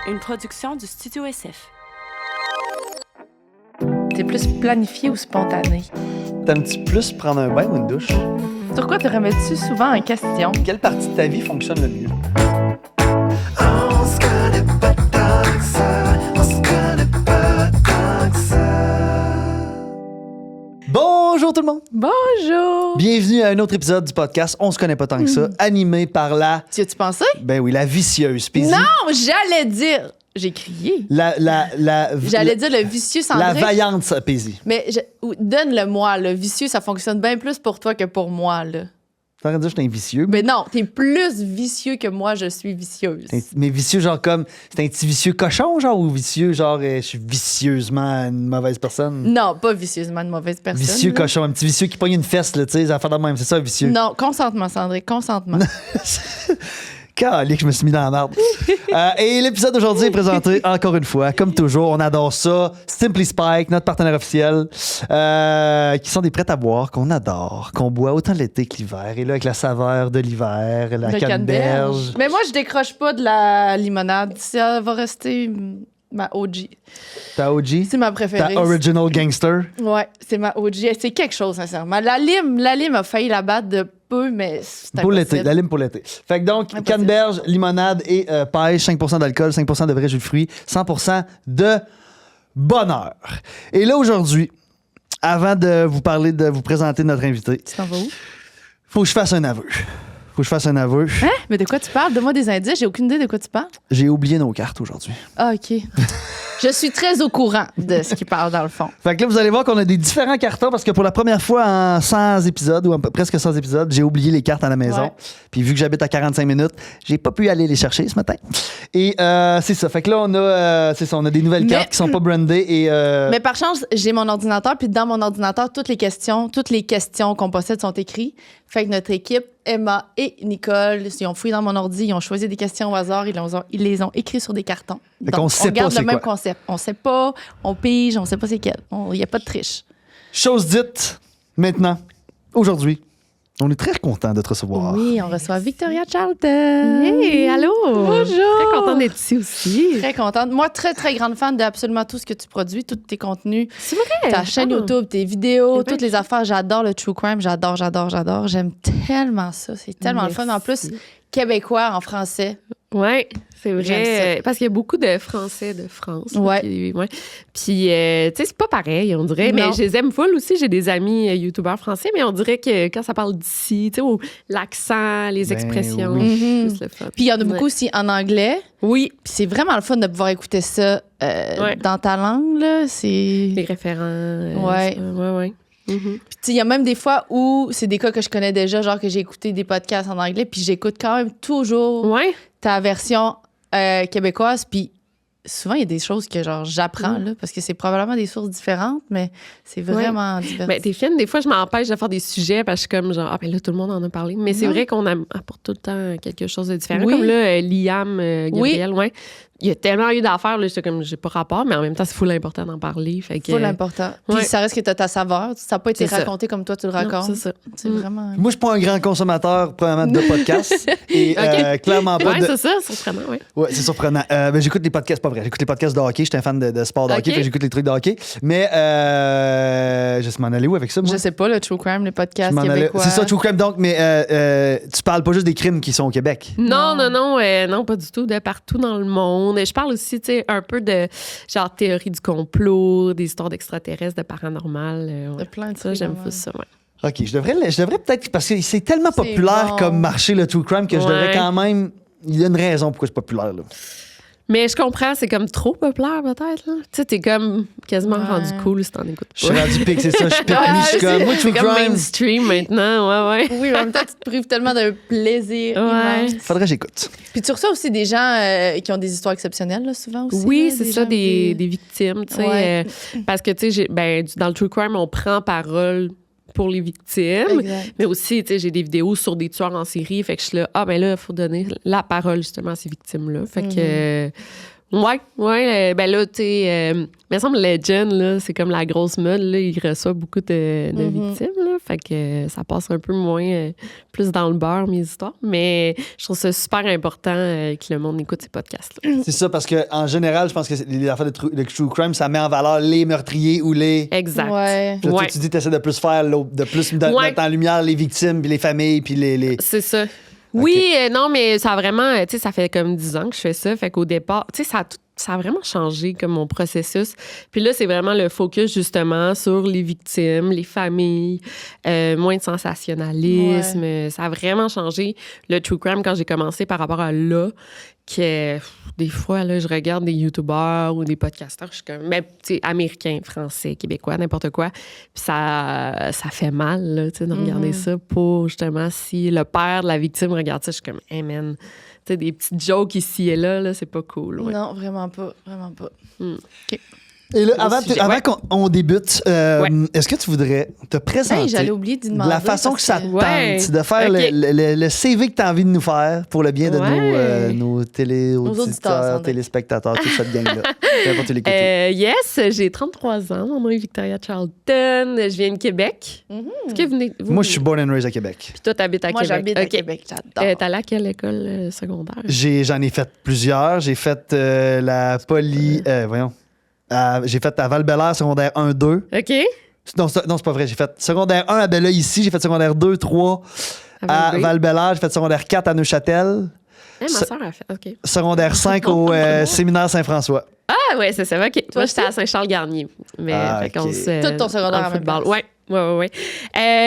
une production du Studio SF. T'es plus planifié ou spontané? T'aimes-tu plus prendre un bain ou une douche? Sur quoi te remets-tu souvent en question? Quelle partie de ta vie fonctionne le mieux? On se connaît pas tant que ça, on se connaît pas tant que ça. Bonjour tout le monde! Bonjour! Bienvenue à un autre épisode du podcast On se connaît pas tant que ça, animé par la... Tu as-tu pensé? Ben oui, la vicieuse. Puis Non, j'allais dire... J'ai crié. J'allais dire le vicieux La Sandrine. vaillante Paisy. Mais donne-le-moi, le vicieux, ça fonctionne bien plus pour toi que pour moi, là. T'as envie de dire que je suis un vicieux? Mais non, t'es plus vicieux que moi, je suis vicieuse. Mais vicieux, genre comme... C'est un petit vicieux cochon, genre, ou vicieux, genre, je suis vicieusement une mauvaise personne? Non, pas vicieusement une mauvaise personne. Vicieux là. cochon, un petit vicieux qui pogne une fesse, là, tu sais, ça fait de même, c'est ça, vicieux. Non, consentement, Sandrine, consentement. Calique, je me suis mis dans la merde. Et l'épisode d'aujourd'hui est présenté, encore une fois, comme toujours, on adore ça. Simply Spike, notre partenaire officiel, qui sont des prêts à boire qu'on adore, qu'on boit autant l'été que l'hiver. Et là, avec la saveur de l'hiver, la Le canneberge. Mais moi, je décroche pas de la limonade. Ça va rester ma OG. Ta OG? C'est ma préférée. Ta Original Gangster? Ouais, c'est ma OG. C'est quelque chose, sincèrement. La lime a failli la battre de peu, mais c'est Pour impossible. l'été, la lime pour l'été. Fait que donc, Impossible. canneberge, limonade et pêche, 5% d'alcool, 5% de vrais jus de fruits, 100% de bonheur. Et là, aujourd'hui, avant de vous parler, de vous présenter notre invité, Tu t'en vas où? faut que je fasse un aveu. Hein? Mais de quoi tu parles? Donne-moi des indices. J'ai aucune idée de quoi tu parles. J'ai oublié nos cartes aujourd'hui. Ah, OK. Je suis très au courant de ce qu'il parle, dans le fond. Fait que là, vous allez voir qu'on a des différents cartons parce que pour la première fois en 100 épisodes, ou presque 100 épisodes, j'ai oublié les cartes à la maison. Ouais. Puis vu que j'habite à 45 minutes, j'ai pas pu aller les chercher ce matin. Et c'est ça. Fait que là, on a des nouvelles cartes qui sont pas brandées et... Mais par chance, j'ai mon ordinateur, puis dans mon ordinateur, toutes les questions qu'on possède sont écrites. Fait que notre équipe, Emma et Nicole, ils ont fouillé dans mon ordi, ils ont choisi des questions au hasard, ils les ont écrites sur des cartons. Fait qu'on Donc, sait on garde pas le c'est même quoi. concept. On sait pas, on pige, on sait pas c'est quel. Il n'y a pas de triche. Chose dite, maintenant, aujourd'hui, on est très content de te recevoir. Oui, on reçoit Victoria Charlton. Hey, allô! Bonjour! Très contente d'être ici aussi. Très contente. Moi, très, très grande fan d'absolument tout ce que tu produis, tous tes contenus. C'est vrai? Ta chaîne Ah. YouTube, tes vidéos, C'est bien toutes les affaires. J'adore le true crime. J'adore. J'aime tellement ça. C'est tellement le fun. En plus, québécois en français. Oui, c'est J'aime vrai. Parce qu'il y a beaucoup de Français de France. Ouais. Ouais. Puis, tu sais, c'est pas pareil, on dirait. Non. Mais je les aime full aussi. J'ai des amis youtubeurs français, mais on dirait que quand ça parle d'ici, tu sais, l'accent, les Ben expressions, oui. c'est plus le fun. Puis il y en a beaucoup aussi en anglais. Oui, Puis c'est vraiment le fun de pouvoir écouter ça dans ta langue. Là. les référents. Ouais. Ouais. Mhm. Puis tu sais, il y a même des fois où c'est des cas que je connais déjà, genre que j'ai écouté des podcasts en anglais, puis j'écoute quand même toujours Ouais. ta version québécoise. Puis souvent, il y a des choses que genre j'apprends, là, parce que c'est probablement des sources différentes, mais c'est vraiment divertissant. Ben, t'es fine, des fois, je m'empêche de faire des sujets parce que je suis comme genre, ah, ben là, tout le monde en a parlé. Mais c'est Non. vrai qu'on apporte tout le temps quelque chose de différent. Oui. Comme là, Liam, Gabriel, ouais. Il y a tellement eu d'affaires, là, j'étais comme, j'ai pas rapport, mais en même temps, c'est full important d'en parler. Fait que, C'est full important. Puis ouais. ça reste que tu as ta saveur. Ça n'a pas été C'est ça. raconté comme toi tu le Non, racontes. c'est ça. C'est vraiment. Moi, je suis pas un grand consommateur, premièrement, de podcasts. Et clairement pas Ouais, de... c'est ça, surprenant, ouais. Ouais, c'est surprenant. Ben, j'écoute les podcasts, pas vrai. J'écoute les podcasts de hockey. J'étais un fan de sport de hockey, Ok. fait que j'écoute les trucs de hockey. Mais je sais m'en aller où avec ça, moi? Je sais pas, le true crime, les Je podcasts m'en allais- québécois. C'est ça, True Crime. Donc, mais tu parles pas juste des crimes qui sont au Québec. Non, pas du tout, de partout dans le monde. Je parle aussi, tu sais, un peu de genre théorie du complot, des histoires d'extraterrestres, de paranormal. De Ouais. plein de Ça, trucs, j'aime ouais. pas ça, ouais. OK, je devrais peut-être, parce que c'est tellement C'est populaire bon. comme marché, le True Crime, que je devrais Ouais. quand même... Il y a une raison pourquoi c'est populaire, là. Mais je comprends, c'est comme trop populaire, peut-être, là. Tu sais, t'es comme quasiment Ouais. rendu cool si t'en écoutes Je suis pas. rendu pic, c'est ça. Je suis pic, Ouais, je suis comme... Moi, C'est True comme Crime, mainstream maintenant, ouais. Oui, mais en même temps, tu te prives tellement d'un plaisir Ouais. immense. faudrait que j'écoute. Puis tu reçois aussi des gens qui ont des histoires exceptionnelles, là, souvent aussi. Oui, là, c'est des ça, gens des qui- victimes, tu sais. Ouais. Parce que, tu sais, dans le true crime, on prend parole pour les victimes. Exact. Mais aussi, tu sais, j'ai des vidéos sur des tueurs en série. Fait que je suis là, ben là, il faut donner la parole justement à ces victimes-là. Fait que, ben là, tu sais, il me semble Legend, là, c'est comme la grosse mode, là, il reçoit beaucoup de victimes, là. Fait que ça passe un peu moins, plus dans le beurre, mes histoires. Mais je trouve ça super important que le monde écoute ces podcasts-là. C'est ça, parce qu'en général, je pense que les affaires de true crime, ça met en valeur les meurtriers ou les... Exact. Ouais. Puis là, toi, Ouais. tu dis que tu essaies de plus faire, de plus mettre en lumière les victimes, puis les familles, puis les... C'est ça. Oui, non, mais ça a vraiment, tu sais, ça fait comme 10 ans que je fais ça. Fait qu'au départ, tu sais, ça a vraiment changé comme mon processus. Puis là, c'est vraiment le focus justement sur les victimes, les familles, moins de sensationnalisme. Ouais. Ça a vraiment changé le true crime quand j'ai commencé par rapport à là, que des fois, là, je regarde des youtubeurs ou des podcasteurs, je suis comme, mais tu sais, américains, français, québécois, n'importe quoi. Puis ça fait mal, là, tu sais, de regarder ça pour justement si le père de la victime regarde ça, je suis comme, hey man, tu sais, des petites jokes ici et là, c'est pas cool. Ouais. Non, vraiment pas. Vraiment pas. Et là, sujet, avant ouais. qu'on débute, est-ce que tu voudrais te présenter Hey, j'allais oublier de de demander. la façon que parce ça te Ouais. tente, de faire Ok. le CV que tu as envie de nous faire pour le bien de Ouais. nos auditeurs, télé-auditeurs, sans doute. téléspectateurs, toute cette gang-là. Peu importe l'écouter. Yes, j'ai 33 ans. Mon nom est Victoria Charlton. Je viens de Québec. Est-ce que vous venez... Moi, je suis born and raised à Québec. Puis toi, t'habites à Moi, Québec. j'habite à OK. Québec. J'adore. T'es allé à quelle école secondaire? J'en ai fait plusieurs. J'ai fait la j'ai fait à Val-Bélair, secondaire 1-2. OK. Non, c'est pas vrai. J'ai fait secondaire 1 à Bella ici. J'ai fait secondaire 2, 3 à Val-B. Val-Bélair. J'ai fait secondaire 4 à Neuchâtel. Ma soeur a fait. OK. Secondaire 5 au séminaire Saint-François. Ah, ouais, c'est ça. OK. Moi, Toi j'étais à Saint-Charles-Garnier. Mais, Ah, fait qu'on OK. se- Tout ton secondaire en à la même football. place. Ouais. Ouais.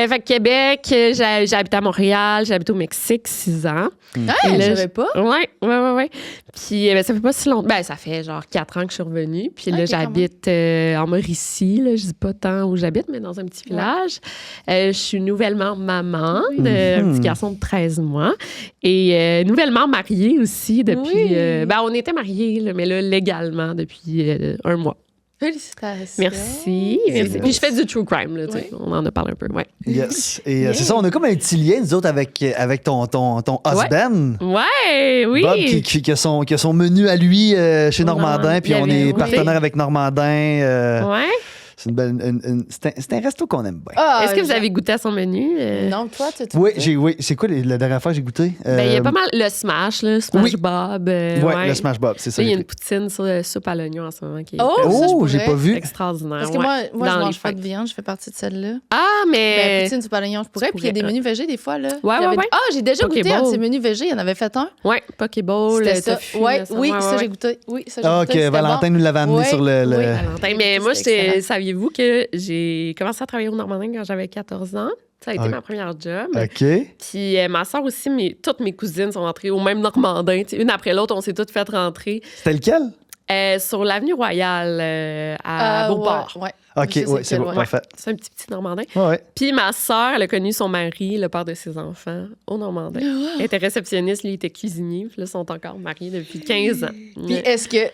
Fait que Québec, j'ai habité à Montréal, j'ai habité au Mexique 6 ans. Hey, Et là, je savais pas. Ouais. Puis ça fait pas si longtemps. Ben, ça fait genre 4 ans que je suis revenue. Puis là, Ok, j'habite en Mauricie. Là, je dis pas tant où j'habite, mais dans un petit village. Je suis nouvellement maman d'un petit garçon de 13 mois. Et nouvellement mariée aussi depuis... Oui. on était mariés, là, mais là, légalement depuis 1 mois. Félicitations. Merci. Puis je fais du true crime, là, tu sais. Oui. On en a parlé un peu, ouais. Yes. Et c'est ça, on a comme un petit lien, nous autres, avec ton husband. Ouais, oui. Bob qui a son menu à lui chez Normandin, puis Il y on avait- est partenaire avec Normandin. Ouais. C'est une belle, c'est un resto qu'on aime bien. Ah, Est-ce que vous avez goûté à son menu? Non, toi, tu Oui, c'est quoi la dernière fois que j'ai goûté? Il y a pas mal le Smash, là, Smash oui. Bob. Ouais, le Smash Bob, c'est ça. Là, il y a j'ai une pris. poutine sur soupe à l'oignon en ce moment qui est Oh, comme ça, je Oh, j'ai pourrais. pas vu. extraordinaire. Parce que ouais. moi je Dans les mange pas de fêtes. viande, je fais partie de celle-là. Ah, Mais mais. poutine, du palagnon, je pourrais. Tu Puis il y a des pourrais, menus végé des fois, là. Ouais, Il y avait- ouais. Ah, j'ai déjà goûté Pokéball. un de ces menus végé. Il y en avait fait un. Ouais, Pokéball, C'était ça. tofu, Ouais, là, oui, ouais, ça, ouais. j'ai goûté. Oui, ça, j'ai Ah, goûté. ok, C'était Valentin bon. nous l'avait amené Ouais, sur le. oui. Valentin. Mais moi, C'était excellent. saviez-vous que j'ai commencé à travailler au Normandin quand j'avais 14 ans? Ça a été Ah. ma première job. OK. Puis ma soeur aussi, toutes mes cousines sont rentrées au même Normandin. Tu sais, une après l'autre, on s'est toutes fait rentrer. C'était lequel? Sur l'avenue Royale à Beauport. Ouais. OK, Je sais oui, c'est quel, bon, ouais. parfait. C'est un petit Normandin. Ouais. Puis ma sœur, elle a connu son mari, le père de ses enfants, au Normandin. Elle était réceptionniste, lui, il était cuisinier. Puis là, ils sont encore mariés depuis 15 ans. Puis est-ce que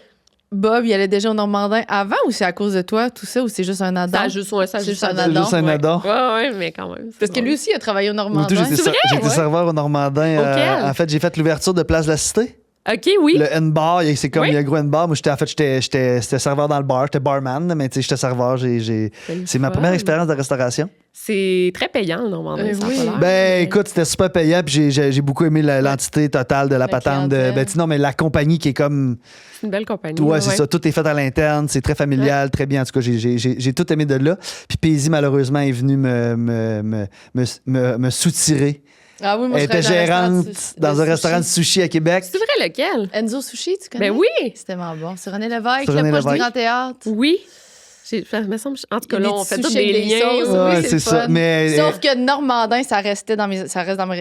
Bob, il allait déjà au Normandin avant ou c'est à cause de toi, tout ça, ou c'est juste un addon? Ça juste, ouais, ça C'est juste juste un C'est addon. juste un addon. Ouais, mais quand même. c'est Parce que bon. lui aussi, il a travaillé au Moi, Normandin. tout, j'étais Ouais. serveur au Normandin. Auquel? En fait, j'ai fait l'ouverture de Place de la Cité. OK, oui. Le N-bar, c'est comme Oui. il y a un gros N-bar. Moi, j'étais serveur dans le bar. J'étais barman, mais tu sais, j'étais serveur. C'est ma première expérience de restauration. C'est très payant, le Normandin. Ça a oui. pas l'air. Ben, écoute, c'était super payant. Puis j'ai beaucoup aimé l'entité totale de la La patente. clientèle. Non, mais la compagnie qui est comme. C'est une belle compagnie. Ouais, c'est ça. Tout est fait à l'interne. C'est très familial, très bien. En tout cas, j'ai tout aimé de là. Puis Paisy, malheureusement, est venu me soutirer. Ah oui, moi, Elle je était travaillais gérante dans un restaurant de sushi. sushi à Québec. C'est vrai lequel? Enzo Sushi, tu connais? Ben oui. C'était vraiment bon. C'est René Lévesque, C'est là, René proche du Lévesque. Grand Théâtre. Oui. Me semble, en tout cas, Il y a là, des on fait sushis tous avec des des liens. sauces. Oui, Ouais, c'est c'est le ça. fun. Mais Sauf que Normandin, ça reste dans mes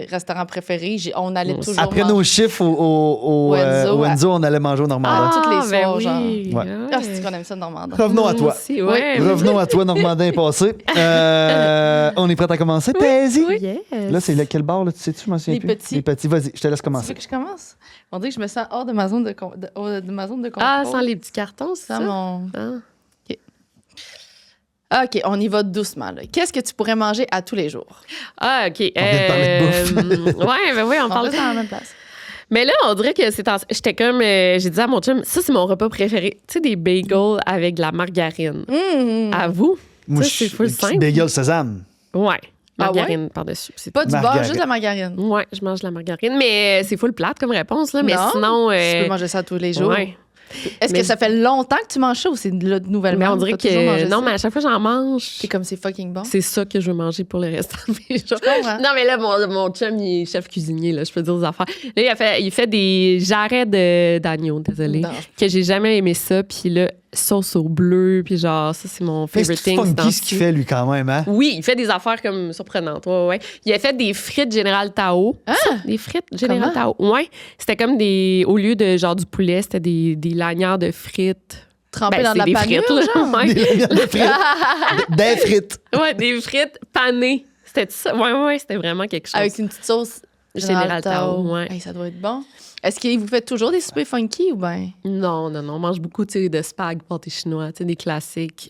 restaurants préférés. On allait toujours après manger. nos chiffres au Enzo, on allait manger au Normandin. tous les ben soirs, oui. genre. Ouais. Ah, c'est qu'on aime ça, Normandin. Revenons à toi. Aussi, ouais. Revenons à toi, Normandin est passé. On est prêt à commencer? Paisy? Yes. Là, c'est quel bar, là? Tu sais-tu? Je m'en souviens Les plus. petits. Les petits. Vas-y, je te laisse Tu veux commencer. que je commence? On dirait que je me sens hors de ma zone de contrôle. Ah, sans les petits cartons, c'est Sans ça? mon... Ah. OK, on y va doucement. Là. Qu'est-ce que tu pourrais manger à tous les jours? Ah, OK. On vient de parler de bouffe. Ouais, ben oui, on On parle reste dans la même place. Mais là, on dirait que j'étais comme. J'ai dit à mon chum, ça, c'est mon repas préféré. Tu sais, des bagels avec de la margarine. À vous? Moi, Ça, c'est full je simple. bagel sésame. Ouais. Margarine par-dessus. C'est Pas du beurre, Margarine. juste de la margarine. Ouais, je mange de la margarine, mais c'est full plate comme réponse, là. Mais Non, sinon. Tu peux manger ça tous les jours. Ouais. Est-ce Mais que ça fait longtemps que tu manges ça ou c'est là, nouvellement? Mais on dirait T'as toujours mangé que. Non, ça? mais à chaque fois que j'en mange, C'est comme c'est fucking bon. c'est ça que je veux manger pour le restant de mes jours. Je comprends. Non, mais là, mon chum, il est chef cuisinier, là, je peux dire des affaires. Là, il fait des jarrets d'agneau, désolé, Non. que j'ai jamais aimé ça. Puis là, sauce au bleu, puis genre, ça, c'est mon Mais favorite c'est thing. dans funky ce qu'il fait, lui, quand même, hein? Oui, il fait des affaires comme surprenantes. Ouais. Il a fait des frites Général Tao. Ah! Des frites Général Tao. Ouais. C'était comme des. Au lieu de genre du poulet, c'était des lanières de frites. Trempé dans c'est de la des panure, frites, là. genre? Ouais. Des lanières de frites. Des frites. Ouais, des frites panées. C'était ça. Ouais, c'était vraiment quelque chose. Avec une petite sauce Général Tao, ouais. Hey, ça doit être bon. Est-ce qu'il vous fait toujours des soupers funky ou bien? Non, on mange beaucoup tu sais, de spag, pâté chinois, tu sais, des classiques.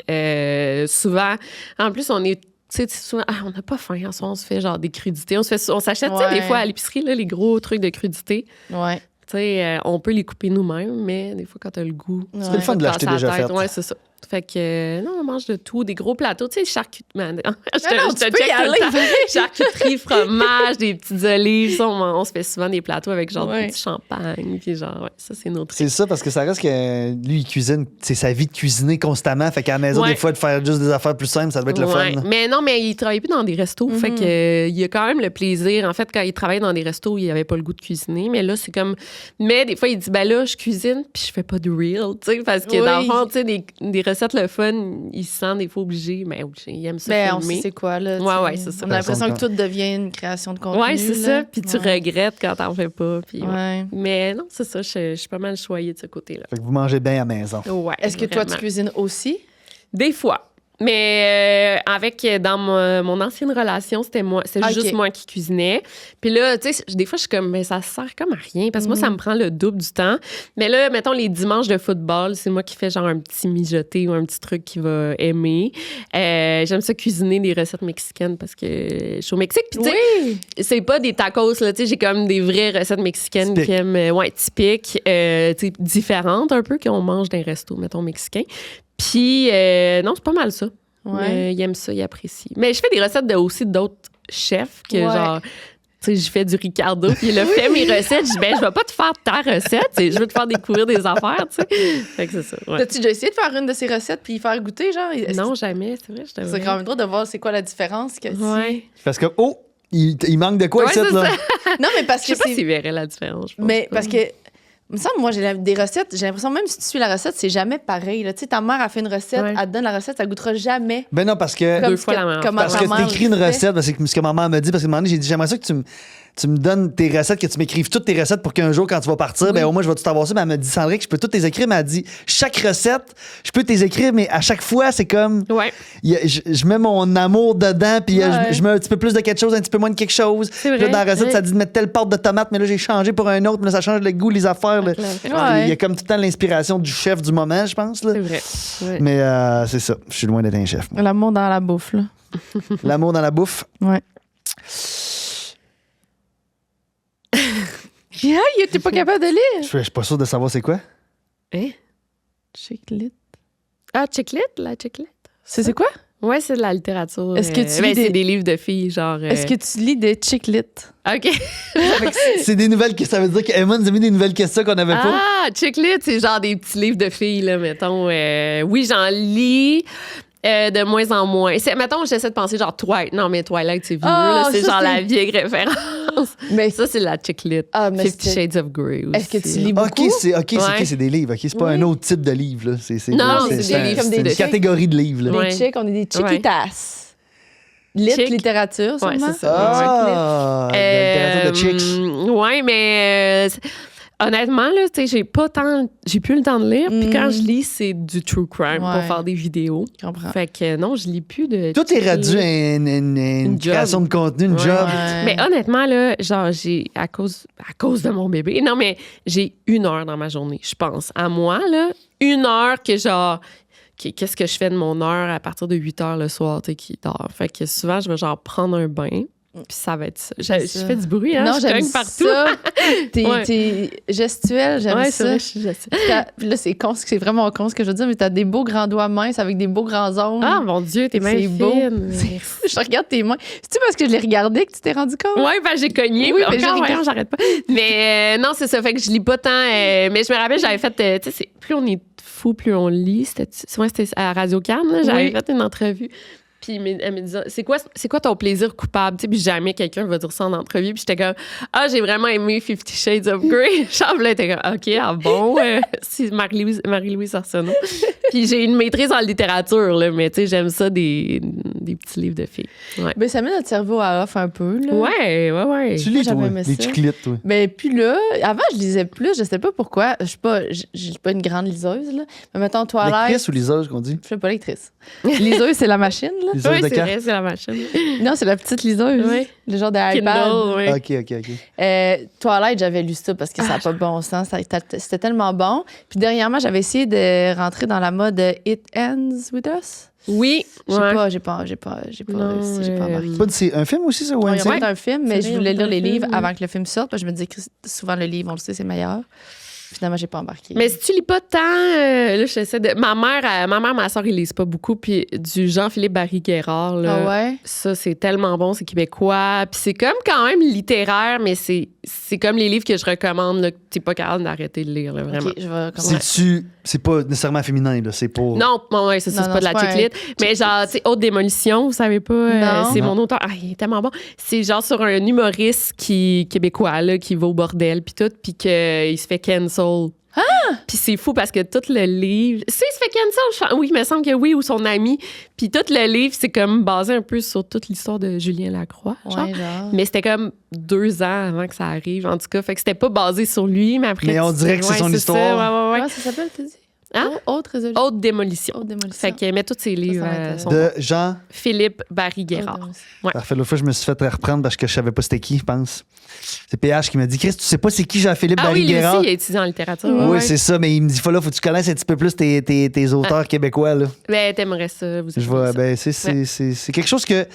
Souvent, en plus, on est. Tu sais, souvent, on n'a pas faim en soi, on se fait genre des crudités. On s'achète, tu sais, Ouais. des fois à l'épicerie, là, les gros trucs de crudités. Ouais. Tu sais, on peut les couper nous-mêmes, mais des fois, quand t'as le goût, C'est le fun de l'acheter passe à la déjà tête. fait. Ouais, c'est ça. Fait que, non, on mange de tout, des gros plateaux, tu sais, charcuterie. non, tu peux y check tout le aller, temps. vrai. Charcuterie, fromage, des petites olives. Ça, on se fait souvent des plateaux avec genre Ouais. du champagne. Puis genre, ouais, ça, c'est notre. C'est ça, parce que ça reste que lui, il cuisine, c'est sa vie de cuisiner constamment. Fait qu'à la maison, Ouais. des fois, de faire juste des affaires plus simples, ça doit être le Ouais. fun. Mais non, mais il travaille plus dans des restos. Fait que il y a quand même le plaisir. En fait, quand il travaillait dans des restos, il avait pas le goût de cuisiner. Mais là, c'est comme. Mais des fois, il dit, ben là, je cuisine, puis je fais pas de real. Tu sais, parce que dans le Oui. fond, tu sais, des recettes le fun, il se sent des fois obligé. Mais obligé, il aime ça. Ben, on filmer. sait c'est quoi, là. tu Ouais, sais. ouais, c'est ça. On a l'impression que tout devient une création de contenu. Ouais, c'est là. ça. Puis tu Ouais. regrettes quand t'en fais pas. Puis, ouais. Ouais. Mais non, c'est ça. Je suis pas mal choyée de ce côté-là. Fait que vous mangez bien à la maison. Ouais. Est-ce que toi, tu vraiment. cuisines aussi? Des fois. Mais dans mon ancienne relation, c'était moi, c'est Ok. juste moi qui cuisinais. Puis là, tu sais, des fois, je suis comme, mais ça sert comme à rien parce que moi, ça me prend le double du temps. Mais là, mettons, les dimanches de football, c'est moi qui fais genre un petit mijoté ou un petit truc qu'il va aimer. J'aime ça cuisiner des recettes mexicaines parce que je suis au Mexique. Puis tu sais, Oui! c'est pas des tacos, là, tu sais, j'ai comme des vraies recettes mexicaines Typique. qui aiment, typiques, tu sais, différentes un peu qu'on mange dans les restos, mettons, mexicains. Puis, non, c'est pas mal ça. Ouais. Il aime ça, il apprécie. Mais je fais des recettes aussi d'autres chefs que, Ouais. genre, tu sais, je fais du Ricardo, puis il a fait mes recettes. Je dis, ben, je vais pas te faire ta recette, tu sais, je veux te faire découvrir des affaires, tu sais. Fait que c'est ça. Ouais. T'as-tu déjà essayé de faire une de ces recettes puis y faire goûter, genre? Est-ce Non, que jamais, c'est vrai, je c'est devrais. quand même drôle de voir c'est quoi la différence. Que Ouais. Parce que, oh, il manque de quoi Ouais, ici, c'est là? ça. Non, mais parce Je que sais pas c'est... s'il verrait la différence. je pense Mais pas. parce que, il me semble, moi, j'ai des recettes, j'ai l'impression, même si tu suis la recette, c'est jamais pareil. là. Tu sais, ta mère a fait une recette, Ouais. elle te donne la recette, ça goûtera jamais. Ben non, parce que. Comme Deux ce fois que- la même comment Parce ta que mère tu écris une le fait. recette, parce que ce que ma mère m'a dit, parce que un moment donné, j'ai dit, j'aimerais ça que tu me donnes tes recettes, que tu m'écrives toutes tes recettes pour qu'un jour, quand tu vas partir, ben au moins, je vais tout avoir ça. Mais elle m'a dit, Sandrine, que je peux toutes les écrire. Mais elle a dit, chaque recette, je peux les écrire, mais à chaque fois, c'est comme. Ouais. Je mets mon amour dedans, puis Ouais. je mets un petit peu plus de quelque chose, un petit peu moins de quelque chose. Puis là, vrai, dans la recette, ouais. ça dit de mettre telle pâte de tomate, mais là, j'ai changé pour un autre, mais là, ça change le goût, les affaires. là. Ouais. Il y a comme tout le temps l'inspiration du chef du moment, je pense. Là. C'est vrai. Ouais. Mais c'est ça, je suis loin d'être un chef. moi. L'amour dans la bouffe, là. L'amour dans la bouffe. Ouais. Yeah, t'es pas capable de lire. Je suis pas sûr de savoir c'est quoi. Hein? Chiclette. Ah, Chiclet, la Chiclet. C'est quoi? Ouais, c'est de la littérature. Est-ce que tu ben, lis c'est des- des livres de filles, genre. Est-ce que tu lis des chiclettes? OK. C'est des nouvelles questions. Ça veut dire qu'Emma nous a mis des nouvelles questions qu'on n'avait pas. Ah, Chiclet, c'est genre des petits livres de filles, là, mettons. Oui, j'en lis. De moins en moins. Mettons, j'essaie de penser genre Twilight. Non, mais Twilight, c'est vieux. Ah, là, c'est ça, genre c'est- la vieille référence. Mais Ça, c'est la Chiclet. Ah, mais 50 c'était- Shades of Grey aussi. est-ce que tu lis beaucoup? OK, c'est Ouais. c'est des livres. OK, c'est pas Oui. un autre type de livre. Là. Non, c'est des livres comme c'est des une catégorie de livres. Là. Des Ouais. chicks, on est des chiquitas. Lit, Chick. littérature, Ouais, sûrement. c'est ça. Ah, de la littérature de chicks. Ouais, mais honnêtement, là, tu sais, j'ai plus le temps de lire. Puis quand je lis, c'est du true crime Ouais. pour faire des vidéos. Je comprends. Fait que non, je lis plus de. Tout est réduit à une Une job. création de contenu, une Ouais. job. Ouais. Mais honnêtement, là, genre, j'ai, à cause de mon bébé, non, mais j'ai 1 heure dans ma journée, je pense. À moi, là, 1 heure que genre, qu'est-ce que je fais de mon heure à partir de 8 heures le soir, tu sais, qui dort. Fait que souvent, je vais genre prendre un bain. Puis ça va être ça. Je ça. fais du bruit, hein? Non, Je j'aime cogne partout. ça. T'es Ouais. gestuelle, j'aime Ouais, c'est ça. vrai, je suis juste- Puis là, c'est vraiment con ce que je veux dire, mais t'as des beaux grands doigts minces avec des beaux grands ongles. Ah, mon Dieu, tes mains c'est beau. fines. C'est fou. Je regarde tes mains. C'est-tu parce que je les regardais que tu t'es rendu compte? Ouais, ben j'ai cogné. Oui, Oui, ben, j'ai encore, regardé. voyons, j'arrête pas. Mais non, c'est ça. Fait que je lis pas tant. Mais je me rappelle, j'avais fait. Tu sais, plus on est fou, plus on lit. C'était à Radio Cannes. J'avais Oui. fait une entrevue. Puis elle me disait, c'est quoi ton plaisir coupable? Tu sais, puis jamais quelqu'un va dire ça en entrevue. Puis j'étais comme, j'ai vraiment aimé 50 Shades of Grey. Genre, là, t'es comme, OK, bon, c'est Marie-Louise Arsenault. Puis j'ai une maîtrise en littérature, là, mais tu sais, j'aime ça des petits livres de filles. Ouais. Ben, ça met notre cerveau à off un peu, là. Ouais. Tu lis, j'avais toi, aimé les ça. chiclettes, toi. Ben, puis là, avant, je lisais plus, je sais pas pourquoi. Je suis pas une grande liseuse, là. Mais mettons, Twilight. Lectrice ou liseuse, qu'on dit? Je suis pas lectrice. Liseuse, c'est la machine, là. Liseuse Oui, de c'est cartes? vrai, c'est la machine. Non, c'est la petite liseuse. Oui. Le genre de iPad. Kindle, oui. OK. Twilight, j'avais lu ça parce que ça n'a pas de bon sens. C'était tellement bon. Puis dernièrement, j'avais essayé de rentrer dans la mode It Ends With Us. Oui. J'ai ouais. pas Non, réussi, j'ai pas embarqué. C'est un film aussi, ça, ou Il une y a série? pas un film, mais C'est je vrai, voulais il y a lire les pas un livres film. avant que le film sorte. Parce que je me disais que souvent, le livre, on le sait, c'est meilleur. Finalement, j'ai pas embarqué. Mais si tu lis pas tant, là, j'essaie de. Ma mère, ma soeur, ils lisent pas beaucoup. Puis du Jean-Philippe Barry-Guerrard, là. Ah ouais? Ça, c'est tellement bon, c'est québécois. Puis c'est comme quand même littéraire, mais c'est comme les livres que je recommande, là, que t'es pas capable d'arrêter de lire, là, vraiment. OK, je vais commencer. C'est pas nécessairement féminin, là. C'est pour. Non, bon, ouais, ça, Non, c'est non, pas de c'est la pas un chick lit. Mais genre, tu sais, Haute Démolition, vous savez pas, Non. c'est Non. mon auteur. Ah, il est tellement bon. C'est genre sur un humoriste québécois, là, qui va au bordel, puis tout, puis qu'il se fait cancel. Puis c'est fou parce que tout le livre. Si, il se fait cancel, oui, il me semble que oui, ou son ami. Puis tout le livre, c'est comme basé un peu sur toute l'histoire de Julien Lacroix. Genre. Ouais, genre. Mais c'était comme 2 ans avant que ça arrive, en tout cas. Fait que c'était pas basé sur lui, mais après. Mais on dirait que c'est son ça, histoire. ouais. Comment ça s'appelle, t'as dit? Hein? Haute résolution. Haute Démolition. Haute démolition. Fait que met tous ses livres. m'intéresse. Son De Jean. Philippe Haute Barry-Guerrard. démolition. Parfait. L'autre fois, je me suis fait reprendre parce que je savais pas c'était qui, je pense. C'est PH qui m'a dit, Chris, tu sais pas c'est qui Jean-Philippe Ah oui, lui Barry-Guerrard? aussi, il a étudié en littérature. Oui, ouais. c'est ça, mais il me dit, faut que tu connaisses un petit peu plus tes auteurs québécois, là. Ben, t'aimerais ça. Vous Je vois, aimeriez ça. ben, c'est quelque chose que.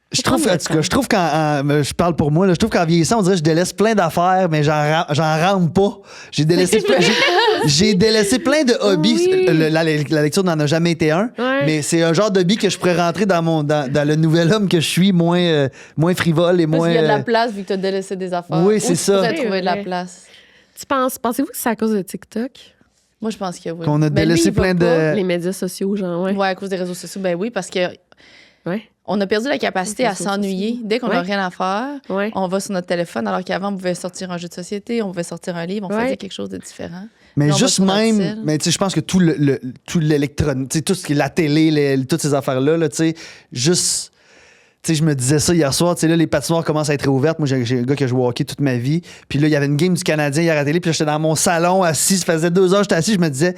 Je trouve, prendre en hein. le tout cas, je trouve je parle pour moi, là, je trouve qu'en vieillissant, on dirait que je délaisse plein d'affaires, mais j'en rentre pas. J'ai délaissé plein de hobbies. Oui. La lecture n'en a jamais été un, Ouais. mais c'est un genre de hobby que je pourrais rentrer dans le nouvel homme que je suis, moins frivole et Parce moins. qu'il y a de la place vu que t'as délaissé des affaires. Oui, Où c'est tu ça. pourrais C'est trouver de la vrai. place. Pensez-vous que c'est à cause de TikTok? Moi, je pense que oui. Qu'on a Ben, lui, délaissé il va plein pas. de. Les médias sociaux, genre, ouais. Ouais, à cause des réseaux sociaux. Ben oui, parce que Ouais. on a perdu la capacité Les à réseaux s'ennuyer. sociaux. Dès qu'on n'a Ouais. rien à faire, Ouais. on va sur notre téléphone, alors qu'avant, on pouvait sortir un jeu de société, on pouvait sortir un livre, on Ouais. faisait quelque chose de différent. Mais Là, on va juste sur notre même, cell. mais tu sais, je pense que tout l'électronique, tu sais, tout ce qui est la télé, toutes ces affaires-là, là, tu sais, juste. Tu sais, je me disais ça hier soir, tu sais, là, les patinoires commencent à être réouvertes. Moi, j'ai un gars qui a joué au hockey toute ma vie. Puis là, il y avait une game du Canadien hier à la télé. Puis là, j'étais dans mon salon assis. Ça faisait 2 heures que j'étais assis. Je me disais,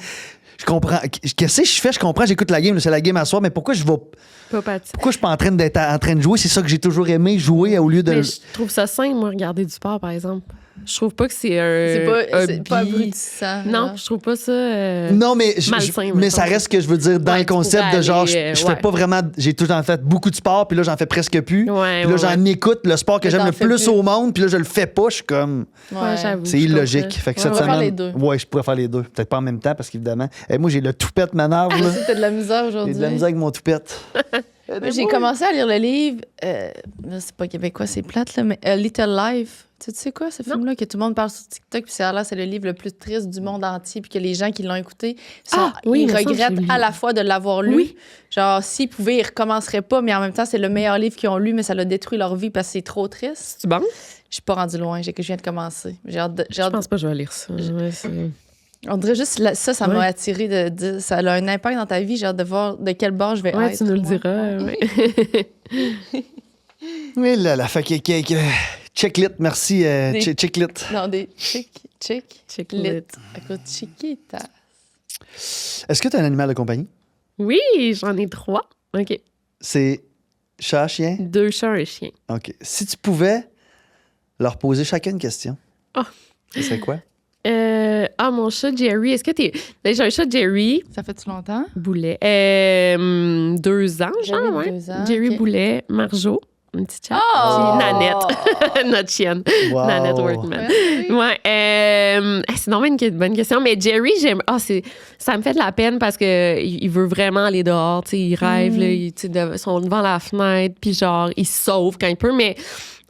je comprends. Qu'est-ce que je fais? Je comprends, j'écoute la game. là, c'est la game à soir. Mais pourquoi je suis pas en train d'être en train de jouer? C'est ça que j'ai toujours aimé, jouer au lieu de. Mais je trouve ça sain, moi, regarder du sport, par exemple. Je trouve pas que c'est un. C'est pas hobby. abrutissant. Non, je trouve pas ça. Non, mais, malsain, mais mettons. ça reste que je veux dire dans Ouais, le tu concept pourrais de genre, aller, je ouais. fais pas vraiment. J'ai toujours fait beaucoup de sport, puis là, j'en fais presque plus. Ouais, Puis là, ouais, j'en écoute le sport que Mais j'aime t'en le fais plus plus. au monde, puis là, je le fais pas. Je suis comme. Ouais, j'avoue. C'est je illogique. comprends. Fait que Ouais, cette on va faire semaine. les deux. Ouais, je pourrais faire les deux. Peut-être pas en même temps, parce qu'évidemment. Moi, j'ai le toupette m'énerve, Moi là. aussi, t'as de la misère J'ai aujourd'hui. de la misère avec mon toupette. Moi, j'ai commencé à lire le livre. Là, c'est pas québécois, c'est plate, là, mais A Little Life. Tu sais quoi, ce film-là, que tout le monde parle sur TikTok, puis c'est le livre le plus triste du monde entier, puis que les gens qui l'ont écouté, Oui, ils mais ça, regrettent j'ai lu. à la fois de l'avoir lu. Oui. Genre, s'ils pouvaient, ils recommenceraient pas, mais en même temps, c'est le meilleur livre qu'ils ont lu, mais ça l'a détruit leur vie parce que c'est trop triste. C'est bon? Je suis pas rendue loin, je viens de commencer. J'ai hâte Je pense pas que je vais lire ça. Ouais, c'est- On dirait juste ça m'a Ouais. attiré ça a un impact dans ta vie. J'ai hâte de voir de quel bord je vais Ouais, être. tu nous le moi. diras. Ouais. Oui, là, fait que. Checklit, merci. Checklit. Non, des chick Check lit. lit. À cause de chiquita. Est-ce que tu as un animal de compagnie? Oui, j'en ai 3. OK. C'est chat, chien? 2 chats, un chien. OK. Si tu pouvais leur poser chacun une question, Ah. ce serait quoi? Mon chat Jerry, est-ce que t'es. Ben, j'ai un chat Jerry Ça fait-tu longtemps? Boulet. 2 ans, Jerry, genre, ouais. 2 ans, Jerry ok. Boulet, Marjo. une petite chatte. Oh! Puis Nanette, notre chienne. Wow. Nanette Workman. Oui. Ouais, c'est normalement une bonne question. Mais Jerry, ça me fait de la peine parce que il veut vraiment aller dehors. Tu sais, il rêve, là, ils sont devant la fenêtre, puis genre, il se sauve quand il peut. Mais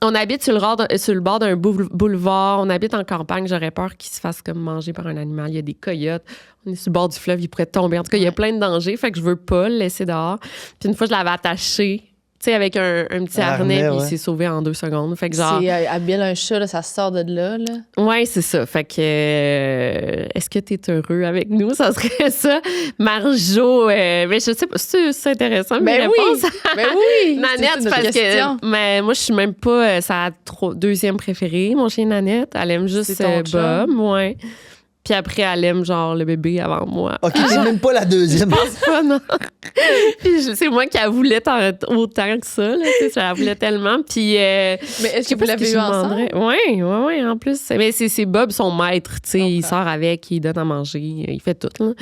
on habite sur le bord d'un boulevard. On habite en campagne. J'aurais peur qu'il se fasse comme manger par un animal. Il y a des coyotes. On est sur le bord du fleuve. Il pourrait tomber. En tout cas, il y a plein de dangers. Fait que je veux pas le laisser dehors. Puis une fois, je l'avais attaché, tu sais, avec un petit harnais, puis il s'est sauvé en 2 secondes. Fait que genre... C'est habile un chat, là, ça sort de là. Ouais, c'est ça. Fait que est-ce que tu es heureux avec nous? Ça serait ça. Marjo, mais je sais pas si c'est intéressant, mais oui! Ben oui! Nanette, C'est parce notre question. que mais moi, je suis même pas sa deuxième préférée, mon chien Nanette. Elle aime juste C'est ton Bob, ouais. Puis après, elle aime genre le bébé avant moi. OK, c'est même pas la deuxième. Pas, non. Puis c'est moi qui la voulais autant que ça. Là, tu sais, je la voulais tellement. Puis, Mais est-ce que vous l'avez eu ensemble? Oui, en plus. Mais c'est Bob, son maître. Tu sais, il comprends. sort avec, il donne à manger, il fait tout. Là.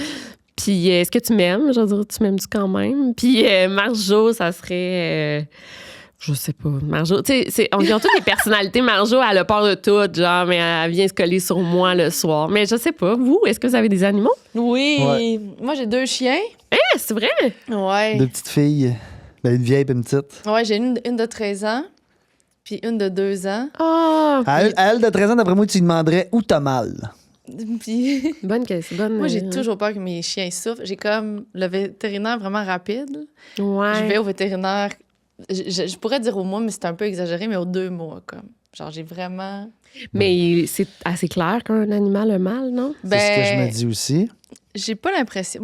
Puis est-ce que tu m'aimes? Je veux dire, tu m'aimes-tu quand même? Puis Marjo, ça serait... je sais pas. Marjo, tu sais, ils ont toutes les personnalités. Marjo, elle a peur de tout, genre, mais elle vient se coller sur moi le soir. Mais je sais pas. Vous, est-ce que vous avez des animaux? Oui. Ouais. Moi, j'ai 2 chiens. C'est vrai? Ouais. 2 petites filles. Ben, une vieille et une petite. Ouais, j'ai une de 13 ans, puis une de 2 ans. Ah! À elle de 13 ans, d'après moi, tu lui demanderais où t'as mal. Puis Bonne question. moi, j'ai toujours peur que mes chiens souffrent. J'ai comme le vétérinaire vraiment rapide. Ouais. Je vais au vétérinaire, je pourrais dire au mois, mais c'est un peu exagéré, mais aux 2 mois, comme. Genre, j'ai vraiment... Mais c'est assez clair qu'un animal a mal, non? C'est ce que je me dis aussi. J'ai pas l'impression...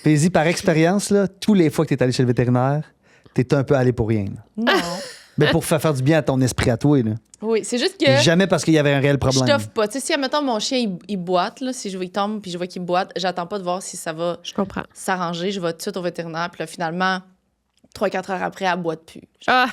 Puis par expérience, là, tous les fois que t'es allé chez le vétérinaire, t'es un peu allé pour rien. là. Non. Mais pour faire du bien à ton esprit à toi. Là. Oui, c'est juste que... Jamais parce qu'il y avait un réel Je problème. t'offre pas. Tu sais, si, admettons, mon chien, il boite, là, si je vois qu'il tombe puis je vois qu'il boite, j'attends pas de voir si ça va Je comprends. s'arranger. Je vais tout de suite au vétérinaire. Puis là, finalement, 3-4 heures après, elle boite plus. Ah!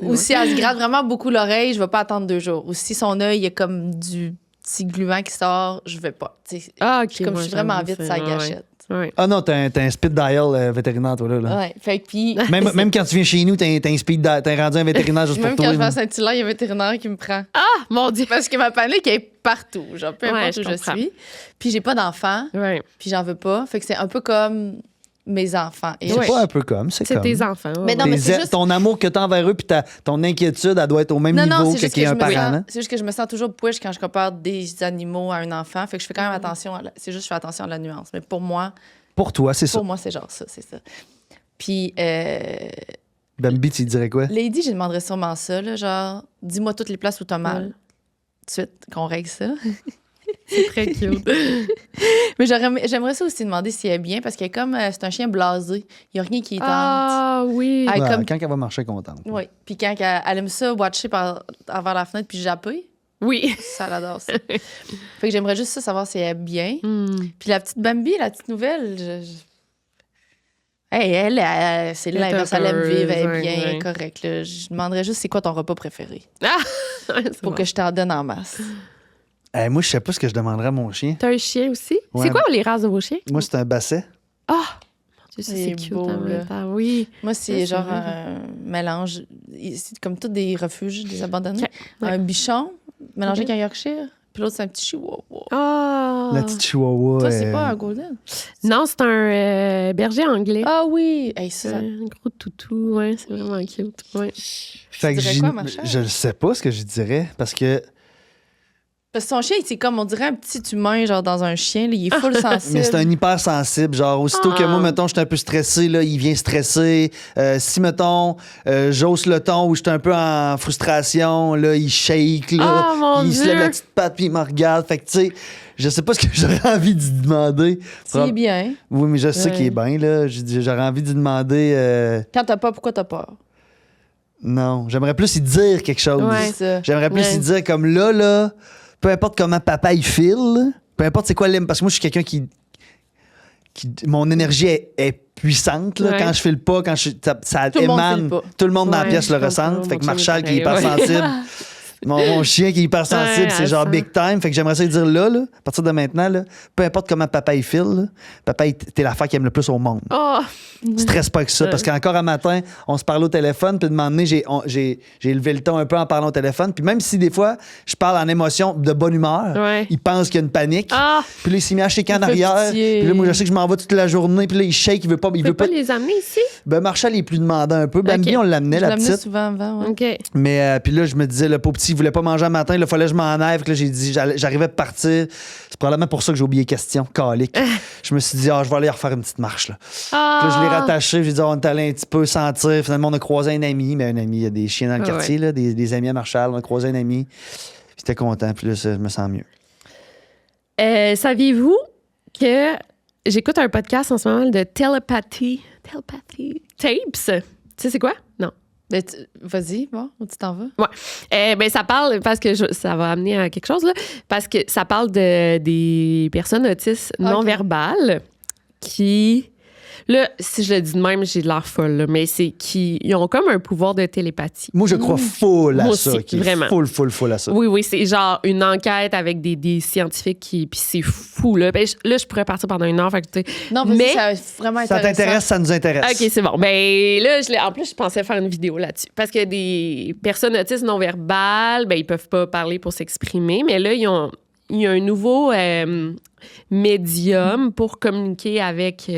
Ou si elle se gratte vraiment beaucoup l'oreille, je vais pas attendre 2 jours. Ou si son œil, il y a comme du petit gluant qui sort, je vais pas. Tu sais, Ah, OK. je suis vraiment vite, ça gâchette. Ouais. Ah non, t'as un speed dial vétérinaire, toi, là. Ouais. Fait que puis... Même quand tu viens chez nous, t'as un speed dial, t'as rendu un vétérinaire juste Même pour quand toi. je vais à là. Saint-Hilaire, il y a un vétérinaire qui me prend. Ah, mon Dieu! Parce que ma panique est partout. Genre, peu Ouais, importe je où je comprends. suis. Puis j'ai pas d'enfant, Ouais. puis j'en veux pas. Fait que c'est un peu comme mes enfants. Et C'est Ouais. pas un peu comme, c'est C'est comme. tes enfants. Mais non, mais c'est juste- Ton amour que t'as envers eux puis ton inquiétude, elle doit être au même Non, niveau c'est que juste qu'il y que a je un me parent. sens, hein? c'est juste que je me sens toujours push quand je compare des animaux à un enfant. Fait que je fais quand même attention. C'est juste que je fais attention à la nuance. Mais pour moi, Pour toi, c'est ça. c'est genre ça, c'est ça. Puis Bambi, tu lui dirais quoi? Lady, je demanderais sûrement ça, là, genre, dis-moi toutes les places où t'as mal. Ouais. Tout de suite, qu'on règle ça. C'est très cute. Mais j'aimerais ça aussi demander si elle est bien, parce qu'elle est comme, c'est un chien blasé. Il n'y a rien qui est tente. Ah, oui. Ah, Ouais, comme- Quand elle va marcher contente. Oui. Puis quand elle aime ça, watcher envers la fenêtre puis japper, Oui. ça l'adore ça. Fait que j'aimerais juste ça, savoir si elle est bien. Hmm. Puis la petite Bambi, la petite nouvelle, Hey, elle, c'est Elle est l'inverse. Elle aime vivre, elle est heureuse, bien, ouais. elle est correcte. là. Je demanderais juste c'est quoi ton repas préféré Ah! C'est pour bon. que je t'en donne en masse. Moi, je sais pas ce que je demanderais à mon chien. T'as un chien aussi? Ouais. C'est quoi les races de vos chiens? Moi, c'est un basset. Ah! Mon Dieu, ça, Il c'est est cute beau, en même là. temps. Oui. Moi, c'est Ouais, c'est genre vrai. un mélange. C'est comme tous des refuges, des abandonnés. Ok, ouais. Un bichon mélangé Ok. avec un Yorkshire. Puis l'autre, c'est un petit chihuahua. Ah! La petite chihuahua. Toi, c'est pas un golden? Non, c'est un berger anglais. Ah oui! Hey, ça, Un gros toutou, ouais, c'est vraiment cute. Ouais. Fait que dirais quoi, ma chère? je ne sais pas ce que je dirais parce que Parce que son chien, c'est comme, on dirait un petit humain, genre dans un chien. Là, il est full sensible. mais c'est un hypersensible. Genre, aussitôt que moi, Ah. mettons, je suis un peu stressé, là, il vient stresser. Si, mettons, j'hausse le ton ou je suis un peu en frustration, là, il shake, là. Ah, mon il se Dieu! lève la petite patte puis il me regarde. Fait que, tu sais, je sais pas ce que j'aurais envie d'y demander. S'il est bien. Oui, mais je sais Ouais. qu'il est bien, là. J'aurais envie d'y demander. Quand t'as peur, pourquoi t'as peur? Non, j'aimerais plus y dire quelque chose. Ouais. C'est ça. J'aimerais plus Ouais. y dire comme là, peu importe comment papa il file, peu importe c'est quoi l'aime, parce que moi je suis quelqu'un qui mon énergie est puissante là, Ouais. quand je file pas, quand ça Tout le monde émane, file pas. tout le monde dans la Ouais, pièce je le comprends. ressent. Mon Fait que chien est Marshall qui est pareil, hyper ouais. sensible, Mon chien qui est hyper sensible, Ouais, c'est elle genre sent. big time. Fait que j'aimerais ça lui dire là, à partir de maintenant, là, peu importe comment papa il file, là, papa, t'es l'affaire qu'il aime le plus au monde. Oh! Stresse pas avec ça. Parce qu'encore un matin, on se parlait au téléphone, puis de moment donné, j'ai levé le ton un peu en parlant au téléphone. Puis même si des fois, je parle en émotion de bonne humeur, Ouais. il pense qu'il y a une panique. Ah! Puis là, il s'est mis à shaker en Il fait arrière. pitié. Puis là, moi, je sais que je m'en vais toute la journée. Puis là, il shake, il veut pas. Tu peux pas les amener ici? Ben, Marshall est plus demandant un peu. Bambi, Ok. on l'amenait, Je la l'amenais petite. souvent avant. Ouais. OK. Mais puis là, je me disais, le pauvre petit, il voulait pas manger un matin, il fallait que je m'en aille. Fait que là, j'ai dit, j'arrivais à partir. C'est probablement pour ça que j'ai oublié question, calique. Je me suis dit, je vais aller refaire une petite marche. Là. Ah! Puis là, je l'ai rattaché, j'ai dit, on est allé un petit peu sentir. Finalement, on a croisé un ami, mais un ami, il y a des chiens dans le Ah quartier, là, des amis à Marshall. On a croisé un ami. J'étais content, puis là, je me sens mieux. Saviez-vous que j'écoute un podcast en ce moment de Telepathy Tapes? Tu sais, c'est quoi? Non. Ben, vas-y, bon, où tu t'en vas? Ben, ça parle, parce que ça va amener à quelque chose, là, parce que ça parle des personnes autistes non-verbales qui... Là, si je le dis de même, j'ai de l'air folle, là, mais c'est qu'ils ont comme un pouvoir de télépathie. Moi, je crois full à Moi ça. aussi, qui est vraiment. Full à ça. Oui, c'est genre une enquête avec des scientifiques puis c'est fou, là. Ben, là, je pourrais partir pendant 1 heure, fait que, tu sais, Non, vas-y, mais... ça va vraiment Ça intéressant. t'intéresse, ça nous intéresse. OK, c'est bon. Ben là, en plus, je pensais faire une vidéo là-dessus. Parce que des personnes autistes non-verbales, ben, ils peuvent pas parler pour s'exprimer, mais là, il y a un nouveau médium pour communiquer avec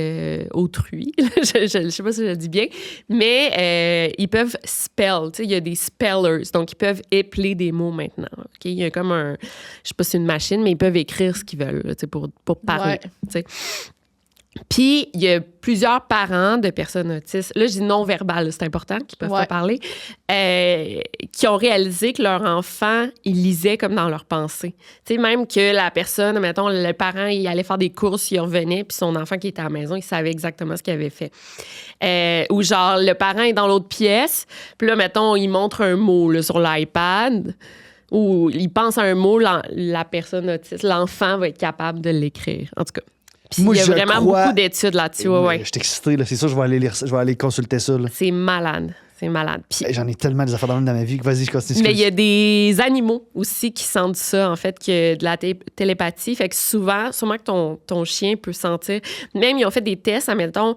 autrui. je sais pas si je le dis bien, mais ils peuvent spell. Tu sais, il y a des spellers, donc ils peuvent épeler des mots maintenant. OK? Il y a comme je sais pas si c'est une machine, mais ils peuvent écrire ce qu'ils veulent là, tu sais, pour parler. Ouais. Tu sais. Puis, il y a plusieurs parents de personnes autistes, là, je dis non-verbales, c'est important, qui peuvent pas parler, qui ont réalisé que leur enfant, il lisait comme dans leurs pensées. Tu sais, même que la personne, mettons, le parent, il allait faire des courses, il revenait, puis son enfant qui était à la maison, il savait exactement ce qu'il avait fait. Ou genre, le parent est dans l'autre pièce, puis là, mettons, il montre un mot là, sur l'iPad, ou il pense à un mot, la personne autiste, l'enfant va être capable de l'écrire. En tout cas. Puis Moi, il y a je vraiment crois- beaucoup d'études là-dessus. Ouais. Je suis excité, là. C'est sûr, je vais aller lire ça, je vais aller consulter ça. Là. C'est malade. C'est malade. Puis, J'en ai tellement des affaires dans ma vie que vas-y, je continue. mais il y a des animaux aussi qui sentent ça, en fait, que de la télépathie. Fait que sûrement que ton chien peut sentir. Même, ils ont fait des tests, admettons,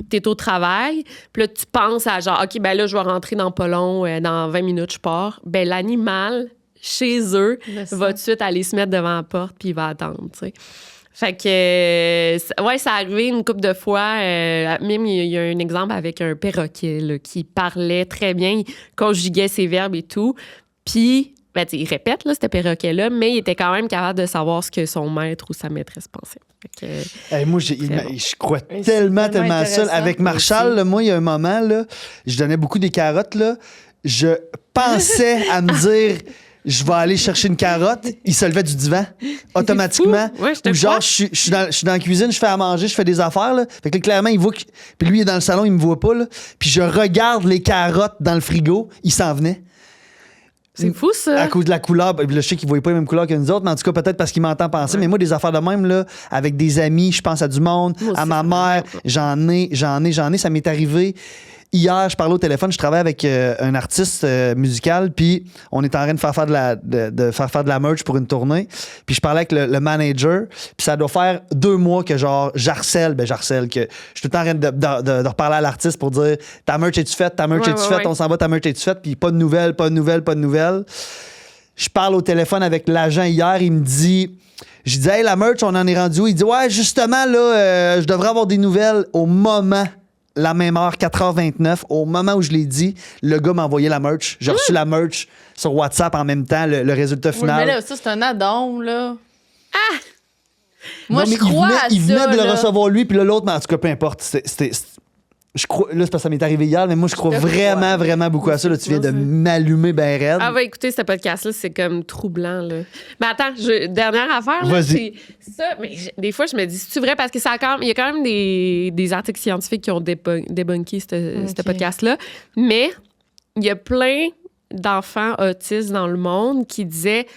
t'es au travail, puis là, tu penses à genre, OK, ben là, je vais rentrer dans pas long, dans 20 minutes, je pars. Ben l'animal, chez eux, va tout de suite aller se mettre devant la porte, puis il va attendre, tu sais. Fait que, ouais, ça arrivé une couple de fois. Même, il y a un exemple avec un perroquet là, qui parlait très bien, il conjuguait ses verbes et tout. Puis, ben, il répète, là, ce perroquet-là, mais il était quand même capable de savoir ce que son maître ou sa maîtresse pensait. Fait que, Moi, C'est bon. je crois c'est tellement tellement à ça. intéressant. Avec Marshall, là, moi, il y a un moment, là, je donnais beaucoup des carottes. Là. Je pensais à me dire, je vais aller chercher une carotte. Il se levait du divan automatiquement. fou. Ouais, je te Ou genre, crois. je suis dans la cuisine, je fais à manger, je fais des affaires. Là. Fait que là, clairement, il voit que... Puis lui, il est dans le salon, il me voit pas. Là. Puis je regarde les carottes dans le frigo. Il s'en venait. c'est fou, ça. À cause de la couleur. Puis là, je sais qu'il ne voyait pas les mêmes couleurs que nous autres, mais en tout cas, peut-être parce qu'il m'entend penser. Mais moi, des affaires de même, là, avec des amis, je pense à du monde, Moi aussi, à ma ça mère, m'arrive. j'en ai. Ça m'est arrivé. Hier, je parlais au téléphone, je travaille avec un artiste musical, puis on est en train de faire faire de la merch pour une tournée. Puis je parlais avec le manager, puis ça doit faire 2 mois que genre j'harcèle, que je suis tout le temps en train de reparler à l'artiste pour dire ta merch es-tu faite, ta merch Ouais, es-tu ouais, faite, ouais. on s'en va, ta merch es-tu faite, puis pas de nouvelles. Je parle au téléphone avec l'agent hier, il me dit... Je dis, hey, la merch, on en est rendu où? Il dit, ouais, justement, là, je devrais avoir des nouvelles au moment, la même heure, 4h29, au moment où je l'ai dit, le gars m'a envoyé la merch. J'ai reçu la merch sur WhatsApp en même temps, le résultat Oui, final. mais là, ça, c'est un add-on, là. Moi, Non, mais je crois à ça. il venait de le là. recevoir lui, puis là, l'autre, mais en tout cas, peu importe. Je crois, là, c'est parce que ça m'est arrivé hier, mais moi, je crois te vraiment, crois. vraiment beaucoup à ça. Là, tu viens de Moi aussi. m'allumer ben raide. Ah, va écouter ce podcast-là, c'est comme troublant, là. Mais attends, dernière affaire, là, Vas-y. c'est ça. Mais des fois, je me dis, c'est vrai, parce que il y a quand même des articles scientifiques qui ont débunké ce Ok. podcast-là. Mais il y a plein d'enfants autistes dans le monde qui disaient,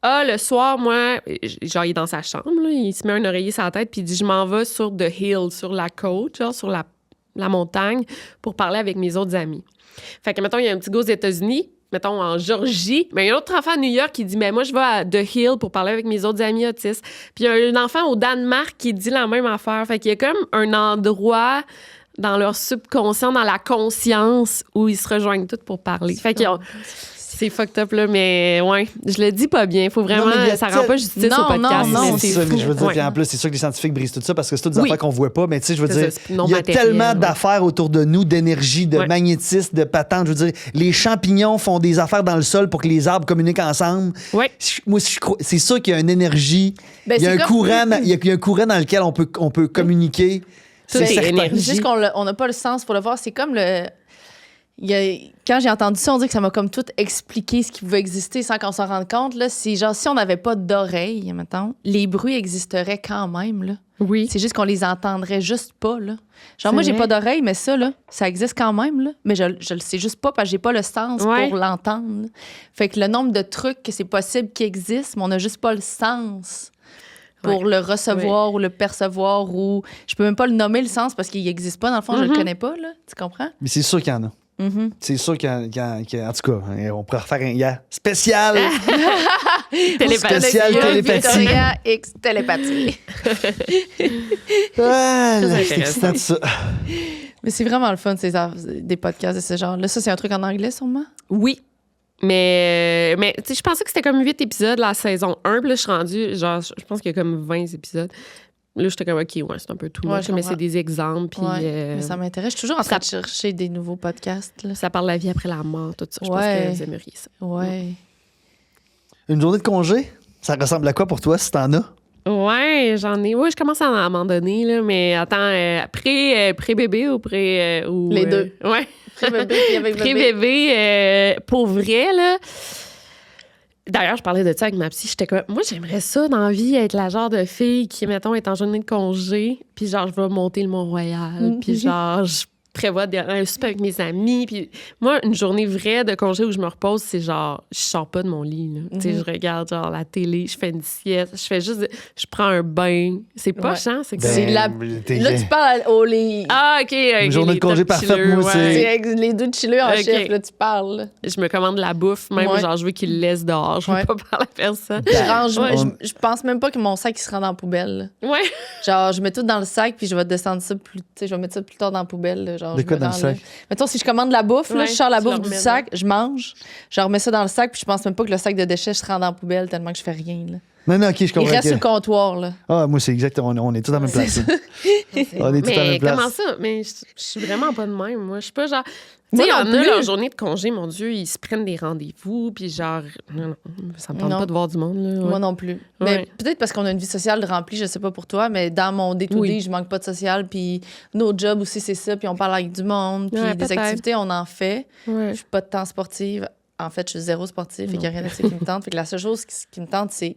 ah, le soir, moi, genre, il est dans sa chambre, là, il se met un oreiller sur la tête, puis il dit, je m'en vais sur The Hill, sur la côte, genre, sur la montagne, pour parler avec mes autres amis. Fait que, mettons, il y a un petit gars aux États-Unis, mettons, en Georgie. Mais il y a un autre enfant à New York qui dit, mais moi, je vais à The Hill pour parler avec mes autres amis autistes. Puis il y a un enfant au Danemark qui dit la même affaire. Fait qu'il y a comme un endroit dans leur subconscient, dans la conscience, où ils se rejoignent tous pour parler. Fait qu'ils ont... C'est fucked up, là, mais ouais, je le dis pas bien. Faut vraiment... ça rend pas justice au podcast. Non, c'est ça, fou. mais je veux dire, Ouais. puis en plus, c'est sûr que les scientifiques brisent tout ça parce que c'est toutes des Oui. affaires qu'on voit pas, mais tu sais, je veux C'est dire, ça, c'est non il y a matériel, tellement ouais. d'affaires autour de nous, d'énergie, de Ouais. magnétisme, de patentes. Je veux dire, les champignons font des affaires dans le sol pour que les arbres communiquent ensemble. Ouais. Moi, je crois, c'est sûr qu'il y a une énergie, Ben, il y a c'est un comme- courant, il y a un courant dans lequel on peut communiquer. Tout C'est est certain. énergie. C'est juste qu'on n'a pas le sens pour le voir. C'est comme le... Quand j'ai entendu ça, on dit que ça m'a comme tout expliqué ce qui pouvait exister sans qu'on s'en rende compte. Là. C'est genre, si on n'avait pas d'oreilles, mettons, les bruits existeraient quand même. Là. Oui. C'est juste qu'on les entendrait juste pas. Là. Genre, C'est moi, j'ai vrai. pas d'oreilles, mais ça, là, ça existe quand même. Là. Mais je le sais juste pas parce que j'ai pas le sens Ouais. pour l'entendre. là. Fait que le nombre de trucs que c'est possible qui existent, mais on n'a juste pas le sens pour Ouais. le recevoir ou le percevoir. Ou je peux même pas le nommer, le sens, parce qu'il n'existe pas. Dans le fond, je le connais pas. Là. Tu comprends? Mais c'est sûr qu'il y en a. C'est sûr qu'il y en a. En tout cas, on pourrait refaire un spécial. Télépathie. Spécial télépathie. Victoria X télépathie. Ah, là, Très c'est excitant tout ça. Mais c'est vraiment le fun, des podcasts de ce genre. Là, ça, c'est un truc en anglais, sûrement? Oui. Mais tu sais, je pensais que c'était comme 8 épisodes la saison 1. Puis là, je suis rendue, genre, je pense qu'il y a comme 20 épisodes. Là, j'étais comme, OK, ouais, c'est un peu tout Ouais, much, je mais comprends. c'est des exemples. Puis Mais ça m'intéresse. Je suis toujours en train de chercher des nouveaux podcasts. Là. ça parle de la vie après la mort, tout ça. Je Ouais. pense que vous aimeriez ça. Ouais. Une journée de congé, ça ressemble à quoi pour toi si t'en as? Ouais, j'en ai. Oui, je commence à m'en donner, là. Mais attends, pré-bébé ou pré... ou, Les deux. Ouais. Pré-bébé, puis avec bébé. Pré-bébé, pour vrai, là. D'ailleurs, je parlais de ça avec ma psy. J'étais comme, moi, j'aimerais ça dans la vie, être la genre de fille qui, mettons, est en journée de congé, puis genre, je vais monter le Mont-Royal, puis genre, je prévois un souper avec mes amis. Puis moi, une journée vraie de congé où je me repose, c'est genre, je sors pas de mon lit. Là. Tu sais, je regarde genre la télé, je fais une sieste, je fais juste, je prends un bain. C'est pas Ouais. chiant, c'est que C'est la- t'es- Là, tu parles aux les... Ah, OK. Une journée de congé parfaite, moi, c'est- C'est les deux chilleux en Ok. chef, là, tu parles. là. Je me commande de la bouffe, même Ouais. genre, je veux qu'il le laisse dehors. Je veux Ouais. pas parler à personne. Je range, Ouais. je pense même pas que mon sac il se rend dans la poubelle. là. Ouais. Genre, je mets tout dans le sac, puis je vais descendre ça plus... Tu sais, je vais mettre ça plus tard dans la poubelle. Là, genre, De je quoi me dans le rends sac? là. Mettons, si je commande de la bouffe, là, Ouais, je sors la tu bouffe le du remets sac, je mange, je remets ça dans le sac, puis je pense même pas que le sac de déchets se rend dans la poubelle tellement que je fais rien. Là. Non, OK, je Il comprends. reste que- sur le comptoir. Là. Ah, moi, c'est exactement. On est tous dans la même place. là. On est tous dans la Mais même place. comment ça? Mais je suis vraiment pas de même. Moi, je suis pas genre. Tu Moi sais, il y en non a plus. leur journée de congé, mon Dieu, ils se prennent des rendez-vous, puis genre. Non, ça me tente Non. pas de voir du monde, là. Ouais. Moi non plus. Ouais. Mais peut-être parce qu'on a une vie sociale remplie, je sais pas pour toi, mais dans mon day-to-day, Oui. je manque pas de social, puis nos jobs aussi, c'est ça, puis on parle avec du monde, puis Ouais, des peut-être. activités, on en fait. Ouais. Je suis pas de temps sportive. En fait, je suis zéro sportif, fait qu'il y a rien de ça qui me tente. Fait que la seule chose qui me tente, c'est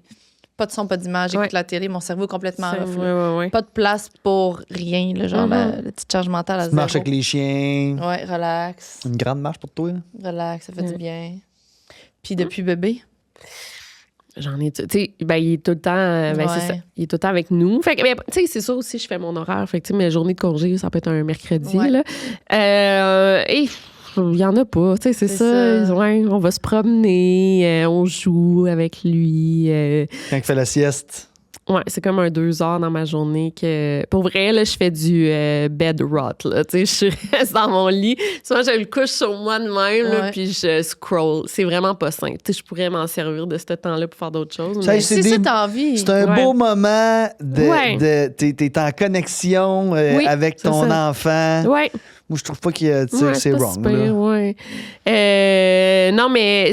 pas de son, pas d'image, j'écoute Ouais. la télé, mon cerveau est complètement Ça, off. là. ouais. Pas de place pour rien, là, genre Mhm. la petite charge mentale à Tu zéro. marches avec les chiens. Ouais, relax, Une grande marche pour toi. Là. relax, ça fait du Ouais. bien. Puis depuis bébé, J'en ai. Tu sais, ben, il est tout le temps. Ben, Ouais. c'est ça. Il est tout le temps avec nous. Fait que, ben, tu sais, c'est ça aussi, je fais mon horaire. Fait que, tu sais, mes journées de congé, ça peut être un mercredi, Ouais. là. Et il y en a pas. Tu sais, c'est C'est ça. ça. Ouais, on va se promener, on joue avec lui. Quand il fait la sieste. Ouais, c'est comme un 2 heures dans ma journée que... Pour vrai, là, je fais du bed rot, là. Tu sais, je reste dans mon lit. Souvent, je le couche sur moi de même, là, Ouais. puis je scroll. C'est vraiment pas simple. Tu sais, je pourrais m'en servir de ce temps-là pour faire d'autres choses. Ça, mais- c'est c'est des- ça t'as envie. C'est un Ouais. beau moment de. Ouais. T'es en connexion Oui, avec c'est ton ça. enfant. Ouais. Moi, je trouve pas que tu sais, Ouais, c'est pas wrong. super, là. ouais. Non, mais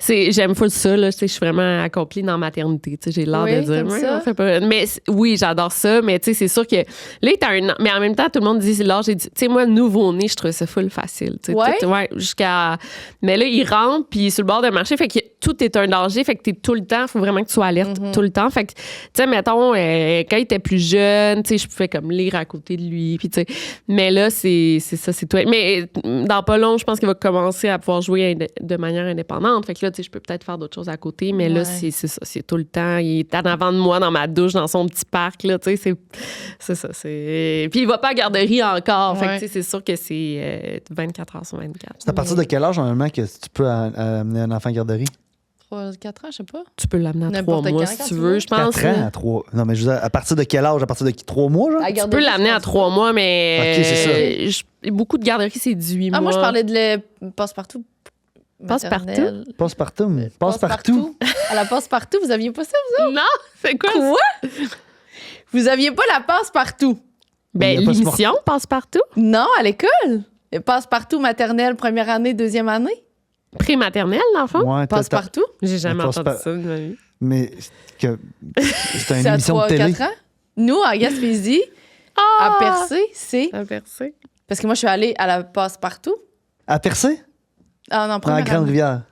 j'aime full ça. Là, tu sais, je suis vraiment accomplie dans la maternité. Tu sais, j'ai l'air Oui, de dire. t'aimes Ouais, ça? on fait pas... Mais oui, j'adore ça. Mais tu sais, c'est sûr que là, t'as un an. Mais en même temps, tout le monde dit c'est l'âge. J'ai dit, tu sais, moi, nouveau-né, je trouve ça full facile. Tu sais, Ouais? ouais, jusqu'à. Mais là, il rentre, puis il est sur le bord de marché. Fait que tout est un danger. Fait que t'es tout le temps. Il faut vraiment que tu sois alerte tout le temps. Fait que, tu sais, mettons, quand il était plus jeune, tu sais, je pouvais comme lire à côté de lui. Puis, tu sais. Mais là, c'est ça, c'est tout. Mais dans pas long, je pense qu'il va commencer à pouvoir jouer de manière indépendante. Fait que là, tu sais, je peux peut-être faire d'autres choses à côté, mais là, c'est ça, c'est tout le temps. Il est en avant de moi dans ma douche, dans son petit parc, là, tu sais, c'est ça. Puis il va pas à la garderie encore. Fait que, tu sais, c'est sûr que c'est 24 heures sur 24. C'est à partir de quelle âge, normalement, que tu peux amener un enfant à garderie? 3-4 ans, je sais pas. Tu peux l'amener à 3 N'importe mois quand, si quand tu tu veux, veux. je pense. 4 ans à 3. Non, mais je veux dire, à partir de quel âge? À partir de 3 mois, genre? À la Tu garderie, peux l'amener à je pense. 3 mois, mais Ok, c'est beaucoup de garderies, c'est 18 mois. Ah, moi, je parlais de passe-partout. Passe-partout? maternelle. Passe-partout. Passe-partout. À la passe-partout, vous aviez pas ça, vous autres? Non, c'est quoi? Quoi? Vous aviez pas la passe-partout? Ben, Il y a pas l'émission passe partout. Non, à l'école. Passe-partout maternelle, première année, deuxième année. Pré-maternelle, l'enfant? Ouais, Passe-partout. J'ai jamais passe entendu pas- ça de ma vie. Mais c'est une C'est à émission de télé. 3-4 ans. Nous, à Gaspésie, à Percé, c'est... À percer. Parce que moi, je suis allée à la passe-partout. À Percé? Ah non, Dans la première année. Grande-Rivière.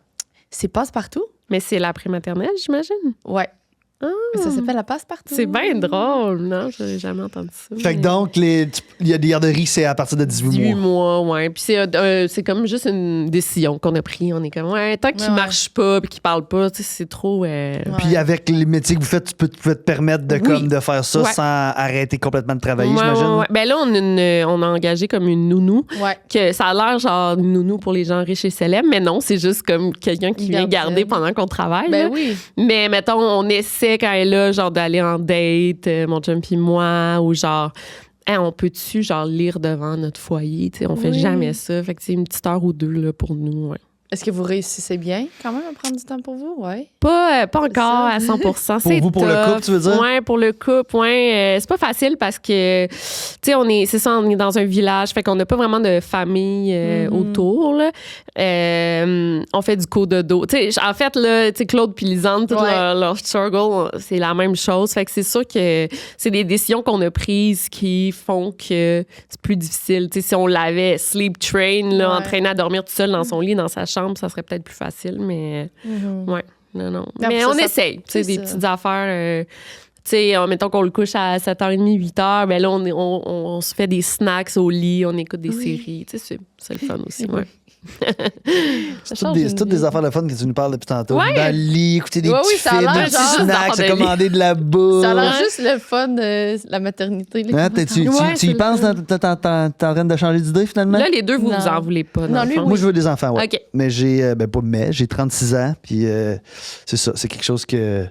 C'est passe-partout? Mais c'est la pré-maternelle, j'imagine. Ouais. Ça s'appelle la passe-partout. C'est bien drôle. Non, j'avais jamais entendu ça. Fait que mais- donc, il y a des garderies, c'est à partir de 18 18 mois. mois, ouais. Puis c'est comme juste une décision qu'on a prise. On est comme, ouais, tant qu'il Ouais, marche pas puis qu'il parle pas, tu sais, c'est trop. Ouais. Puis avec les métiers que vous faites, tu peux te permettre de, Oui. comme, de faire ça Ouais. sans arrêter complètement de travailler, Ouais, j'imagine. ouais, ouais. Ben là, on a engagé comme une nounou. Ouais. Que ça a l'air genre une nounou pour les gens riches et célèbres, mais non, c'est juste comme quelqu'un qui vient Garde-elle. garder pendant qu'on travaille. Ben là. oui. Mais mettons, on essaie quand elle est là, genre d'aller en date, mon chum puis moi, ou genre, hey, on peut-tu genre lire devant notre foyer, tu sais, on fait Oui. jamais ça. Fait que c'est une petite heure ou deux là, pour nous. Ouais. Est-ce que vous réussissez bien quand même à prendre du temps pour vous? Ouais. Pas encore Ça. à 100%. Pour vous, pour le couple, tu veux dire? Ouais, pour le couple, ouais. C'est pas facile parce que, tu sais, on est dans un village, fait qu'on n'a pas vraiment de famille autour, là. On fait du cododo. Tu sais, en fait, là, tu sais, Claude puis Lisanne, tout Ouais. leur struggle, c'est la même chose. Fait que c'est sûr que c'est des décisions qu'on a prises qui font que c'est plus difficile. Tu sais, si on l'avait sleep train, là, Ouais. entraîné à dormir tout seul dans son lit, dans sa chambre, ça serait peut-être plus facile, mais ouais, non. Mais Mais après on ça, essaye, tu sais, c'est des ça. petites affaires. Tu sais, mettons qu'on le couche à 7h30, 8h, ben là, on se fait des snacks au lit, on écoute des séries. Tu sais, c'est le fun aussi, ouais. C'est toutes des affaires de fun que tu nous parles depuis tantôt. Ouais. Dans le lit, écouter des Ouais, oui, petits ça a films, l'air des petits genre- snacks, juste se dans le commander de la bouffe. Ça a l'air juste le fun, la maternité. là. Hein, tu Ouais, y c'est penses, le t'es en train de changer d'idée finalement? Là, les deux, vous Non. vous en voulez pas. Non, dans le lui, fond. oui. Moi, je veux des enfants, ouais. OK. Mais j'ai, j'ai 36 ans, puis c'est ça, c'est quelque chose que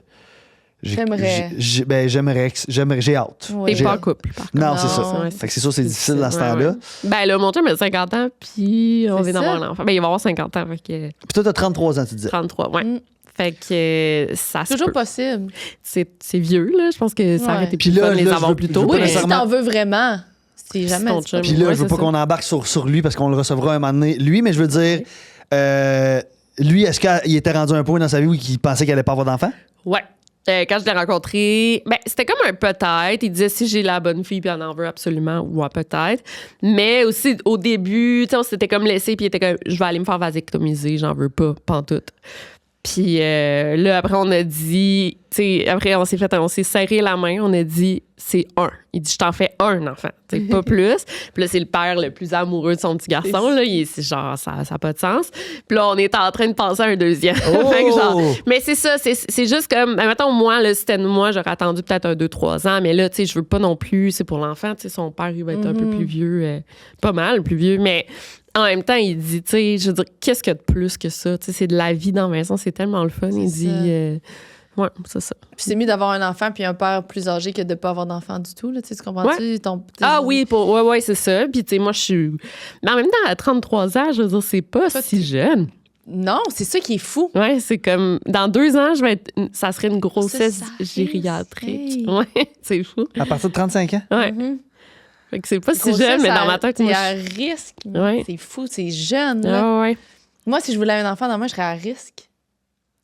J'aimerais. j'aimerais, j'ai hâte. Ouais. T'es J'ai pas en hâte. couple, par contre. Non, c'est ça. Non. Ouais, Fait que c'est sûr, c'est difficile dans ce ouais, temps-là. ouais. Ben là, mon chum a 50 ans, puis on C'est vient d'avoir ça. un enfant. Ben, il va avoir 50 ans, fait que Puis toi, t'as 33 ans, tu disais. 33, ouais. Mm. Fait que ça se Toujours peut. possible. C'est vieux, là. Je pense que ça aurait Ouais. été Puis plus là, fun de les je avoir veux- plus je tôt. veux pas Oui, mais- mais si nécessairement- t'en veux vraiment, c'est jamais ton dit. chum. Puis là, Ouais, je veux c'est pas ça. qu'on embarque sur lui parce qu'on le recevra un moment donné. Lui, mais je veux dire, lui, est-ce qu'il était rendu un point dans sa vie où il pensait qu'il allait pas avoir d'enfant? Ouais. Quand je l'ai rencontré, ben, c'était comme un peut-être. Il disait si j'ai la bonne fille puis on en veut absolument, ouais, peut-être. Mais aussi, au début, tu sais, on s'était comme laissé puis il était comme je vais aller me faire vasectomiser, j'en veux pas, pantoute. Puis là, après, on a dit, tu sais, après, on s'est serré la main, on a dit, c'est un. Il dit, je t'en fais un enfant, tu sais, pas plus. Puis là, c'est le père le plus amoureux de son petit garçon, là. C'est genre, ça n'a pas de sens. Puis là, on est en train de penser à un deuxième. Oh! Fait que genre, mais c'est ça, c'est juste comme, ben, mettons, moi, là, si c'était moi, j'aurais attendu peut-être 2-3 ans, mais là, tu sais, je veux pas non plus, c'est pour l'enfant, tu sais, son père, il va être un peu plus vieux, pas mal plus vieux, mais en même temps, il dit, tu sais, je veux dire, qu'est-ce qu'il y a de plus que ça? Tu sais, c'est de la vie dans la maison, c'est tellement le fun. Il C'est dit, ouais, c'est ça. Puis c'est mieux d'avoir un enfant puis un père plus âgé que de pas avoir d'enfant du tout. Là, tu comprends-tu? Ah oui, ouais, c'est ça. Puis, tu sais, moi, je suis. Mais en même temps, à 33 ans, je veux dire, c'est pas si jeune. Non, c'est ça qui est fou. Ouais, c'est comme. Dans 2 ans, ça serait une grossesse Ça risque, gériatrique. hey. Ouais, c'est fou. À partir de 35 ans? Ouais. Mhm. Fait que c'est pas si Grossesse jeune, mais à- dans ma tête, t'es moi. à risque. Ouais. C'est fou, c'est jeune. Là. Ouais. Moi, si je voulais un enfant dans moi, je serais à risque.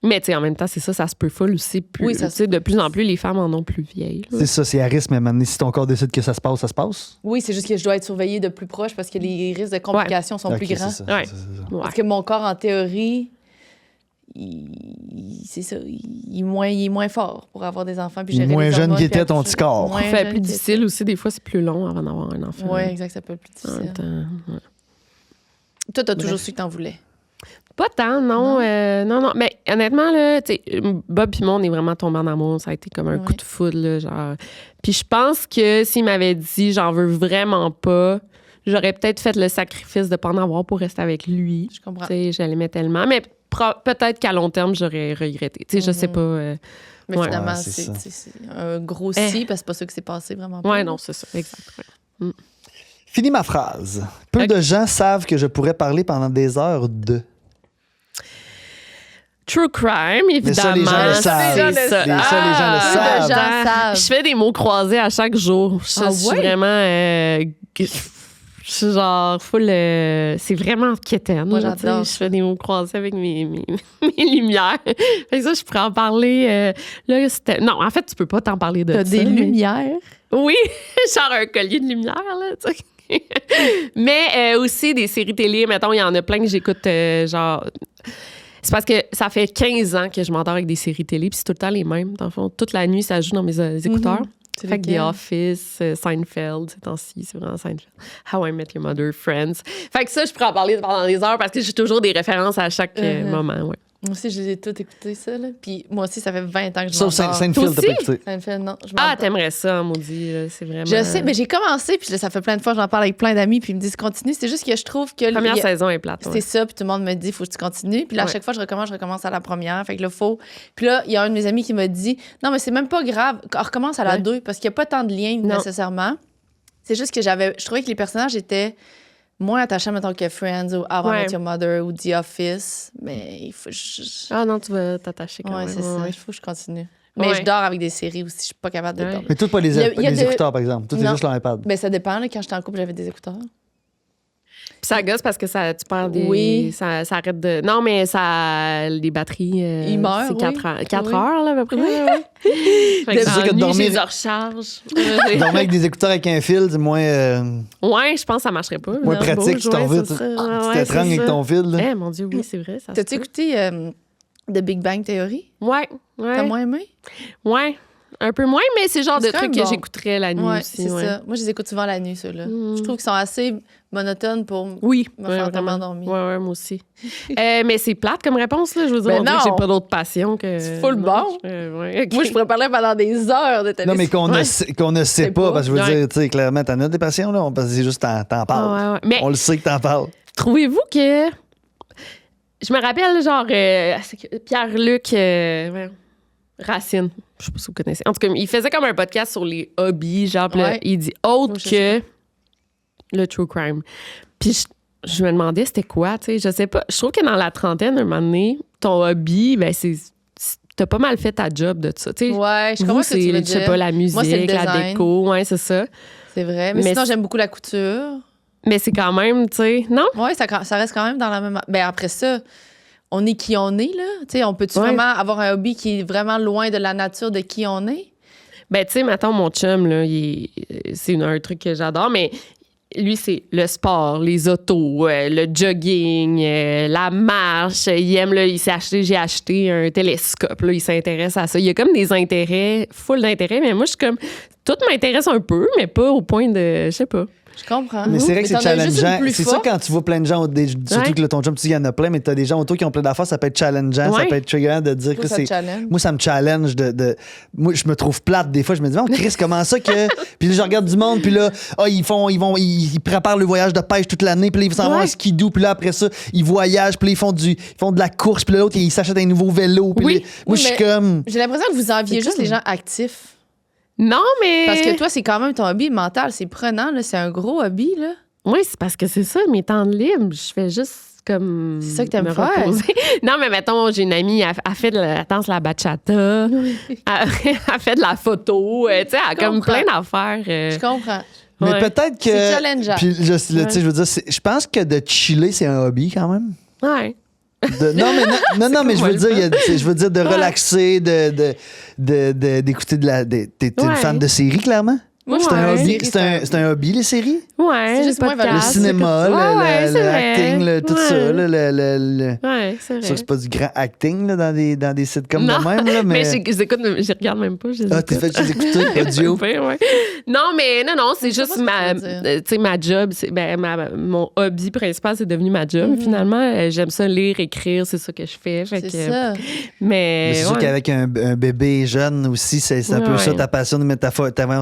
Mais, tu sais, en même temps, c'est ça se peut full aussi. Plus, Oui, ça tu sais, de plus en plus, les femmes en ont plus vieilles. là. C'est ça, c'est à risque, mais maintenant, si ton corps décide que ça se passe, ça se passe. Oui, c'est juste que je dois être surveillée de plus proche parce que les risques de complications sont Ok, plus c'est grands. ça, Ouais. c'est ça. Ouais. Parce que mon corps, en théorie, c'est ça, il est moins fort pour avoir des enfants. Puis Il est gérer moins les jeune hormones, qu'il puis était ton accoucher. petit corps. Moins fait jeune plus qu'il difficile était. aussi. Des fois, c'est plus long avant d'avoir un enfant. Oui, exact, ça peut être plus En même difficile. temps, ouais. Toi, t'as toujours su que t'en voulais. Pas tant, non. Non. Mais honnêtement, là, tu sais, Bob et moi, on est vraiment tombés en amour. Ça a été comme un coup de foudre, là, genre. Puis je pense que s'il m'avait dit « j'en veux vraiment pas », j'aurais peut-être fait le sacrifice de pas en avoir pour rester avec lui. Je comprends. Tu sais, je l'aimais tellement. Mais peut-être qu'à long terme, j'aurais regretté. Tu sais, je sais pas. Mais ouais. finalement, Ouais, c'est ça. c'est un gros si, parce que c'est pas ça qui s'est passé vraiment. Ouais, non, c'est ça. Exact. ouais. Finis ma phrase. Peu Ok. de gens savent que je pourrais parler pendant des heures de... True crime, Mais ça, évidemment. les gens le c'est savent. ça. Les gens le Ah, savent. Les gens savent. Je fais des mots croisés à chaque jour. Je Ah suis ouais? vraiment... je suis genre full... c'est vraiment quétaine. Moi, là, j'adore tu sais. Je fais des mots croisés avec mes lumières. Fait que ça, je pourrais en parler... là, c'était... Non, en fait, tu peux pas t'en parler de T'as ça. des mais- lumières. Oui, genre un collier de lumière, là, tu sais. Mais aussi des séries télé. Mettons, il y en a plein que j'écoute, genre... C'est parce que ça fait 15 ans que je m'endors avec des séries télé, puis c'est tout le temps les mêmes. Dans le fond, toute la nuit, ça joue dans mes écouteurs. C'est Fait que The lesquels? Office, Seinfeld, ces temps-ci, c'est vraiment Seinfeld. How I Met Your Mother, Friends. Fait que ça, je pourrais en parler pendant des heures parce que j'ai toujours des références à chaque moment, ouais. Moi aussi, je les ai toutes écoutées, ça. Là. Puis moi aussi, ça fait 20 ans que je Sauf m'endors. Seinfeld, t'as Toi pas écouté. Seinfeld, non. Je Ah, m'endors. t'aimerais ça, maudit, là, c'est vraiment... Je sais, mais j'ai commencé, puis là, ça fait plein de fois, j'en parle avec plein d'amis, puis ils me disent continue. C'est juste que je trouve que. La première il y a- saison est plate, ouais. C'est ça, puis tout le monde me dit, faut que tu continues. Puis là, à Ouais. chaque fois, je recommence à la première. Fait que là, faut. Puis là, il y a un de mes amis qui m'a dit, non, mais c'est même pas grave, on recommence à la Ouais. 2, parce qu'il n'y a pas tant de liens Non. nécessairement. C'est juste que je trouvais que les personnages étaient moins attachants, mettons, que Friends ou How I Ouais. Met Your Mother ou The Office. Mais il faut. Ah non, tu vas t'attacher quand Ouais, même. c'est ça. ouais. Il faut que je continue. Mais Ouais. je dors avec des séries aussi. Je suis pas capable de Ouais. dormir. Mais tout pas les, Il y a les de- écouteurs, par exemple. Tout est Non. juste l'iPad. Ben, ça dépend. Là, quand j'étais en couple, j'avais des écouteurs. Puis ça gosse parce que ça, tu perds des... Oui. Ça arrête de... Non, mais ça... Les batteries... Ils meurent, C'est oui. 4 heures, 4 Oui. heures, là, à peu près. Fait C'est dans sûr que la nuit, dormir- je les recharge. Dormir avec des écouteurs avec un fil, c'est moins, Ouais, je pense que ça marcherait pas. moins Non, pratique. bouge, Tu t'en ouais, reviens, ça tu serait- ouais, t'étrangles c'est avec ça. ton fil. là. Eh, mon Dieu, oui, c'est vrai. Ça se T'as-tu peut. écouté The Big Bang Theory? Ouais, T'as ouais. moins aimé? Ouais. Un peu moins, mais c'est le genre de C'est quand truc même que bon. j'écouterais la nuit Ouais, aussi. c'est ouais. ça. Moi, je les écoute souvent la nuit, ceux-là. Mm. Je trouve qu'ils sont assez monotones pour Oui, me ouais, faire vraiment. tellement dormir. Ouais, ouais, moi aussi. Mais c'est plate comme réponse, là. Je veux dire, Ben on dirait que non. j'ai pas d'autre passion que. C'est full non, bon. ouais, ok. Moi, je pourrais parler pendant des heures de ta Non, mais qu'on Ouais. qu'on ne sait C'est pas, pas. parce que je veux Ouais. dire, tu sais, clairement, t'en as des passions, là. Parce que c'est juste t'en parles. Ah, ouais, ouais. Mais On le sait que t'en parles. trouvez-vous que. Je me rappelle, genre, c'est que Pierre-Luc voyons, Racine, je sais pas si vous connaissez. En tout cas, il faisait comme un podcast sur les hobbies, genre, puis là, Ouais. il dit autre Oh, je que sais le true crime. Puis je me demandais c'était quoi, tu sais, je sais pas. Je trouve que dans la trentaine, un moment donné, ton hobby, ben t'as pas mal fait ta job de ça, tu sais. Ouais, je comprends Vous, ce que tu c'est, veux je sais dire. pas, la musique, Moi, c'est le la design. déco, ouais, c'est ça. C'est vrai. Mais Mais sinon, c'est- j'aime beaucoup la couture. Mais c'est quand même, tu sais, non? Ouais, ça reste quand même dans la même. Ben après ça, on est qui on est, là. Tu sais, on peut-tu Ouais. vraiment avoir un hobby qui est vraiment loin de la nature de qui on est? Ben, tu sais, mettons, mon chum, là, c'est un truc que j'adore, mais lui, c'est le sport, les autos, le jogging, la marche. Il aime, là, j'ai acheté un télescope, là, il s'intéresse à ça. Il y a comme des intérêts, full d'intérêts, mais moi, je suis comme, tout m'intéresse un peu, mais pas au point de, je sais pas. Je comprends. Mais c'est vrai que c'est t'en as juste une challengeant. plus C'est ça forte. quand tu vois plein de gens, surtout Ouais. que là, ton chum, tu dis, il y en a plein, mais t'as des gens autour qui ont plein d'affaires, ça peut être challengeant, ça Ouais. peut être triggerant de dire Toi, que ça te c'est. challenge. Moi, ça me challenge Moi, je me trouve plate des fois. Je me dis, oh, Chris, comment ça que. Puis là, je regarde du monde, puis là, ils préparent le voyage de pêche toute l'année, puis là, ils s'en vont Ouais. en skidoo, puis là, après ça, ils voyagent, puis là, ils font de la course, puis là, l'autre, il s'achète un nouveau vélo. Puis Oui. là, moi, Oui, je suis mais- comme. J'ai l'impression que vous enviez C'est juste comme- les gens actifs. Non, mais. Parce que toi, c'est quand même ton hobby mental. C'est prenant, là. C'est un gros hobby, là. Oui, c'est parce que c'est ça, mes temps de libre, je fais juste comme. C'est ça que t'aimes me faire. reposer. Non, mais mettons, j'ai une amie, elle fait de la danse, la bachata, elle fait de la photo, tu sais, elle a comme comprends. plein d'affaires. Je comprends. Mais Ouais. peut-être que. C'est challengeant. Puis, tu sais, je veux dire, je pense que de chiller, c'est un hobby quand même. Ouais. Non, mais je veux cool, dire, je veux dire de Ouais. relaxer, d'écouter de la. T'es une Ouais. fan de séries, clairement? Moi, C'est un, Ouais. hobby, série, c'est un hobby, les séries? Ouais, C'est juste les moins Le podcasts. cinéma, Ouais, c'est le vrai. acting, tout Ouais. ça. Là, Ouais, c'est vrai. sûr que c'est pas du grand acting là, dans des sitcoms Non, de même. Là, mais... je regarde même pas. Je les Ah, t'es écoute. fait juste écouter audio. Ouais. Non, mais non, c'est Je sais juste pas ce que tu veux dire. tu sais, ma job, mon hobby principal, c'est devenu ma job. Finalement, j'aime ça lire, écrire, c'est ça que je fais. Fait C'est que- ça. Mais Mais c'est sûr ouais. qu'avec un bébé jeune aussi, c'est un peu Ouais. ça ta passion,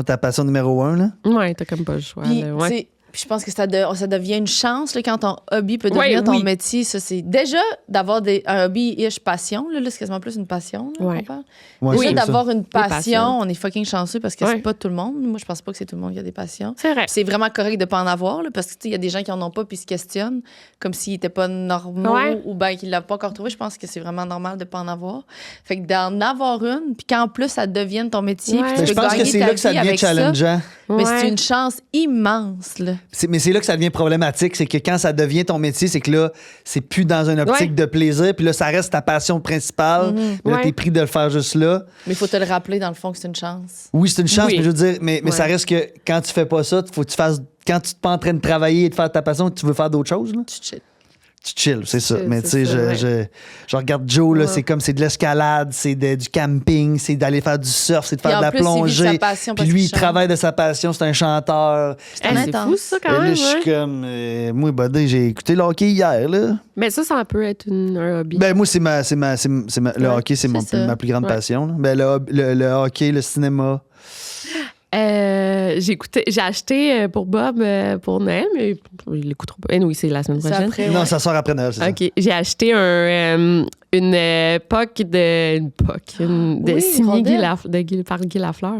ta passion numéro 1. Là. Ouais, t'as comme pas le choix. Puis, là, tu ouais. sais, puis je pense que ça devient une chance là, quand ton hobby peut devenir Ouais, ton oui. métier. Ça, c'est déjà d'avoir un hobby-ish passion. Là, c'est quasiment plus une passion là, Ouais. qu'on parle. Ouais, Déjà c'est ça. d'avoir une passion, passions. on est fucking chanceux parce que Ouais. c'est pas tout le monde. Moi, je pense pas que c'est tout le monde qui a des passions. C'est vrai. Puis c'est vraiment correct de pas en avoir là, parce que tu sais, il y a des gens qui en ont pas puis se questionnent comme s'ils étaient pas normaux Ouais. ou bien qu'ils l'avaient pas encore trouvé. Je pense que c'est vraiment normal de pas en avoir. Fait que d'en avoir une, puis qu'en plus ça devienne ton métier, Ouais. puis tu Mais je peux pense que gagner c'est ta là que ça vie devient avec challengeant. Mais Ouais. c'est une chance immense là. Mais c'est là que ça devient problématique. C'est que quand ça devient ton métier, c'est que là, c'est plus dans une optique Ouais. de plaisir. Puis là, ça reste ta passion principale. Mais là, Ouais. t'es pris de le faire juste là. Mais il faut te le rappeler, dans le fond, que c'est une chance. Oui, c'est une chance, Oui. mais je veux dire, mais Ouais. ça reste que quand tu fais pas ça, faut que tu fasses. Quand tu n'es pas en train de travailler et de faire ta passion, tu veux faire d'autres choses, là, Tu chill. tu chill, c'est ça. C'est- Mais tu sais, c'est ça, je regarde Joe, là, Ouais. c'est de l'escalade, c'est du camping, c'est d'aller faire du surf, c'est de Puis faire en de la plus, il vit de sa plongée. passion Puis parce lui, qu'il il chante. travaille de sa passion, c'est un chanteur. Hey, c'est intense. fou, ça, Et quand là, même. je suis ouais. comme. Moi, buddy, j'ai écouté le hockey hier, là. Mais ça peut être un hobby. Ben, moi, le Ouais, hockey, c'est c'est ça. ma plus grande Ouais. passion. Là. Ben, le hockey, le cinéma. J'ai acheté pour Bob pour Noël, mais il l'écoutera pas. Oui, c'est la semaine C'est prochaine. après, Non, ouais. ça sort après Noël, c'est ça. OK. J'ai acheté une POC de Oui, signé rondelle. par Guy Lafleur.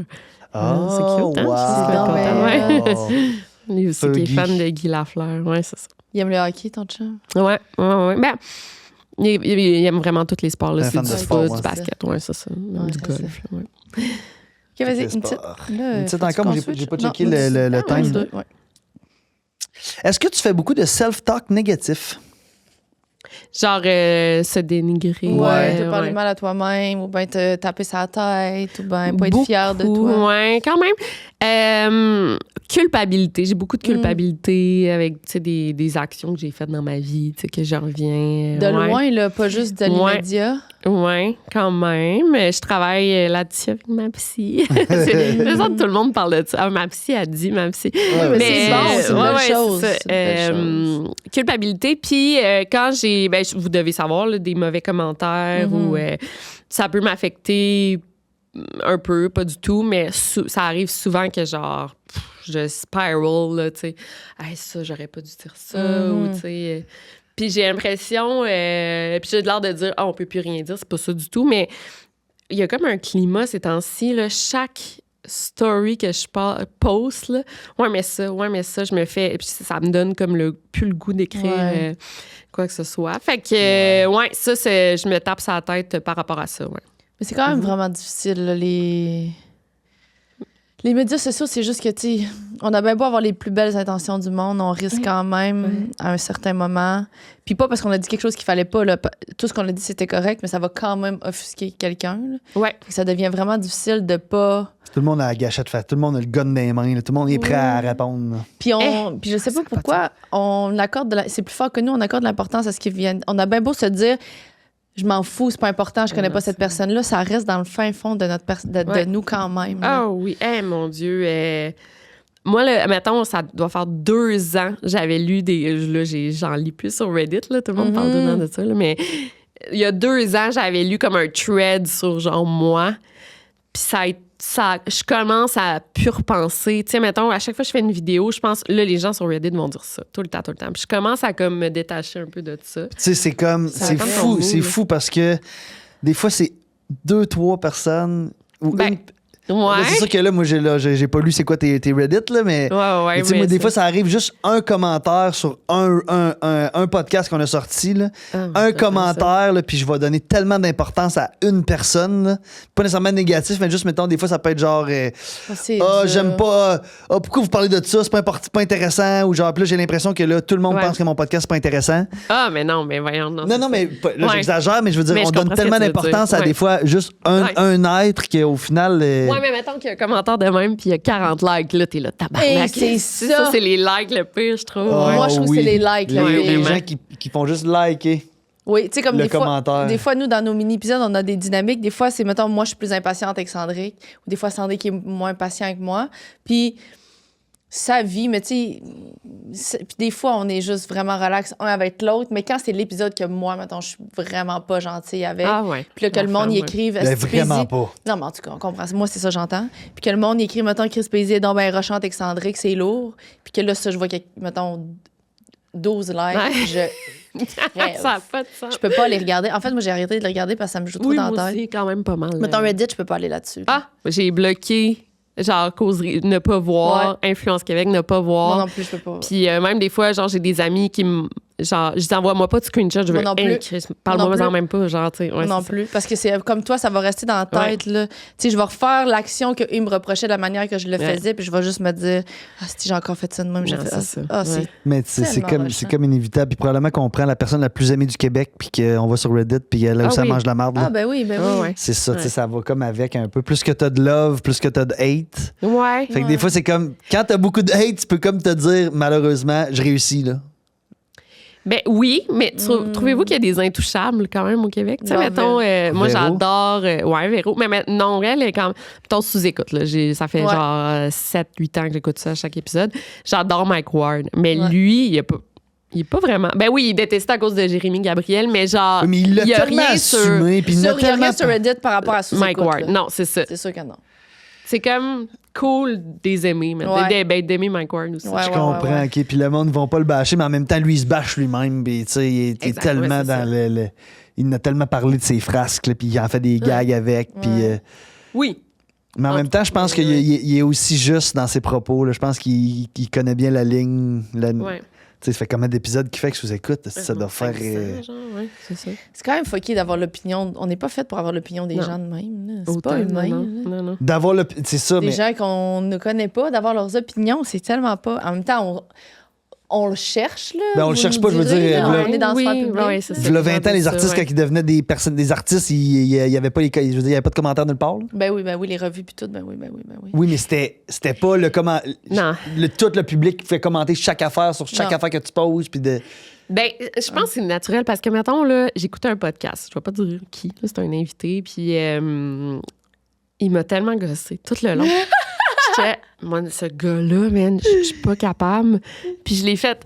Oh, c'est cute, hein? wow. C'est donc bien- Lui aussi Feu qui est Guy. fan de Guy Lafleur. Ouais, c'est ça. Il aime le hockey, ton chum. Ouais. Ben, il aime vraiment tous les sports. Là. Un C'est fan du de foot, sport, du ouais. basket. Ouais, c'est ça. Même Ouais, du c'est golf. ça. Ouais. OK, vas-y, le une petite. sport. Là, Une petite faut-tu encore, qu'on mais switch? j'ai pas Non, checké nous, le ah, time. nous deux, ouais. Est-ce que tu fais beaucoup de self-talk négatif? Genre se dénigrer. Ouais, te parler ouais. mal à toi-même, ou bien te taper sa tête, ou bien pas être Beaucoup, fier de toi. Ouais, quand même. Culpabilité. J'ai beaucoup de culpabilité avec tu sais, des actions que j'ai faites dans ma vie, tu sais, que je reviens. De ouais. loin, là, pas juste de Ouais. l'immédiat. Oui, quand même. Je travaille là-dessus avec ma psy. Je sens que tout le monde parle de ça. Ah, ma psy a dit, ma psy. mais c'est bon, c'est une belle chose. c'est ça. C'est une belle Culpabilité. Puis quand j'ai, vous devez savoir, là, des mauvais commentaires ou ça peut m'affecter un peu, pas du tout, mais ça arrive souvent que genre, je spiral, là, tu sais. Hey, ça, j'aurais pas dû dire ça, ou tu sais. Puis j'ai l'impression, puis j'ai l'air de dire, on peut plus rien dire, c'est pas ça du tout, mais il y a comme un climat ces temps-ci, là, chaque story que je poste, là, ouais, mais ça, je me fais, et puis ça me donne comme plus le goût d'écrire Ouais. quoi que ce soit. Fait que, ouais, ça, je me tape sa tête par rapport à ça, ouais. Mais c'est quand même vraiment difficile, là, les médias sociaux, c'est juste que, tu sais, on a bien beau avoir les plus belles intentions du monde, on risque quand même à un certain moment. Puis pas parce qu'on a dit quelque chose qu'il fallait pas, là. Tout ce qu'on a dit, c'était correct, mais ça va quand même offusquer quelqu'un, là. Ouais. Fait que ça devient vraiment difficile de pas... Tout le monde a la gâchette faite, tout le monde a le gun dans les mains, là, tout le monde est prêt à répondre. là. Puis puis je sais pas pourquoi on accorde c'est plus fort que nous, on accorde l'importance à ce qui vient. On a bien beau se dire je m'en fous, c'est pas important, je connais pas cette personne-là, ça reste dans le fin fond de de nous quand même. là. Ah oui, mon Dieu. Moi, là, mettons, ça doit faire 2 ans, j'avais lu là, j'en lis plus sur Reddit, là, tout le monde parle dedans de ça, là, mais il y a 2 ans, j'avais lu comme un thread sur genre moi, puis je commence à plus repenser. Tu sais, mettons, à chaque fois que je fais une vidéo, je pense, là, les gens sur Reddit vont dire ça, tout le temps. Puis je commence à comme me détacher un peu de ça. Tu sais, c'est comme. Ça C'est dépend de fou, ton c'est mood. fou parce que des fois, c'est 2-3 personnes ou Ben, Là, Ouais. c'est sûr que là, moi, j'ai pas lu c'est quoi tes Reddit, là, mais. Ouais, mais tu sais, moi, des fois, ça arrive juste un commentaire sur un podcast qu'on a sorti, là. Un commentaire, là, puis je vais donner tellement d'importance à une personne, là. Pas nécessairement négatif, mais juste, mettons, des fois, ça peut être genre. C'est Ah, dur. j'aime pas. Ah, pourquoi vous parlez de ça? C'est pas intéressant. Ou genre, puis là, j'ai l'impression que là, tout le monde Ouais. pense que mon podcast, c'est pas intéressant. Ah, mais non, mais voyons. Non, c'est non, ça. mais là, Ouais. j'exagère, mais je veux dire, Mais on je donne comprends ce tellement que tu veux d'importance dire. à Ouais. des fois juste Ouais. un être qu'au final. Ouais, Ouais, mais mettons qu'il y a un commentaire de même, puis il y a 40 likes, là, t'es là, tabarnak. Hey, c'est ça. Ça, c'est les likes le pire, je trouve. Ah, Ouais. Moi, je trouve que c'est les likes, là. Les vraiment. gens qui font juste liker. Oui, tu sais, comme Le des commentaire. des fois, nous, dans nos mini-épisodes, on a des dynamiques. Des fois, c'est, mettons, moi, je suis plus impatiente avec Cendric, ou des fois, Cendric est moins patient que moi. Puis, sa vie, mais tu sais, puis des fois, on est juste vraiment relax un avec l'autre. Mais quand c'est l'épisode que moi, mettons, je suis vraiment pas gentille avec, Ah ouais. puis là, que le monde y écrive... Ben, vraiment pas. Non, mais en tout cas, on comprend. Moi, c'est ça, j'entends. Puis que le monde y écrit, mettons, Chris Pézier est donc ben rochante avec Cendric, c'est lourd. Puis que là, ça, je vois, mettons, 12 likes. Ouais. Ça n'a pas de sens. Je peux pas les regarder. En fait, moi, j'ai arrêté de les regarder parce que ça me joue trop Oui, dans moi la tête. aussi, quand même pas mal. Mettons Reddit, je peux pas aller là-dessus. Ah, j'ai bloqué, genre, causerie, ne pas voir, Influence Québec, ne pas voir. Moi non plus, je peux pas. Puis même des fois, genre, j'ai des amis qui me. Genre, je dis, envoie-moi pas de screenshot, je veux Moi non plus. parle-moi Moi non même pas, genre, tu sais. Ouais, non c'est plus. Parce que c'est comme toi, ça va rester dans la tête. Là. Tu sais, je vais refaire l'action qu'il me reprochait de la manière que je le faisais, puis je vais juste me dire, ah, si j'ai encore fait ça de même, j'ai Ouais, fait c'est ça. ça. Ah, Ouais. c'est. Mais tu sais, Tellement c'est rushant. comme inévitable. Puis probablement qu'on prend la personne la plus aimée du Québec, puis qu'on va sur Reddit, puis là où Ah ça oui. mange la marde. là. Ah, ben oui, ben Ouais, oui. ouais. C'est ça, tu sais, Ouais. ça va comme avec un peu. Plus que t'as de love, plus que t'as de hate. Ouais. Fait que des fois, c'est comme, quand t'as beaucoup de hate, tu peux comme te dire, malheureusement, je réussis, là. Ben oui, mais trouvez-vous qu'il y a des intouchables quand même au Québec? Tu sais, Non, mettons, moi Véro? j'adore. Ouais, Véro. Mais non, elle est quand même. Mettons, sous-écoute, là. Ça fait Ouais. genre 7-8 ans que j'écoute ça à chaque épisode. J'adore Mike Ward. Mais Ouais. lui, il est pas vraiment. Ben oui, il détestait à cause de Jérémy Gabriel, mais genre. Oui, mais il l'a y a tellement rien sur assumé, puis il l'a Sur, il y a tellement... rien sur Reddit par rapport à sous Mike Ward. Non, c'est ça. C'est sûr que non. C'est comme cool des aimer, mais Ouais. d'aimer Mike Ward aussi. Ouais, Je comprends, OK. Puis le monde ne va pas le bâcher, mais en même temps, lui, il se bâche lui-même. Puis, tu sais, il est Exact, tellement ouais, c'est dans ça. il en a tellement parlé de ses frasques, là, puis il en fait des gags avec. Puis, Oui. mais en Ah, même temps, je pense ouais. qu'il est aussi juste dans ses propos. Là. Je pense qu'il connaît bien la ligne. Ouais. Tu sais, ça fait combien d'épisodes qu'il fait que je vous écoute? Ça doit faire... 500, genre, ouais, c'est ça. C'est quand même fucké d'avoir l'opinion. On n'est pas fait pour avoir l'opinion des Non. gens de même. là. C'est Autant, pas humain. non, là. non, non. D'avoir le... C'est ça, Des mais... gens qu'on ne connaît pas, d'avoir leurs opinions, c'est tellement pas. En même temps, on le cherche, là. Ben, on le vous cherche me pas, je veux direz, dire, là, là- on est dans Oui, ce public. ouais, c'est ça. Il y a 20 ans, les Ça, artistes, ouais. quand ils devenaient des artistes, il y avait pas les... Je veux dire, il y avait pas de commentaires nulle part. Là. Ben oui, les revues puis tout, ben oui. Oui, mais c'était pas le comment... Non. Tout le public qui fait commenter chaque affaire sur chaque Non. affaire que tu poses, puis de... Ben, je pense que c'est naturel parce que, mettons, là, j'écoutais un podcast. Je vais pas dire qui. là, c'est un invité. Puis, il m'a tellement gossé tout le long. J'étais, moi, ce gars-là, man, je suis pas capable. Puis, je l'ai fait.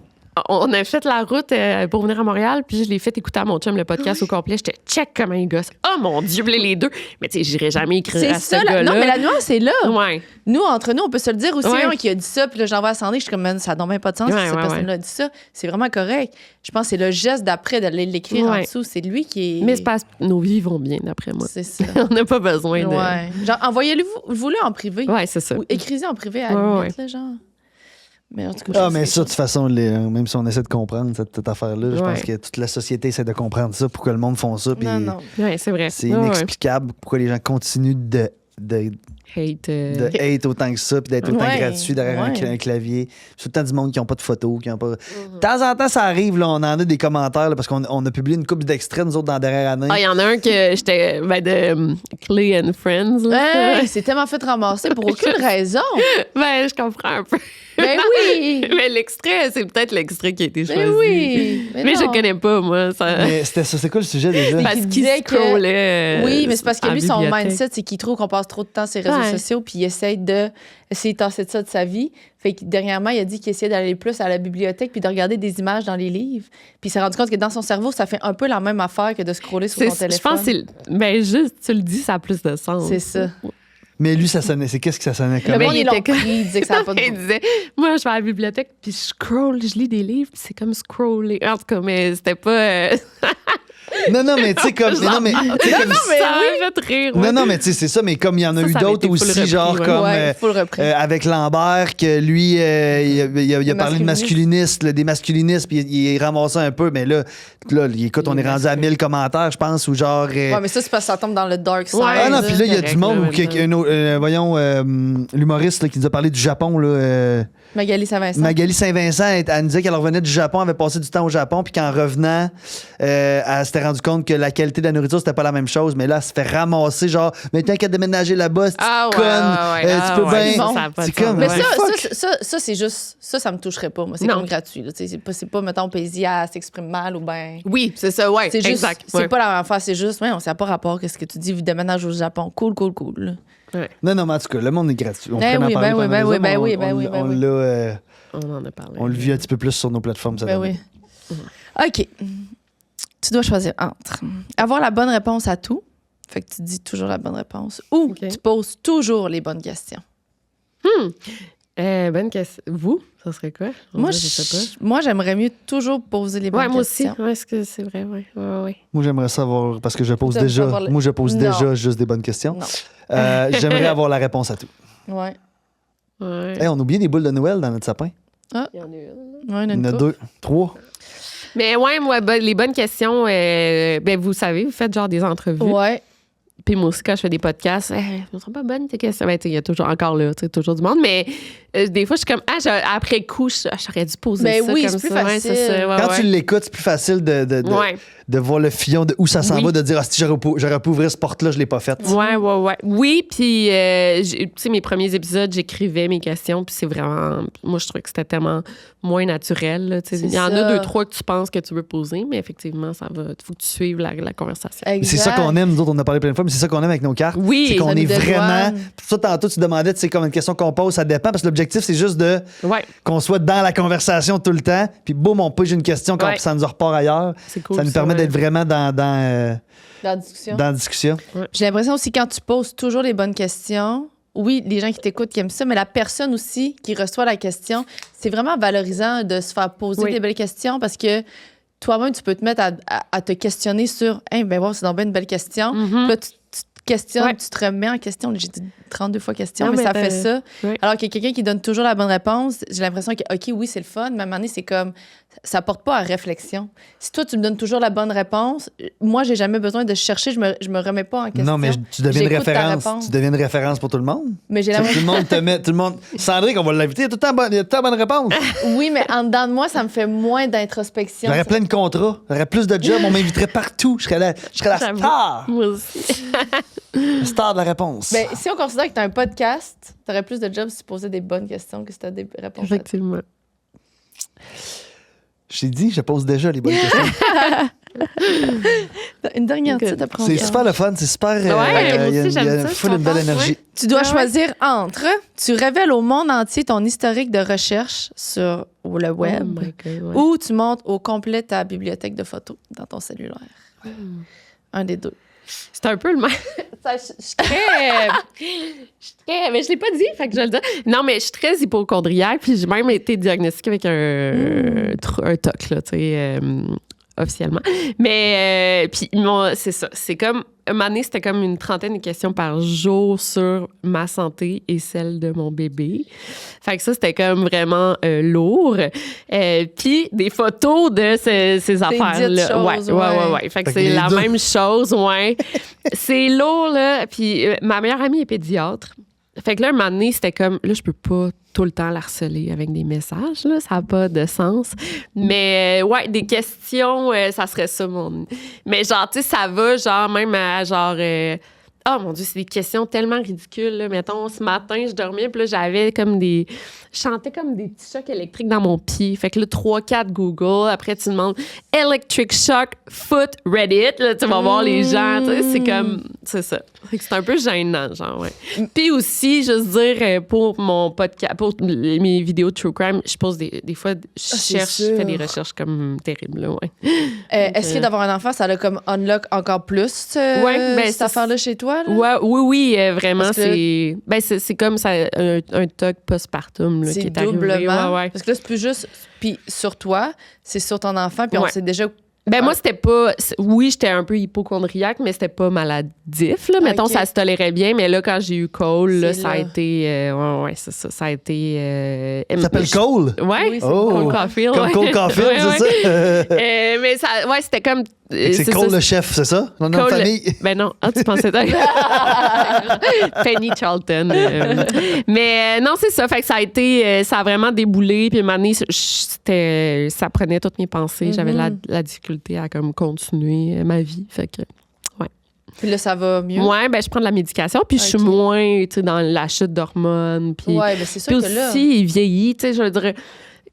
On a fait la route pour venir à Montréal, puis je l'ai fait écouter à mon chum le podcast au complet. J'étais check comme un gosse. Oh mon Dieu, puis là, les deux. Mais tu sais, j'irais jamais écrire C'est à ce ça, gars-là. non, mais la nuance, c'est là. Ouais. Nous, entre nous, on peut se le dire aussi. Ouais. Un qui a dit ça, puis là, j'envoie à Sandrine, je suis comme, man, ça n'a même pas de sens Ouais, si cette ouais, personne-là a dit ça. C'est vraiment correct. Je pense que c'est le geste d'après d'aller l'écrire en Ouais. dessous. C'est lui qui est. Mais c'est parce que nos vies vont bien, d'après moi. C'est ça. On n'a pas besoin de. Ouais. Genre, envoyez-le-vous en privé. Ouais, c'est ça. Ou écrivez en privé à la Ouais, limite, là, genre. Mais en tout cas, Ah, je mais sais ça, de pas. toute façon, même si on essaie de comprendre cette affaire-là, je Ouais. pense que toute la société essaie de comprendre ça, pourquoi le monde font ça, puis Non. Ouais, c'est vrai. c'est Ouais, ouais. inexplicable pourquoi les gens continuent de Hate. hate autant que ça, puis d'être autant Ouais, gratuit derrière ouais. un clavier. C'est tout le temps du monde qui n'ont pas de photos, qui n'ont pas... De temps en temps, ça arrive, là, on en a des commentaires, là, parce qu'on a publié une couple d'extraits, nous autres, dans la dernière année. Ah, il y en a un que j'étais de Clay and Friends. Là. Hey, c'est tellement fait ramasser pour aucune raison. Ben, je comprends un peu. Ben oui. Mais l'extrait, c'est peut-être l'extrait qui a été choisi. Ben oui. Mais je non. connais pas, moi. Ça... Mais c'était ça, c'est quoi le sujet déjà? Mais Parce qui qu'il disait que- scrollait. Oui, mais c'est parce que à la lui, son bibliothèque. mindset, c'est qu'il trouve qu'on passe trop de temps sur les réseaux Ouais. sociaux, puis il essaye de tasser de ça de sa vie. Fait que dernièrement, il a dit qu'il essayait d'aller plus à la bibliothèque puis de regarder des images dans les livres. Puis il s'est rendu compte que dans son cerveau, ça fait un peu la même affaire que de scroller sur son Je téléphone. pense que c'est. Ben, juste, tu le dis, ça a plus de sens. C'est ça. Mais lui, ça sonnait, c'est qu'est-ce que ça sonnait Le comme? Mais monde, il ils l'ont était pris, il disait que ça n'a pas de Il disait, moi, je vais à la bibliothèque, puis je scroll, je lis des livres, puis c'est comme scroller. En tout cas, mais c'était pas. Non, mais tu sais, comme... mais non, mais... tu sais, comme- ça m'a fait rire. ouais. Non, mais tu sais, c'est ça, mais comme il y en a Ça, eu ça avait d'autres été full aussi, repris, genre ouais. comme Ouais, full repris. avec Lambert, que lui, il a parlé de masculiniste, là, des masculinistes, puis il ramassait un peu, mais là écoute, on est rendu à 1000 commentaires, je pense, ou genre... Ouais, mais ça, c'est parce que ça tombe dans le dark side. Ouais, ah non, ça, puis là, il y a correct, du monde là, où voyons, l'humoriste là, qui nous a parlé du Japon, là, Magali Saint-Vincent. Magali Saint-Vincent, elle nous disait qu'elle revenait du Japon, elle avait passé du temps au Japon, puis qu'en revenant, elle s'était rendue compte que la qualité de la nourriture, c'était pas la même chose. Mais là, elle se fait ramasser, genre, mais t'inquiète de déménager là-bas, c'est conne. Tu peux bien. C'est comme. Mais ouais. ça, c'est juste. Ça me toucherait pas. Moi, c'est Non. comme gratuit. Là. C'est pas, mettons, Paisia s'exprime mal ou bien. Oui, c'est ça, ouais. C'est juste. Exact. C'est pas la même affaire. C'est juste, ouais, on sait pas rapport. Qu'est-ce que tu dis, déménage au Japon. Cool. Là. Non, mais en tout cas, le monde est gratuit. On Ben pourrait en oui, parler ben oui, pendant ben des oui, heures, ben mais oui, ben oui, ben on oui. l'a, On en a parlé. on le vit un petit peu plus sur nos plateformes. Ça Ben donne. oui. OK. Tu dois choisir entre avoir la bonne réponse à tout, fait que tu dis toujours la bonne réponse, ou OK. tu poses toujours les bonnes questions. Bonne question. Vous, ça serait quoi? Moi, je sais pas. moi, j'aimerais mieux toujours poser les bonnes Ouais, moi aussi. questions. Ouais, est-ce que c'est vrai? Ouais. Moi, j'aimerais savoir, parce que je pose T'aimes déjà, savoir le- moi, je pose Non. déjà juste des bonnes questions. Non. J'aimerais avoir la réponse à tout. Ouais. Ouais. Hey, on a oublié des boules de Noël dans notre sapin. Il y en a une. Ouais, Il y en a une couple. 2, 3. Mais ouais, moi, les bonnes questions, ben vous savez, vous faites genre des entrevues. Ouais. Puis moi aussi, quand je fais des podcasts, ne sont pas bonnes tes questions. Ben, il y a toujours encore là, toujours du monde. Mais des fois, je suis comme, après coup, j'aurais dû poser Ben ça oui, comme c'est plus ça. Ouais, facile. c'est ça, ouais, Quand ouais. tu l'écoutes, c'est plus facile Ouais. de voir le fillon de où ça s'en Oui. va, de dire, si j'aurais pu ouvrir cette porte-là, je l'ai pas faite. Ouais. Oui, puis, tu sais, mes premiers épisodes, j'écrivais mes questions, puis c'est vraiment. Moi, je trouvais que c'était tellement moins naturel. Là, tu sais. C'est Il y en ça. a 2, 3 que tu penses que tu veux poser, mais effectivement, ça va. Il faut que tu suives la conversation. Mais c'est ça Exact. qu'on aime, nous autres, on en a parlé plein de fois, mais c'est ça qu'on aime avec nos cartes. Oui, c'est qu'on ça est nous dédouane. vraiment. Pour ça, tantôt, tu demandais, tu sais, comme une question qu'on pose, ça dépend, parce que l'objectif, c'est juste de Ouais, qu'on soit dans la conversation tout le temps, puis boum, on pige une question quand Ouais. ça nous repart ailleurs. c'est cool. Ça nous permet ouais. d'être vraiment dans Dans la discussion. la discussion. J'ai l'impression aussi quand tu poses toujours les bonnes questions, oui, les gens qui t'écoutent qui aiment ça, mais la personne aussi qui reçoit la question, c'est vraiment valorisant de se faire poser Oui. des belles questions parce que toi-même, tu peux te mettre à te questionner sur « Hey, ben wow, c'est donc bien une belle question. Mhm. Puis là, tu te questionnes, Ouais. tu te remets en question. J'ai dit 32 fois question, Non, mais mais ça t'as- fait ça. ouais. Alors qu'il y a quelqu'un qui donne toujours la bonne réponse, j'ai l'impression que, OK, oui, c'est le fun, mais à un moment donné, c'est comme, ça porte pas à réflexion. Si toi, tu me donnes toujours la bonne réponse, moi, j'ai jamais besoin de chercher, je me remets pas en question. Non, mais tu deviens une J'écoute ta référence. réponse. Tu deviens une référence pour tout le monde. Mais j'ai Tout l'impression. le monde te met. Tout le monde. Sandrine, on va l'inviter, il y a tout le temps bonne réponse. Oui, mais en dedans de moi, ça me fait moins d'introspection. J'aurais plein de contrats, j'aurais plus de jobs, on m'inviterait partout. Je serais la J'avoue. star. Moi aussi. La star de la réponse. Ben, si on considère que tu as un podcast, tu aurais plus de jobs si tu posais des bonnes questions que si tu as des réponses. Effectivement. J'ai dit, je pose déjà les bonnes questions. Une dernière Ok. petite apprendre. C'est super le fun, c'est super. Ouais, moi il y a aussi, une- j'aime il y a ça, full je une belle pense, énergie. ouais. Tu dois Ah ouais. choisir entre tu révèles au monde entier ton historique de recherche sur le web Oh my God, ouais. ou tu montes au complet ta bibliothèque de photos dans ton cellulaire. Un des deux. C'est un peu le même. Je suis très. Mais je l'ai pas dit, fait que je vais le dire. Non, mais je suis très hypocondriaque, puis j'ai même été diagnostiquée avec un TOC, là, tu sais, officiellement. Mais, puis, c'est ça. C'est comme. Un moment donné, c'était comme une trentaine de questions par jour sur ma santé et celle de mon bébé. Fait que ça, c'était comme vraiment lourd. Puis des photos de ces affaires-là. choses, Ouais. Fait que Fait que c'est les la deux. même chose, ouais. C'est lourd, là. Puis ma meilleure amie est pédiatre. Fait que là, un moment donné, c'était comme, là, je peux pas tout le temps la harceler avec des messages, là. Ça n'a pas de sens. Mais, ouais, des questions, ça serait ça, mon... Mais genre, tu sais, ça va, genre, même à, genre... Oh mon Dieu, c'est des questions tellement ridicules. Là. Mettons, ce matin, je dormais, puis là, j'avais comme des... Je sentais comme des petits chocs électriques dans mon pied. Fait que là, 3-4 Google. Après, tu demandes Electric Shock Foot Reddit. Là, tu vas voir les gens. Tu sais, c'est comme... C'est ça. Fait que c'est un peu gênant, genre, ouais. Puis aussi, juste dire, pour mon podcast, pour mes vidéos de True Crime, je pose des fois, je cherche, je fais des recherches comme terribles, là, ouais. Est-ce que d'avoir un enfant, ça a comme unlock encore plus Ouais, ben, cette c'est- affaire-là chez toi? Là? Ouais, oui, vraiment, Parce que- c'est comme ça, un TOC postpartum là, qui C'est est arrivé. doublement. Ouais. Parce que là, c'est plus juste. Puis sur toi, c'est sur ton enfant. Puis on Ouais. sait déjà Ben moi, c'était pas... Oui, j'étais un peu hypochondriaque, mais c'était pas maladif, là. Mettons, Ok. ça se tolérait bien, mais là, quand j'ai eu Cole, là, C'est ça a là. été... ouais, c'est ça. Ça a été... Ça s'appelle Cole? Ouais, Oui, c'est Oh! Cole Caulfield. Comme ouais. Cole Caulfield, Ouais, c'est ça? mais ça... Ouais, c'était comme... C'est Cole ça, le chef, c'est ça? Son nom de Cole- famille? Ben non. Ah, tu pensais... Penny Charlton. Mais non, c'est ça. Fait que ça a été... ça a vraiment déboulé. Puis, à un moment donné, ça prenait toutes mes pensées. J'avais la difficulté à comme continuer ma vie. Fait que... Puis là, ça va mieux. Ouais, ben je prends de la médication. Puis je suis Ok. moins, tu sais, dans la chute d'hormones. Puis Ouais, ben c'est sûr puis que là. aussi, il vieillit. Tu sais, je veux dire...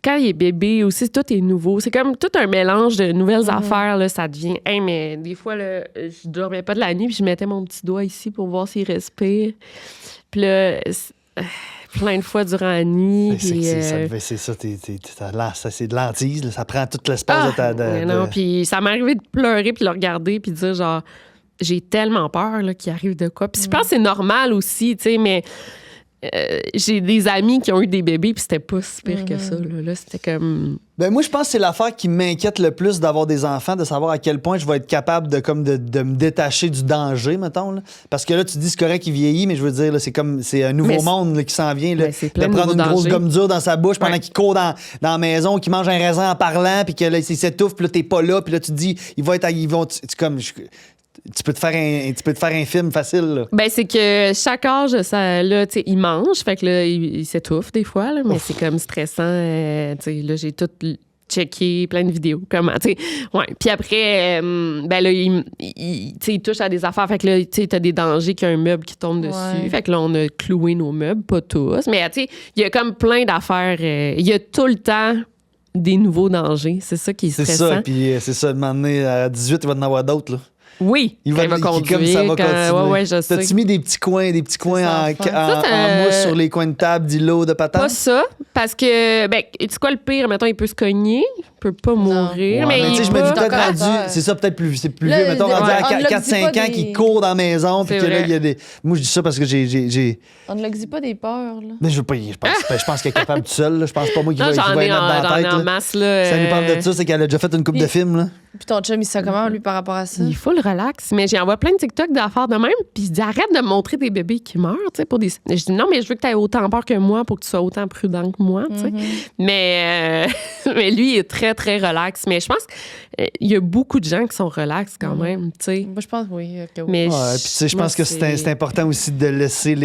Quand il est bébé aussi, tout est nouveau. C'est comme tout un mélange de nouvelles affaires. Là, ça devient... Hey, mais des fois, là, je dormais pas de la nuit puis je mettais mon petit doigt ici pour voir s'il respire. Puis là, plein de fois durant la nuit. Puis, C'est ça, c'est de l'antise, là, ça prend tout l'espace de ta... mais non, puis ça m'est arrivé de pleurer puis de le regarder puis de dire genre j'ai tellement peur là, qu'il arrive de quoi. Puis je pense que c'est normal aussi, tu sais, mais j'ai des amis qui ont eu des bébés puis c'était pas si pire que ça. Là, c'était comme... Ben moi, je pense que c'est l'affaire qui m'inquiète le plus d'avoir des enfants, de savoir à quel point je vais être capable de me détacher du danger, mettons. Là. Parce que là, tu dis c'est correct qu'il vieillit, mais je veux dire, là, c'est un nouveau Mais monde là, qui s'en vient. Là, Ben, c'est plein de de prendre une nouveaux grosse dangers. gomme dure dans sa bouche pendant Ouais. qu'il court dans la maison, qu'il mange un raisin en parlant, puis que là, il s'étouffe, puis là, t'es pas là, puis là, tu te dis, ils vont... Tu peux te faire un film facile, là. Ben, c'est que chaque âge, ça, là, tu sais, il mange, fait que là, il s'étouffe des fois, là, mais c'est comme stressant. Tu sais, là, j'ai tout checké, plein de vidéos, comment, tu sais. Ouais. Puis après, ben là, tu sais, il touche à des affaires, fait que là, tu sais, t'as des dangers qu'il y a un meuble qui tombe dessus. Ouais. Fait que là, on a cloué nos meubles, pas tous, mais tu sais, il y a comme plein d'affaires. Il y a tout le temps des nouveaux dangers. C'est ça qui est C'est stressant. ça, puis c'est ça, de m'emmener à 18, il va en avoir d'autres, là. Oui, quand il va conduire. comme ça va continuer. Ouais, je sais. T'as-tu mis des petits coins en, enfant. en, Ça, en mousse sur les coins de table d'îlots de patates? Pas ça, parce que, ben, c'est quoi le pire? Mettons, il peut se cogner, il peut pas mourir, Ouais, mais tu sais, il je me dis peut... peut-être encore rendu, à c'est ça, peut-être plus, c'est plus Là, vieux, mettons, ouais, rendu à on ne le dit 4-5 pas ans des- qui court dans la maison, puis C'est que là, vrai. il y a des. Moi, je dis ça parce que j'ai. On ne le dit pas des peurs, là. Mais je veux pas, je pense qu'elle est capable tout seul, là. Je pense pas moi qui Non, va y j'en ai mettre dans la j'en ai tête. en là. masse, là. Ça nous parle de ça, c'est qu'elle a déjà fait une couple de Puis- films, là. Puis ton chum, il se sent comment, lui, par rapport à ça? Il faut le relax. Mais j'envoie plein de TikTok d'affaires de même, puis je dis arrête de me montrer des bébés qui meurent, tu sais, pour des... Je dis non, mais je veux que tu aies autant peur que moi pour que tu sois autant prudent que moi, tu sais. Mais, mais lui, il est très, très relax. Mais je pense qu'il y a beaucoup de gens qui sont relax quand même, tu sais. Moi, je pense, oui. que oui. Mais Ouais, puis tu sais, je moi, pense que c'est important aussi de laisser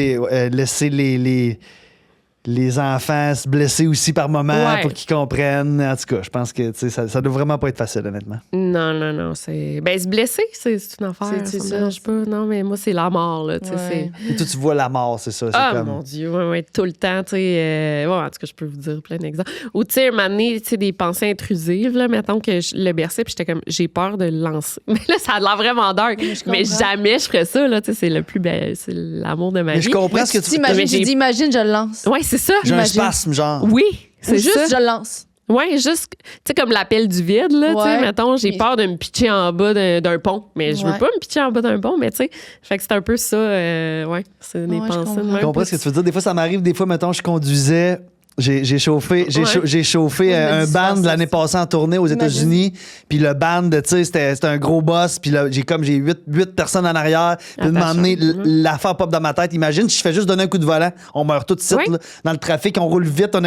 les enfants se blesser aussi par moment Ouais. pour qu'ils comprennent. En tout cas, je pense que tu sais, ça doit vraiment pas être facile, honnêtement. Non, c'est... Ben, se blesser, c'est une affaire, C'est ça me ça. dérange pas. Non, mais moi, c'est la mort, là, tu sais, Ouais. c'est... Et toi, tu vois la mort, c'est ça. C'est Ah, comme... mon Dieu, ouais, tout le temps, tu sais. Ouais, en tout cas, je peux vous dire plein d'exemples. Ou, tu sais, un moment donné, tu sais, des pensées intrusives, là, mettons que je le berçais, puis j'étais comme, j'ai peur de le lancer. Mais là, ça a l'air vraiment dark. Mais je Mais comprends. jamais je ferais ça, là, tu sais, c'est le plus bel, c'est l'amour de ma Mais vie. je comprends ce que tu T'imagines, Mais tu j'ai- dis, imagine, je le lance. Ouais, c'est ça. J'ai un Imagine. spasme, genre. Oui, Ou c'est juste, ça. je le lance. Ouais, juste, tu sais, comme l'appel du vide, là, tu sais, Ouais. mettons, j'ai Puis- peur de me pitcher en bas d'un pont. Mais je veux Ouais. pas me pitcher en bas d'un pont, mais tu sais, fait que c'est un peu ça, ouais, c'est des Ouais, je pensées de comprends. même. Je comprends ce que tu veux dire. Des fois, ça m'arrive, des fois, mettons, je conduisais. J'ai chauffé, Ouais. j'ai chauffé Moi, je me un dis band souvent de ça l'année aussi. passée en tournée aux Imagine. États-Unis. Puis le band, tu sais, c'était un gros boss. Puis là, j'ai 8 personnes en arrière. Puis de m'emmener Attachant. l'affaire pop dans ma tête. Imagine, si je fais juste donner un coup de volant, on meurt tout de suite Ouais. là, dans le trafic, on roule vite.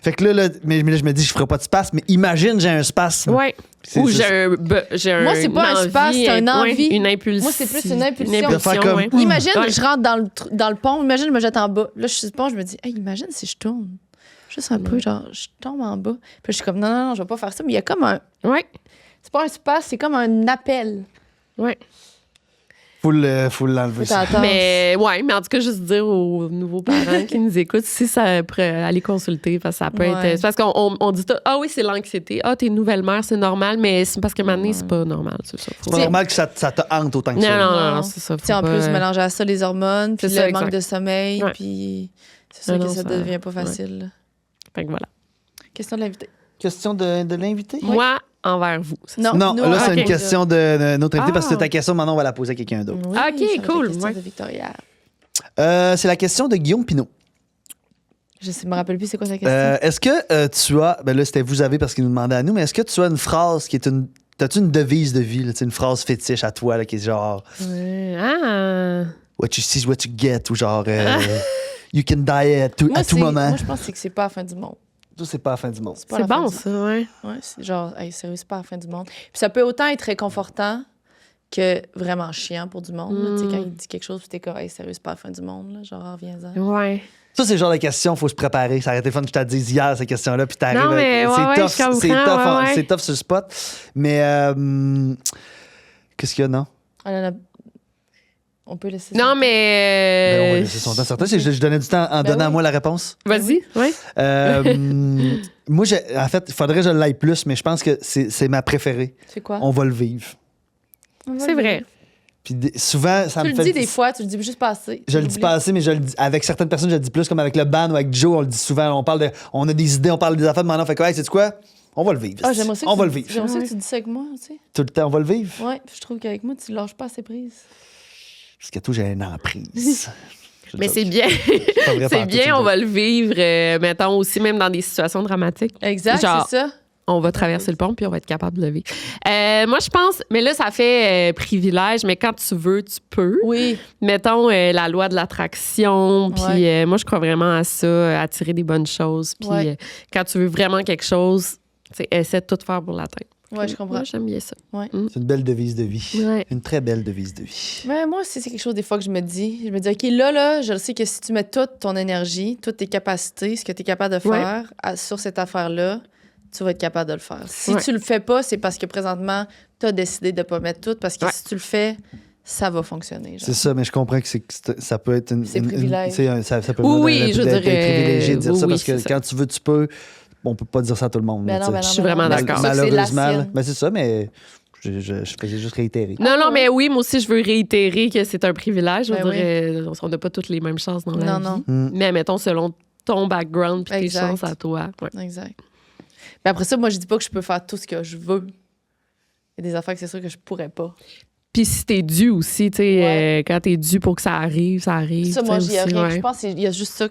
Fait que là, mais là, je me dis, je ferai pas de spasme. Mais imagine, j'ai un spasme. Ouais. C'est- Ou c'est- j'ai un. Moi, c'est pas un envie, spasme, c'est une ouais, envie. une impulsion. Moi, c'est plus une impulsion. De faire comme, ouais. Imagine, Ouais. je rentre dans le pont, imagine, je me jette en bas. Là, je suis sur le pont, je me dis, hey, imagine si je tourne. Juste un peu, genre, je tombe en bas. Puis je suis comme, non, je vais pas faire ça. Mais il y a comme un. Ouais. C'est pas un spasme, c'est comme un appel. Ouais. Faut l'enlever. ça. T'entends. Mais ouais, mais en tout cas, juste dire aux nouveaux parents qui nous écoutent si ça pourrait aller consulter, parce que ça peut Ouais. être. C'est parce qu'on dit tout, ah oui, c'est l'anxiété. Ah, t'es nouvelle mère, c'est normal, mais c'est parce que maintenant, c'est pas normal, c'est ça. Faut- C'est pas normal que ça te hante autant que Non, ça. non, c'est ça. Tu sais, en faut plus, pas- mélanger à ça les hormones, puis C'est le ça, manque exact. de sommeil, Ouais. puis c'est sûr Non, que non, ça ça- devient pas facile. là. Fait que voilà. Question de l'invité. Question de l'invité? Moi, envers vous. c'est ça. Non, nous, là, c'est ok. une question de notre invité parce que Ah. ta question, maintenant, on va la poser à quelqu'un d'autre. Oui, Ok, ça va être cool, la question ouais. de Victoria. C'est la question de Guillaume Pinot. Je me rappelle plus c'est quoi sa question. Est-ce que tu as, ben là c'était vous avez parce qu'il nous demandait à nous, mais est-ce que tu as une phrase qui est t'as-tu une devise de vie, là, tu sais, une phrase fétiche à toi là, qui est genre What you see is what you get ou genre You can die à tout moment. Moi, je pense que c'est pas la fin du monde. Ça, c'est pas la fin du monde. Pas C'est la fin bon, du ça, ouais. Ouais, c'est genre, hey, sérieux, c'est pas la fin du monde. Puis ça peut autant être réconfortant que vraiment chiant pour du monde. Là, tu sais, quand il dit quelque chose, puis t'es comme, hey, sérieux, c'est pas la fin du monde. Là, genre, reviens-en. Ouais. Ça, c'est le genre de question, il faut se préparer. Ça aurait été fun que je te dise hier, ces questions-là, puis t'arrives. Non, mais c'est ouais, tough, je comprends, c'est tough, ouais. c'est tough sur le spot. Mais qu'est-ce qu'il y a, non? On peut laisser Non, ça. Ben, on va mais. laisser son temps certain. Je donnais du temps en Ben donnant à oui. moi la réponse. Vas-y, ouais. Moi, en fait, il faudrait que je l'aille plus, mais je pense que c'est ma préférée. C'est quoi? On va le vivre. C'est vrai. Puis souvent, ça Tu me le fait. dis des fois, tu le dis juste pas assez. Je le dis pas assez, mais je le dis avec certaines personnes, je le dis plus, comme avec le band ou avec Joe, on le dit souvent. On a des idées, on parle des affaires, maintenant on fait quoi? Hey, sais-tu quoi? On va le vivre. Ah, j'aimerais ça que On tu va le dis- vivre. J'aimerais ça que tu dis ça avec moi, tu sais. Tout le temps, on va le vivre. Ouais, puis je trouve qu'avec moi, tu lâches pas assez prise. Parce que tout, j'ai une emprise. Mais c'est bien. pas vrai C'est pantoute, bien, c'est on une va le vivre, mettons aussi, même dans des situations dramatiques. Exact, Genre, c'est ça. On va traverser le pont puis on va être capable de le vivre. Moi, je pense, mais là, ça fait privilège, mais quand tu veux, tu peux. Oui. Mettons la loi de l'attraction, puis moi, je crois vraiment à ça, attirer des bonnes choses. Puis Ouais. quand tu veux vraiment quelque chose, essaie de tout faire pour l'atteindre. Ouais, je comprends. Moi, j'aime bien ça. C'est une belle devise de vie. Ouais. Une très belle devise de vie. Mais moi aussi, c'est quelque chose des fois que je me dis. Je me dis, OK, là, je le sais que si tu mets toute ton énergie, toutes tes capacités, ce que tu es capable de faire sur cette affaire-là, tu vas être capable de le faire. Si tu le fais pas, c'est parce que présentement, tu as décidé de pas mettre tout, parce que si tu le fais, ça va fonctionner. Genre. C'est ça, mais je comprends que ça peut être une. C'est privilège. Ça peut Oui, venir je d'être dirais, privilégié de dire ça oui, parce que c'est quand tu veux, tu peux. On peut pas dire ça à tout le monde. Ben là, non, tu sais. ben non, Je suis ben non. vraiment C'est d'accord. ça que c'est la Malheureusement, sienne. ben c'est ça, mais je faisais juste réitérer. Non, mais oui, moi aussi, je veux réitérer que c'est un privilège. Ben On dirait, on n'a pas toutes les mêmes chances dans la Non, vie. non. Mais mettons, selon ton background puis tes Exact. chances à toi. Ouais. Exact. Mais après ça, moi, je dis pas que je peux faire tout ce que je veux. Il y a des affaires que c'est sûr que je pourrais pas. Puis si t'es dû aussi, tu sais, quand t'es dû pour que ça arrive, ça arrive. Ça, moi, tu sais, j'y ai aussi, rien. ouais. Je pense qu'il y a juste ça.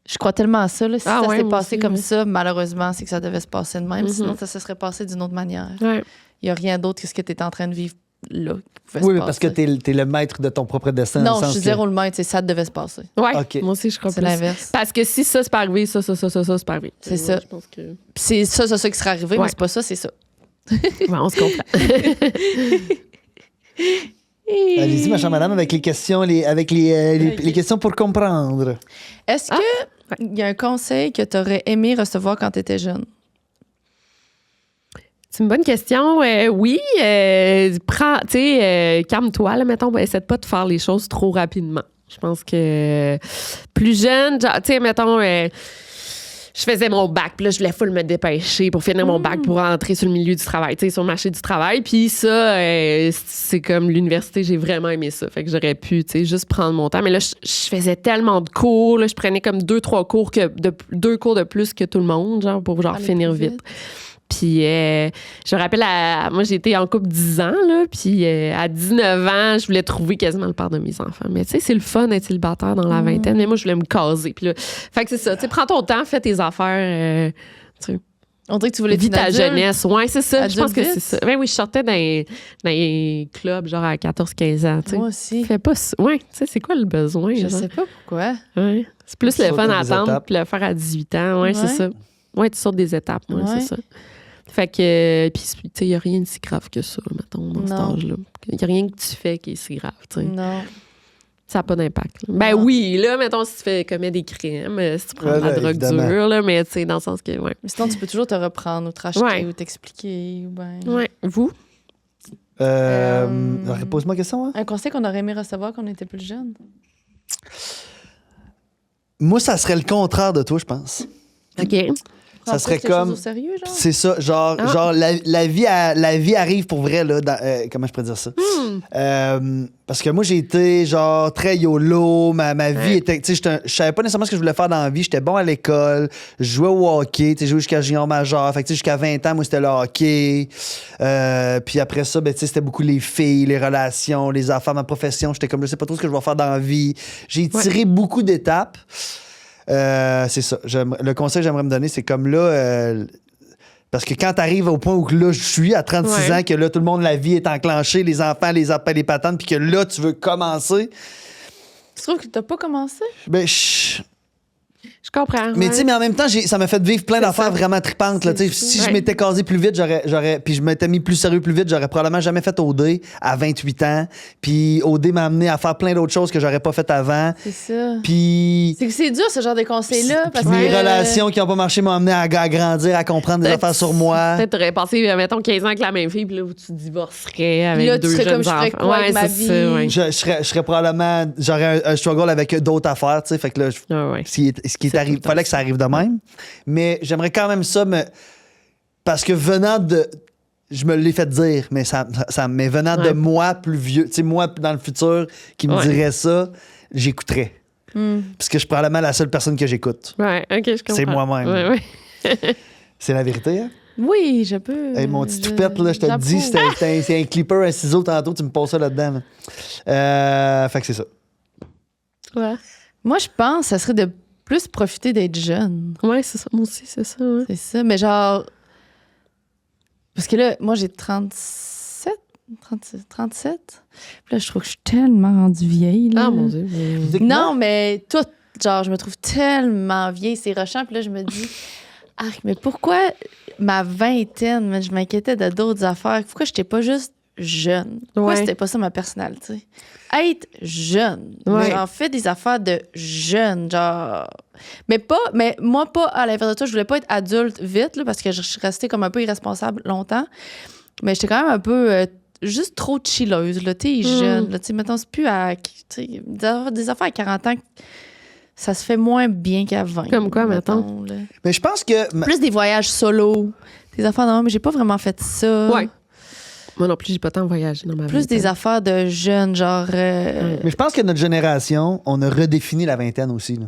Je crois tellement à ça. Là. Si Ah ça ouais, s'est moi passé aussi, comme oui. ça, malheureusement, c'est que ça devait se passer de même. Mhm. Sinon, ça se serait passé d'une autre manière. Ouais. Il n'y a rien d'autre que ce que tu es en train de vivre là qui pouvait Oui, se mais parce que passer. t'es le maître de ton propre destin. dans Non, le je sens suis zéro le maître. Ça devait se passer. Ouais, Ok. moi aussi, je crois C'est plus. l'inverse. Parce que si ça, c'est pas arrivé, ça, c'est pas arrivé. C'est ça. Je pense que... Puis c'est ça qui serait arrivé, Ouais. mais c'est pas ça, c'est ça. Ouais, on se comprend. Allez-y, ma chère madame, avec les questions, avec les questions pour comprendre. Est-ce que il y a un conseil que tu aurais aimé recevoir quand tu étais jeune? C'est une bonne question. Oui, prends, tu sais, calme-toi, là, mettons, essaie de pas de faire les choses trop rapidement. Je pense que plus jeune, genre, tu sais, mettons, je faisais mon bac, puis là, je voulais full me dépêcher pour finir mon bac pour rentrer sur le milieu du travail, tu sais, sur le marché du travail. Puis ça, c'est comme l'université, j'ai vraiment aimé ça. Fait que j'aurais pu, tu sais, juste prendre mon temps. Mais là, je faisais tellement de cours, là, je prenais comme 2-3 cours, deux cours de plus que tout le monde, genre, pour genre Aller finir plus vite. Puis, je me rappelle, moi, j'ai été en couple 10 ans, là, puis à 19 ans, je voulais trouver quasiment le père de mes enfants. Mais tu sais, c'est le fun d'être célibataire dans la vingtaine, mais moi, je voulais me caser. Puis là, fait que c'est ça, tu sais, prends ton temps, fais tes affaires, tu sais, On dirait que tu voulais vis être ta une adulte. jeunesse. Ouais, c'est ça, je pense Adulte que vite. c'est ça. Ben oui, je sortais dans les clubs, genre à 14-15 ans, tu sais. Moi aussi. Fais pas ça. Ouais, tu sais, c'est quoi le besoin? Je genre? sais pas pourquoi. Ouais. C'est plus Tu le sautes fun des à attendre étapes. que le faire à 18 ans. Ouais, c'est Ouais. ça. Ouais, tu sautes des étapes. Ouais, Ouais. c'est ça. Fait que, puis, tu sais, il n'y a rien de si grave que ça, mettons, dans cet Non. âge-là. Il n'y a rien que tu fais qui est si grave, tu sais. Non. Ça n'a pas d'impact. Là. Ben Non. oui, là, mettons, si tu fais commettre des crimes, si tu prends Ouais, de la là, drogue évidemment. dure, là, mais tu sais, dans le sens que, ouais. Mais sinon, tu peux toujours te reprendre ou te racheter Ouais. ou t'expliquer. Ou ben... Ouais. Vous? Pose-moi une question, hein? Un conseil qu'on aurait aimé recevoir quand on était plus jeune? Moi, ça serait le contraire de toi, je pense. OK. Prends serait plus les comme- choses au sérieux, genre? C'est ça, genre, Ah. genre la vie arrive pour vrai, là. Comment je pourrais dire ça? Parce que moi, j'ai été, genre, très YOLO. Ma vie était. Tu sais, je savais pas nécessairement ce que je voulais faire dans la vie. J'étais bon à l'école. Je jouais au hockey. Tu sais, j'ai joué jusqu'à junior majeur. Fait que, tu sais, jusqu'à 20 ans, moi, c'était le hockey. Puis après ça, ben, tu sais, c'était beaucoup les filles, les relations, les affaires, ma profession. J'étais comme, je sais pas trop ce que je vais faire dans la vie. J'ai tiré beaucoup d'étapes. C'est ça. Le conseil que j'aimerais me donner, c'est comme là, Parce que quand t'arrives au point où là, je suis, à 36 ans, que là, tout le monde, la vie est enclenchée, les enfants, les appels, les patentes, puis que là, tu veux commencer, Tu trouves que t'as pas commencé? ben, Je comprends. mais tu sais, mais en même temps, ça m'a fait vivre plein C'est d'affaires ça. vraiment tripantes. Là, tu sais. Si je Ouais. m'étais casé plus vite, puis je m'étais mis plus sérieux plus vite, j'aurais probablement jamais fait OD à 28 ans. Puis OD m'a amené à faire plein d'autres choses que j'aurais pas fait avant. C'est ça. Puis C'est que c'est dur, ce genre de conseils-là. puis Parce mes que relations qui ont pas marché m'ont amené à grandir, à comprendre des Peut-être- affaires sur moi. Peut-être t'aurais passé, mettons, 15 ans avec la même fille, puis là, où tu divorcerais avec là, tu deux serais jeunes comme, je ferais enfants. quoi avec ma c'est vie? ça, ouais. Je serais probablement. J'aurais un struggle avec d'autres affaires, tu sais. Fait que là, Ah ouais. ce qui est C'est tout arrivé, le temps fallait que ça arrive de même. Mais j'aimerais quand même ça, parce que venant de. Je me l'ai fait dire, mais mais venant de Ouais. moi plus vieux, tu sais, moi dans le futur, qui me Ouais. dirait ça, j'écouterais. Parce que je suis probablement la seule personne que j'écoute. Ouais, ok, je comprends. C'est moi-même. Ouais, ouais. C'est la vérité, hein? Oui, je peux. Hey, mon petit toupette, là, je te le dis, j'approuve. c'est un clipper, un ciseau tantôt, tu me passes ça là-dedans. Là. Fait que c'est ça. Ouais. Moi, je pense que ça serait de plus profiter d'être jeune. Ouais, c'est ça. Moi aussi, c'est ça. Ouais. C'est ça. Mais genre. Parce que là, moi, j'ai 37. 37. Puis là, je trouve que je suis tellement rendue vieille. Là. Ah, mon Dieu. Non, mais tout. Genre, je me trouve tellement vieille, c'est rochant. Puis là, je me dis. Arc, mais pourquoi ma vingtaine, mais je m'inquiétais de d'autres affaires? Pourquoi j'étais pas juste jeune? Pourquoi Ouais. c'était pas ça ma personnalité? Être jeune. Ouais. J'en fais des affaires de jeune, genre. Mais moi, pas à l'inverse de toi, je voulais pas être adulte vite, là, parce que je suis restée comme un peu irresponsable longtemps. Mais j'étais quand même un peu. Juste trop chilleuse, là. T'es jeune, là. Tu sais, mettons, c'est plus à. Tu sais, des affaires à 40 ans. Ça se fait moins bien qu'à 20. Comme quoi, mettons? Là. Mais je pense que. Plus des voyages solo, des affaires de même, mais j'ai pas vraiment fait ça. Ouais. Moi non plus, j'ai pas tant voyagé dans ma vie. Plus des affaires de jeunes, genre. Mais je pense que notre génération, on a redéfini la vingtaine aussi. Là.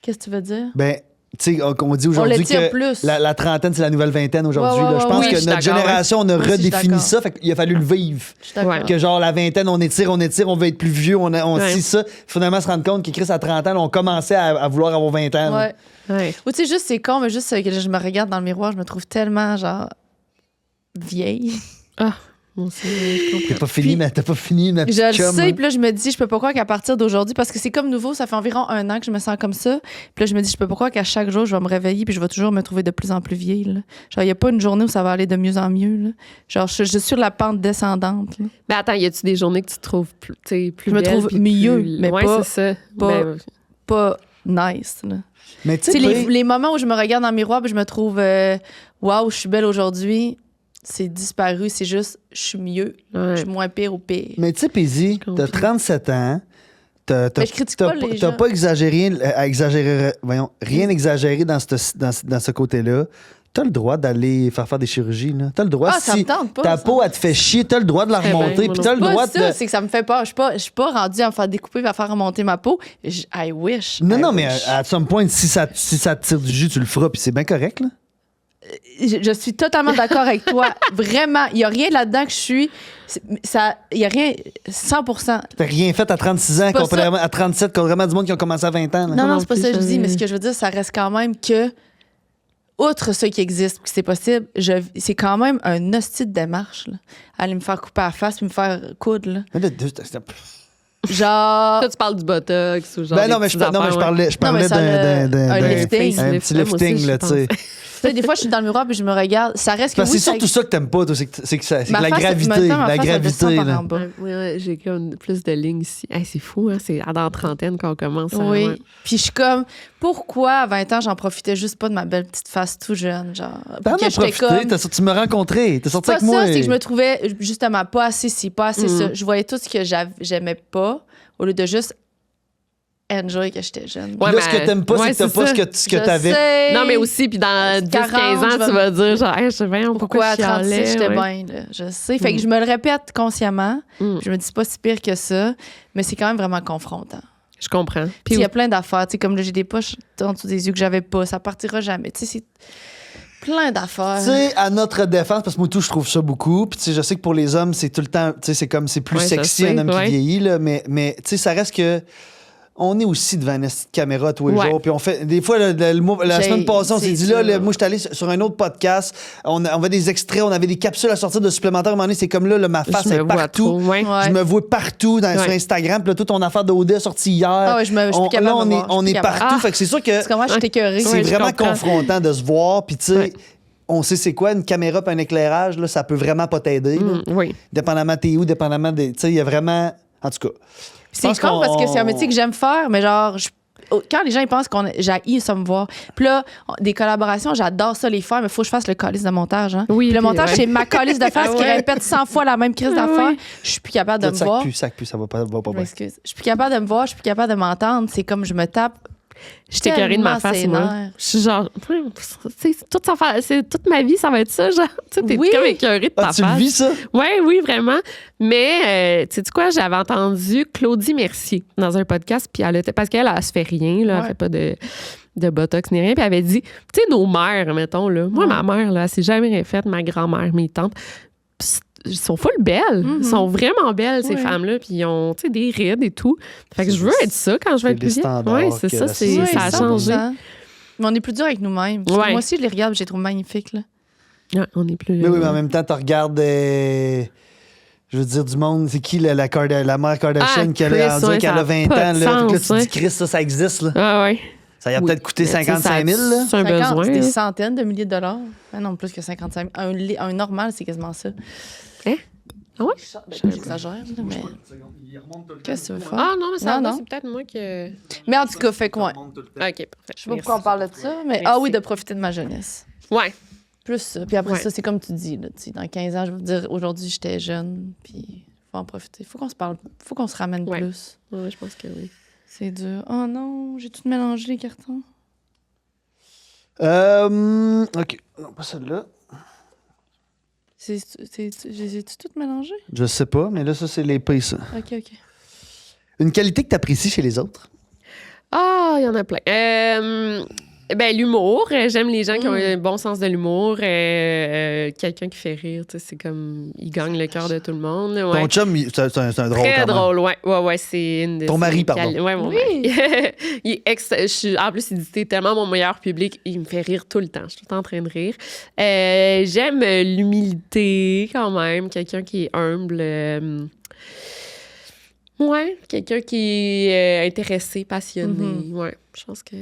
Qu'est-ce que tu veux dire? Ben, tu sais, on dit On aujourd'hui le tire que plus. la trentaine, c'est la nouvelle vingtaine aujourd'hui. Ouais, ouais, là. Je ouais, pense oui, que je suis notre d'accord, génération, on a Moi aussi, je suis redéfini d'accord. ça. Fait qu'il a fallu le vivre. Je suis d'accord. Ouais. Que genre, la vingtaine, on étire, on veut être plus vieux, on Ouais. scie ça. Finalement, se rendre compte qu'Chris, à 30 ans, là, on commençait à vouloir avoir 20 ans. là. Ouais. Ouais. Ou tu sais, juste, c'est con, mais juste que je me regarde dans le miroir, je me trouve tellement, genre, vieille. Ah, moi aussi, je comprends. T'as pas fini, ma petite Je le chum, sais, hein. puis là, je me dis, je peux pas croire qu'à partir d'aujourd'hui, parce que c'est comme nouveau, ça fait environ 1 an que je me sens comme ça. Puis là, je me dis, je peux pas croire qu'à chaque jour, je vais me réveiller, puis je vais toujours me trouver de plus en plus vieille. Là. Genre, il y a pas une journée où ça va aller de mieux en mieux. Là. Genre, je suis sur la pente descendante. Là. Mais attends, y a-tu des journées que tu te trouves plus, plus Je me belle, trouve puis mieux, plus- mais ouais, pas- c'est ça. pas- Ben, Pas nice. Là. Mais tu Tu sais, sais, puis- les moments où je me regarde dans le miroir, puis je me trouve, waouh, je suis belle aujourd'hui, c'est disparu. C'est juste, je suis mieux, ouais. je suis moins pire ou pire. Mais tu sais, Paisy, Je t'as comprends. 37 ans. T'as Mais je critique pas les gens. pas exagéré, rien exagéré dans ce côté-là. T'as le droit d'aller faire des chirurgies. Là. T'as le droit, Ah, ça si me tente pas. ta ça. peau, elle te fait chier, t'as le droit de la Très bien, remonter. moi Puis non t'as le Pas droit ça, de. c'est que ça me fait peur. Je suis pas rendue à me faire découper et à faire remonter ma peau. I wish. Non, I non, mais wish. à some point, si ça te tire du jus, tu le feras, puis c'est bien correct. Là. Je suis totalement d'accord avec toi. Vraiment, il y a rien là-dedans que je suis. Il y a rien. 100%. T'as rien fait à 36 ans, C'est pas contrairement à 37, contrairement à du monde qui ont commencé à 20 ans. là. Non, non, non c'est pas plus, ça que je dis, j'avais- mais ce que je veux dire, ça reste quand même que, outre ce qui existe, que c'est possible, c'est quand même un hostie de démarche. Là. Aller me faire couper la face puis me faire coudre. Là. Mais là, Genre. Toi, tu parles du botox ou genre. Ben des non, mais je petites affaires, parlais Non, mais ça, d'un un lifting. un petit lifting, là, tu sais. Tu sais, des fois, je suis dans le miroir puis je me regarde. Ça reste que. Parce que oui, c'est surtout ça que t'aimes pas, toi, c'est que la gravité. La gravité, là. Ouais, j'ai comme plus de lignes ici. Hey, c'est fou, hein? C'est dans la trentaine qu'on commence. Oui. Ouais. Puis je suis comme, pourquoi à 20 ans, j'en profitais juste pas de ma belle petite face tout jeune, genre. T'en Puis as que j'étais profité, tu m'as rencontré, t'es sorti pas avec moi. ça, c'est que je me trouvais justement pas assez ci, pas assez Mm. ça. Je voyais tout ce que j'aimais pas au lieu de juste enjoy que j'étais jeune. Puis Ouais, là, ce que mais- t'aimes pas, ouais, c'est que t'as c'est pas ça. ce que Je t'avais. sais. Non, mais aussi, puis dans 10-15 40, ans, tu vas dire, genre, hey, je sais bien Pourquoi à 36, chialais, j'étais ouais. bien, là. Je sais. Fait que je me le répète consciemment. Mm. Je me dis c'est pas si pire que ça, mais c'est quand même vraiment confrontant. Je comprends. Puis Puis il y a plein d'affaires, tu sais, comme là, j'ai des poches en dessous des yeux que j'avais pas, ça partira jamais. Tu sais, c'est plein d'affaires. Tu sais, à notre défense, parce que moi, tout, je trouve ça beaucoup. Puis, tu sais, je sais que pour les hommes, c'est tout le temps, tu sais, c'est plus Ouais, ça sexy se un homme fait, qui ouais. vieillit, là. Mais tu sais, ça reste que. on est aussi devant une petite caméra tous les Ouais. jours. Puis on fait. Des fois, la semaine passée, on s'est dit là, moi, je suis allé sur un autre podcast. On avait des extraits, on avait des capsules à sortir de supplémentaires. À un moment donné, c'est comme là, ma face Je me est vois partout. trop, ouais. Ouais. Je me vois partout sur Ouais. Instagram. Puis là, toute ton affaire d'OD est sortie hier. Ah ouais, je suis plus capable là, de on me est, voir, je on suis est plus capable. partout. Ah. Fait que c'est sûr que Parce que moi, je suis écœurée. c'est Ouais, je vraiment comprends. confrontant de se voir. Puis tu sais, Ouais. on sait c'est quoi, une caméra puis un éclairage, là, ça peut vraiment pas t'aider. là. Oui. Dépendamment t'es où, dépendamment des. Tu sais, il y a vraiment. En tout cas. C'est pense con parce que c'est un qu'on- métier que j'aime faire, mais genre, quand les gens ils pensent qu'on j'haïs ça me voir. Puis là, des collaborations, j'adore ça les faire, mais il faut que je fasse le calice de montage. Hein. Oui, Puis le puis montage, ouais. c'est ma calice de face Ah qui ouais. répète 100 fois la même crise Ah d'affaires. ouais. Je suis plus capable de me voir. Ça pue, ça va pas Je bien. m'excuse. Je suis plus capable de me voir, je suis plus capable de m'entendre. C'est comme je me tape. Je suis écœurée de ma tellement face, ses moi. nerfs. Je suis genre, toute ma vie, ça va être ça, genre. Tu sais, t'es Oui. comme écœurée de ta Ah, tu le face. vis, ça? Oui, vraiment. Mais, tu sais quoi, j'avais entendu Claudie Mercier dans un podcast, puis parce qu'elle, elle se fait rien, là, elle Ouais. fait pas de botox ni rien, puis elle avait dit, tu sais, nos mères, mettons, là. Moi, ma mère, là, elle s'est jamais rien faite, ma grand-mère, mes tantes. Ils sont full belles. Ils sont vraiment belles, ces Ouais. femmes-là. Puis ils ont, tu sais, des rides et tout. Fait que je veux être ça quand je vais c'est être plus les vieille. standards Oui, c'est que ça. la c'est- société ça a 100%. changé. Mais on est plus dur avec nous-mêmes. Parce que Ouais. Moi aussi, je les regarde, je les trouve magnifiques. Là. Ouais, on est plus. Mais oui, mais en même temps, tu regardes. Je veux dire, du monde, c'est qui la mère Kardashian Ah, qui Chris, a, on dirait ouais, qu'elle ça a 20 a pas ans. de Là, Fait que là, sens, tu te ouais. dis, Chris, ça existe. Là. Ah, ouais. Ça y a Oui. peut-être coûté Mais, tu sais, 55 000. Là. C'est un 50, besoin. c'est des là. centaines de milliers de dollars. Ah non, plus que 55 000. Un normal, c'est quasiment ça. Hein? Ah ouais? J'exagère, là, mais. Qu'est-ce que tu veux faire? Ah non, mais ça Non, va, non. c'est peut-être moi que. Mais en tout cas, fait quoi? OK, parfait. Je sais pas pourquoi on parle de ça, mais Merci. oui, de profiter de ma jeunesse. Ouais. Plus ça. Puis après Ouais. ça, c'est comme tu dis, là, tu sais, dans 15 ans, je vais vous dire, aujourd'hui, j'étais jeune, puis faut en profiter. Faut qu'on se parle, faut qu'on se ramène Ouais. plus. Ouais, je pense que oui. C'est dur. Oh non, j'ai tout mélangé les cartons. OK. Non, pas celle-là. J'ai tout mélangé? Je sais pas, mais là, ça, c'est l'épée, ça. OK, OK. Une qualité que tu apprécies chez les autres? Ah, il y en a plein. Ben, l'humour. J'aime les gens qui ont un bon sens de l'humour. Quelqu'un qui fait rire, tu sais, c'est comme... Il gagne le cœur de tout le monde. là, ouais. Ton chum, c'est un drôle Très quand même. drôle, ouais, c'est une de Ton ses mari, pardon. Ouais, mon Oui. mari. En plus, il dit t'es tellement mon meilleur public. Il me fait rire tout le temps. Je suis tout le temps en train de rire. J'aime l'humilité quand même. Quelqu'un qui est humble. Ouais, quelqu'un qui est intéressé, passionné. Ouais, je pense que...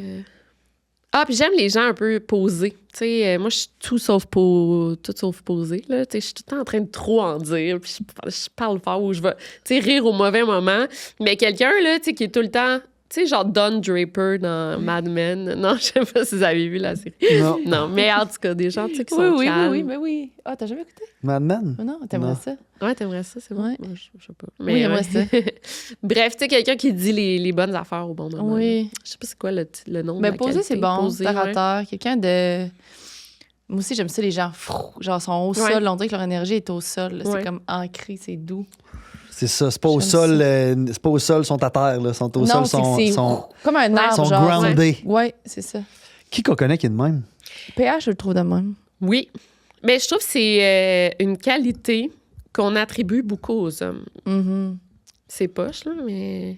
Ah, puis j'aime les gens un peu posés. Tu sais, moi, je suis tout sauf posé, là. Tu sais, je suis tout le temps en train de trop en dire, puis je parle fort ou je vais, tu sais, rire au mauvais moment. Mais quelqu'un, là, tu sais, qui est tout le temps... Tu sais, genre Don Draper dans Mad Men. Non, je sais pas si vous avez vu la série. Non. Non, mais en tout cas, des gens, tu sais, qui Oui, sont oui, calmes. oui, mais oui. Ah, t'as jamais écouté? Mad Men? Oh non, t'aimerais Non. ça? Ouais, t'aimerais ça, c'est bon? Ouais. Moi, je sais pas. Oui, j'aimerais ça. Bref, tu sais, quelqu'un qui dit les bonnes affaires au bon moment. Oui. là. Je sais pas c'est quoi le nom de Mais la poser, qualité. c'est bon. Poser, Terre à ouais. terre. Quelqu'un de. Moi aussi, j'aime ça, les gens, genre, sont au Ouais. sol. On dirait que leur énergie est au sol. là. Ouais. C'est comme ancré, c'est doux. C'est ça. C'est pas au J'aime sol. ça. C'est pas au sol, sont à terre. Là. Sont au non, sol, c'est que c'est sont comme un arbre, sont genre. groundés. Ouais, c'est ça. Qui qu'on connaît qui est de même? PH, je le trouve de même. Oui. Mais je trouve que c'est une qualité qu'on attribue beaucoup aux hommes. Mhm. C'est poche, là, mais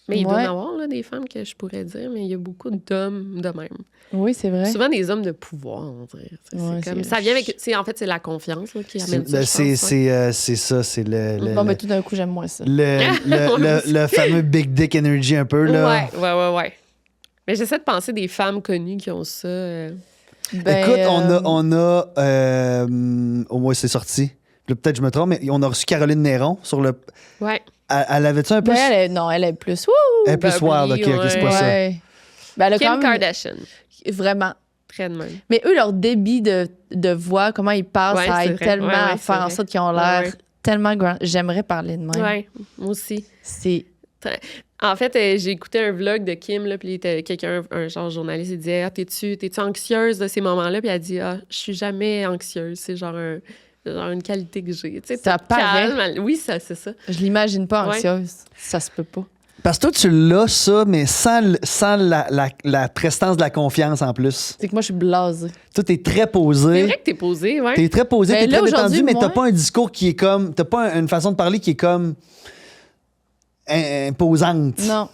il doit y Ouais. en avoir là, des femmes que je pourrais dire, mais il y a beaucoup d'hommes de même. Oui, c'est vrai. Souvent des hommes de pouvoir, on dirait. Ouais, C'est comme, c'est- ça vient avec... En fait, c'est la confiance là, qui amène ça, Ben, je pense, ouais. c'est ça. C'est le, Bon, mais tout d'un coup, j'aime moins ça. le fameux big dick energy un peu. Là. Ouais. Mais j'essaie de penser des femmes connues qui ont ça. Ben, Écoute, on a au moins c'est sorti. Là, peut-être que je me trompe, mais on a reçu Caroline Néron sur le. Ouais. Elle avait-tu un peu. Ben, elle est plus. Wouh! Elle est plus Bubbly, wild, ok, c'est pas ça. Ouais. Ben, elle a Kim quand même. Kardashian. Vraiment. Très de même. Mais eux, leur débit de voix, comment ils parlent, Ouais, ça c'est aide vrai. tellement Ouais, à c'est faire en vrai. sorte qu'ils ont l'air Ouais. tellement grand. J'aimerais parler de même. Ouais, moi aussi. C'est. En fait, j'ai écouté un vlog de Kim, là, puis il était quelqu'un, un genre journaliste, il disait ah, t'es-tu anxieuse de ces moments-là? Puis elle dit ah, je suis jamais anxieuse. C'est genre une qualité que j'ai. Tu sais, Ça toute paraît. calme. Oui, c'est ça. Je l'imagine pas Ouais. anxieuse. Ça se peut pas. Parce que toi, tu l'as, ça, mais sans la prestance de la confiance en plus. C'est que moi, je suis blasée. Toi, t'es très C'est posé. vrai que t'es posée, ouais. T'es très posé, Ben t'es là, très détendu, aujourd'hui, mais moi- t'as pas un discours qui est comme. T'as pas une façon de parler qui est comme. Imposante. Non.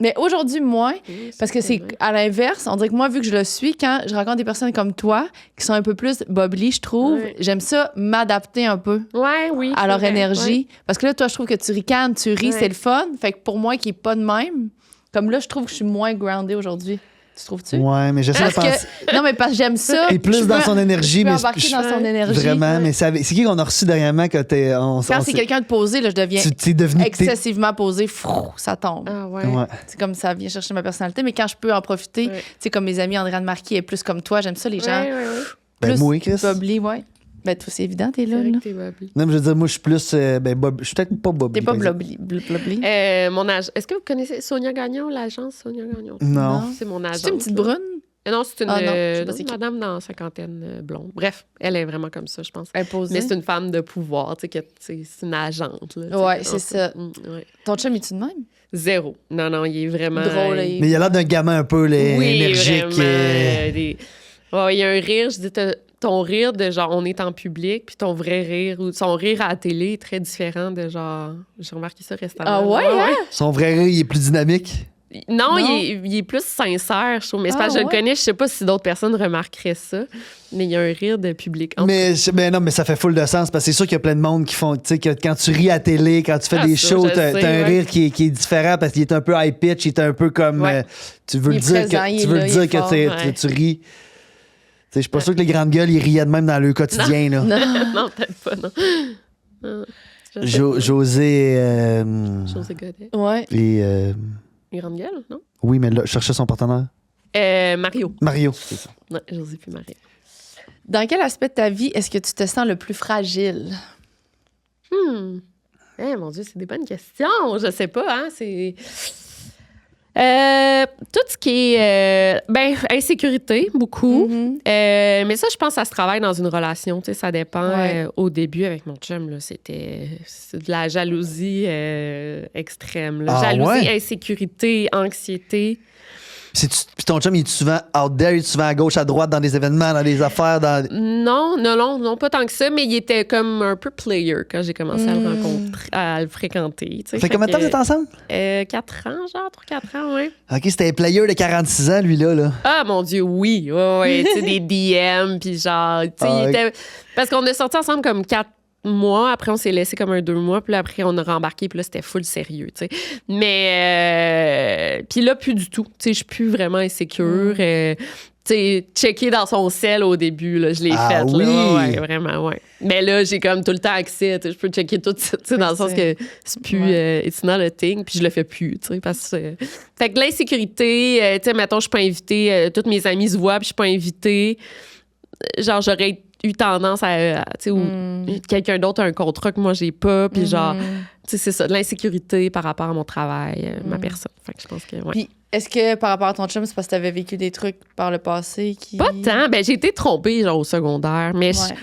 Mais aujourd'hui, moins. Parce que c'est vrai. à l'inverse. On dirait que moi, vu que je le suis, quand je rencontre des personnes comme toi, qui sont un peu plus bubbly, je trouve, Ouais. j'aime ça m'adapter un peu Ouais, oui. à c'est leur vrai, énergie. Parce que là, toi, je trouve que tu ricanes, tu ris, Ouais. c'est le fun. Fait que pour moi, qui est pas de même, comme là, je trouve que je suis moins grounded aujourd'hui. Tu trouves-tu? Ouais, mais j'essaie de Parce penser. que, non, mais parce que j'aime ça. Et plus Je dans peux- son énergie, je peux mais embarquer dans son énergie. Vraiment, Ouais. mais c'est qui qu'on a reçu dernièrement quand t'es. Quand c'est quelqu'un de posé, là, je deviens Tu es devenu. excessivement posé, ça tombe. Ah ouais. Ouais. C'est comme ça vient chercher ma personnalité. Mais quand je peux en profiter, Ouais. tu sais, comme mes amis Andréane Marquis est plus comme toi, j'aime ça, les gens Ouais, ouais, ouais. Ben, plus moi, Chris. bubbly, ouais. Ben, toi, c'est évident, t'es C'est là. vrai là. que t'es bubbly. Non, mais je veux dire, moi, je suis plus. Je suis peut-être pas Bobby. T'es pas par exemple. bubbly. Mon âge. Est-ce que vous connaissez Sonia Gagnon, l'agence Sonia Gagnon? Non. C'est mon agence. C'est une petite là. brune? Non, c'est une, Ah non, je sais pas non, c'est qui. madame dans la cinquantaine blonde. Bref, elle est vraiment comme ça, je pense. Imposée. Mais c'est une femme de pouvoir, tu sais, c'est une agente. Là, tu sais, Ouais, que- c'est ça. Ouais. Ton chum, est-tu de même? Zéro. Non, non, il est vraiment... Drôle, Mais il a l'air d'un gamin un peu oui, énergique. vraiment. Ouais, il y a un rire, je dis, ton rire de genre, on est en public, puis ton vrai rire, ou son rire à la télé est très différent de genre... J'ai remarqué ça récemment. Ah ouais, hein? Son vrai rire, il est plus dynamique. Non, Non. Il est plus sincère, je trouve. Mais c'est Ah, parce que je le ouais? connais, je sais pas si d'autres personnes remarqueraient ça, mais il y a un rire de public. En Mais non, mais ça fait full de sens parce que c'est sûr qu'il y a plein de monde qui font, tu sais, que quand tu ris à la télé, quand tu fais Ah, des ça, shows, je t'as sais, un ouais. rire qui est différent parce qu'il est un peu high pitch, il est un peu comme, Ouais. tu veux Il le est dire présent, que il tu est veux là, le il dire est que fort, ouais. tu ris. Tu sais, je suis pas sûr que les grandes gueules, ils rient de même dans le quotidien, là. non, peut-être pas, non. Non. Je sais pas. José José Godet. Ouais. et Une grande gueule, non? oui, mais là, je cherchais son partenaire. Mario. Mario, c'est ça. Ouais, José puis Mario. Dans quel aspect de ta vie est-ce que tu te sens le plus fragile? Mon Dieu, c'est des bonnes questions. Je sais pas, hein? C'est. Tout ce qui est. Insécurité, beaucoup. Mhm. Mais ça, je pense que ça se travaille dans une relation. Tu sais, ça dépend. Ouais. Au début, avec mon chum, là, c'est de la jalousie extrême. Là. Ah, Jalousie, ouais? insécurité, anxiété. Puis ton chum, il est souvent out there, il est souvent à gauche, à droite, dans des événements, dans des affaires, dans. Non, pas tant que ça, mais il était comme un peu player quand j'ai commencé à le Mm. rencontrer, à le fréquenter. tu sais. Ça fait combien de temps que vous êtes ensemble? 4 ans, genre, 3-4 ans, ouais. Ok, c'était un player de 46 ans, lui, là. Ah, mon Dieu, oui. Ouais, tu sais, des DM, puis genre, tu sais, Ah, il était... Parce qu'on est sortis ensemble comme 4 mois, après on s'est laissé comme un 2 mois, puis là, après on a rembarqué, puis là, c'était full sérieux, tu sais. Mais, puis là, plus du tout. Tu sais, je suis plus vraiment insécure. Tu sais, checker dans son sel au début, là, je l'ai Ah fait. oui? Là. Ouais, vraiment, ouais. Mais là, j'ai comme tout le temps accès. Tu sais, je peux checker tout ça, tu sais, dans le sens que c'est plus... it's not a thing, puis je le fais plus, tu sais, parce que... Fait que l'insécurité, tu sais, mettons, je suis pas invitée, toutes mes amies se voient, puis je suis pas invitée. Genre, j'aurais eu tendance à tu sais, ou quelqu'un d'autre a un contrat que moi, j'ai pas, puis genre, tu sais, c'est ça, de l'insécurité par rapport à mon travail, ma personne. Fait que je pense que, ouais. Puis, est-ce que par rapport à ton chum, c'est parce que tu avais vécu des trucs par le passé qui. Pas tant. Ben, j'ai été trompée, genre, au secondaire, mais Ouais.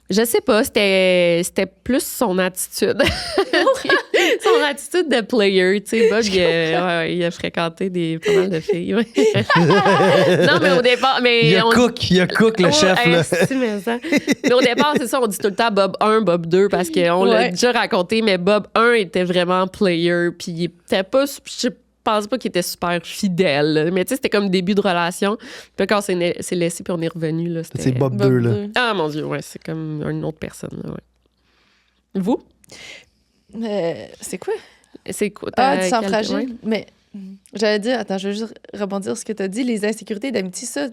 je sais pas, c'était plus son attitude. Son attitude de player, tu sais. Bob, il a fréquenté pas mal de filles. Ouais. Non, mais au départ... Mais Il y a Cook, le Ouais, chef, là. mais au départ, c'est ça, on dit tout le temps Bob 1, Bob 2, parce qu'on l'a Ouais. déjà raconté, mais Bob 1 était vraiment player, puis il était pas... Je pense pas qu'il était super fidèle, là. Mais tu sais, c'était comme début de relation. Puis quand on s'est laissé, puis on est revenu, là, c'était... C'est Bob 2, là. Ah, mon Dieu, ouais, c'est comme une autre personne, là, ouais. Vous? C'est quoi? C'est quoi? Ah, tu sens quel- fragile. ouais. Mais j'allais dire, attends, je veux juste rebondir sur ce que tu as dit, les insécurités d'amitié, ça,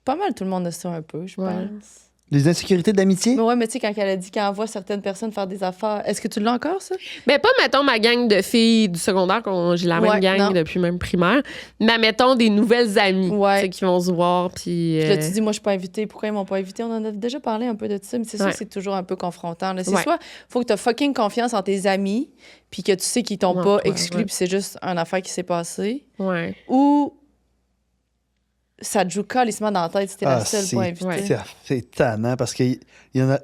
pas mal tout le monde a ça un peu, je Ouais. pense. Les insécurités d'amitié? Mais ouais, mais tu sais, quand elle a dit qu'elle envoie certaines personnes faire des affaires, est-ce que tu l'as encore, ça? Ben, pas, mettons, ma gang de filles du secondaire, j'ai la même Ouais, gang non. depuis même primaire, mais mettons des nouvelles amies, Ouais. tu sais, qui vont se voir, puis... Puis là, tu dis, moi, je suis pas invitée. Pourquoi ils m'ont pas invitée? On en a déjà parlé un peu de ça, mais c'est sûr Ouais. que c'est toujours un peu confrontant. là. C'est Ouais. soit, faut que tu aies fucking confiance en tes amis, puis que tu sais qu'ils t'ont Ouais, pas ouais, exclu, ouais. puis c'est juste une affaire qui s'est passée. Ouais. Ou ça te joue calissement dans la tête si t'es la seule pas invitée. ouais. C'est tannant parce qu'il y en a.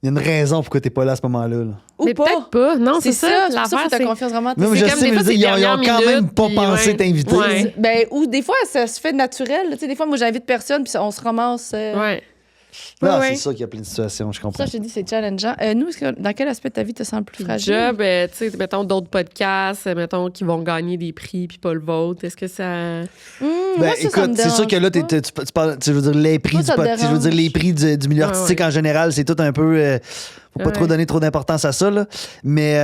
Il y a une raison pourquoi t'es pas là à ce moment-là. là. Ou Mais pas. peut-être pas. Non, c'est C'est ça, ça. c'est pour ça qu'il faut que tu c'est- confiance vraiment en tes Non, mais je comme sais, des mais fois, je veux dire, c'est ils ont dernière quand même minute, pas puis pensé ouais. t'inviter. Ouais. Ben, ou des fois, ça se fait naturel. là. Tu sais, des fois, moi, j'invite personne, puis on se ramasse. Ouais. Non, Ouais. c'est ça qu'il y a plein de situations, je comprends. Ça, je te dis, c'est challengeant. Nous, dans quel aspect de ta vie te sens le plus Puis fragile? job, tu sais, mettons d'autres podcasts, mettons, qui vont gagner des prix, puis pas le vôtre. Est-ce que ça. Moi, ça me écoute, c'est sûr dérange que là, pas. tu parles, je veux dire, les prix Moi, du ça pod- je veux dire, les prix du milieu Ouais, artistique ouais. en général, c'est tout un peu. Faut pas Ouais. trop donner trop d'importance à ça, là. Mais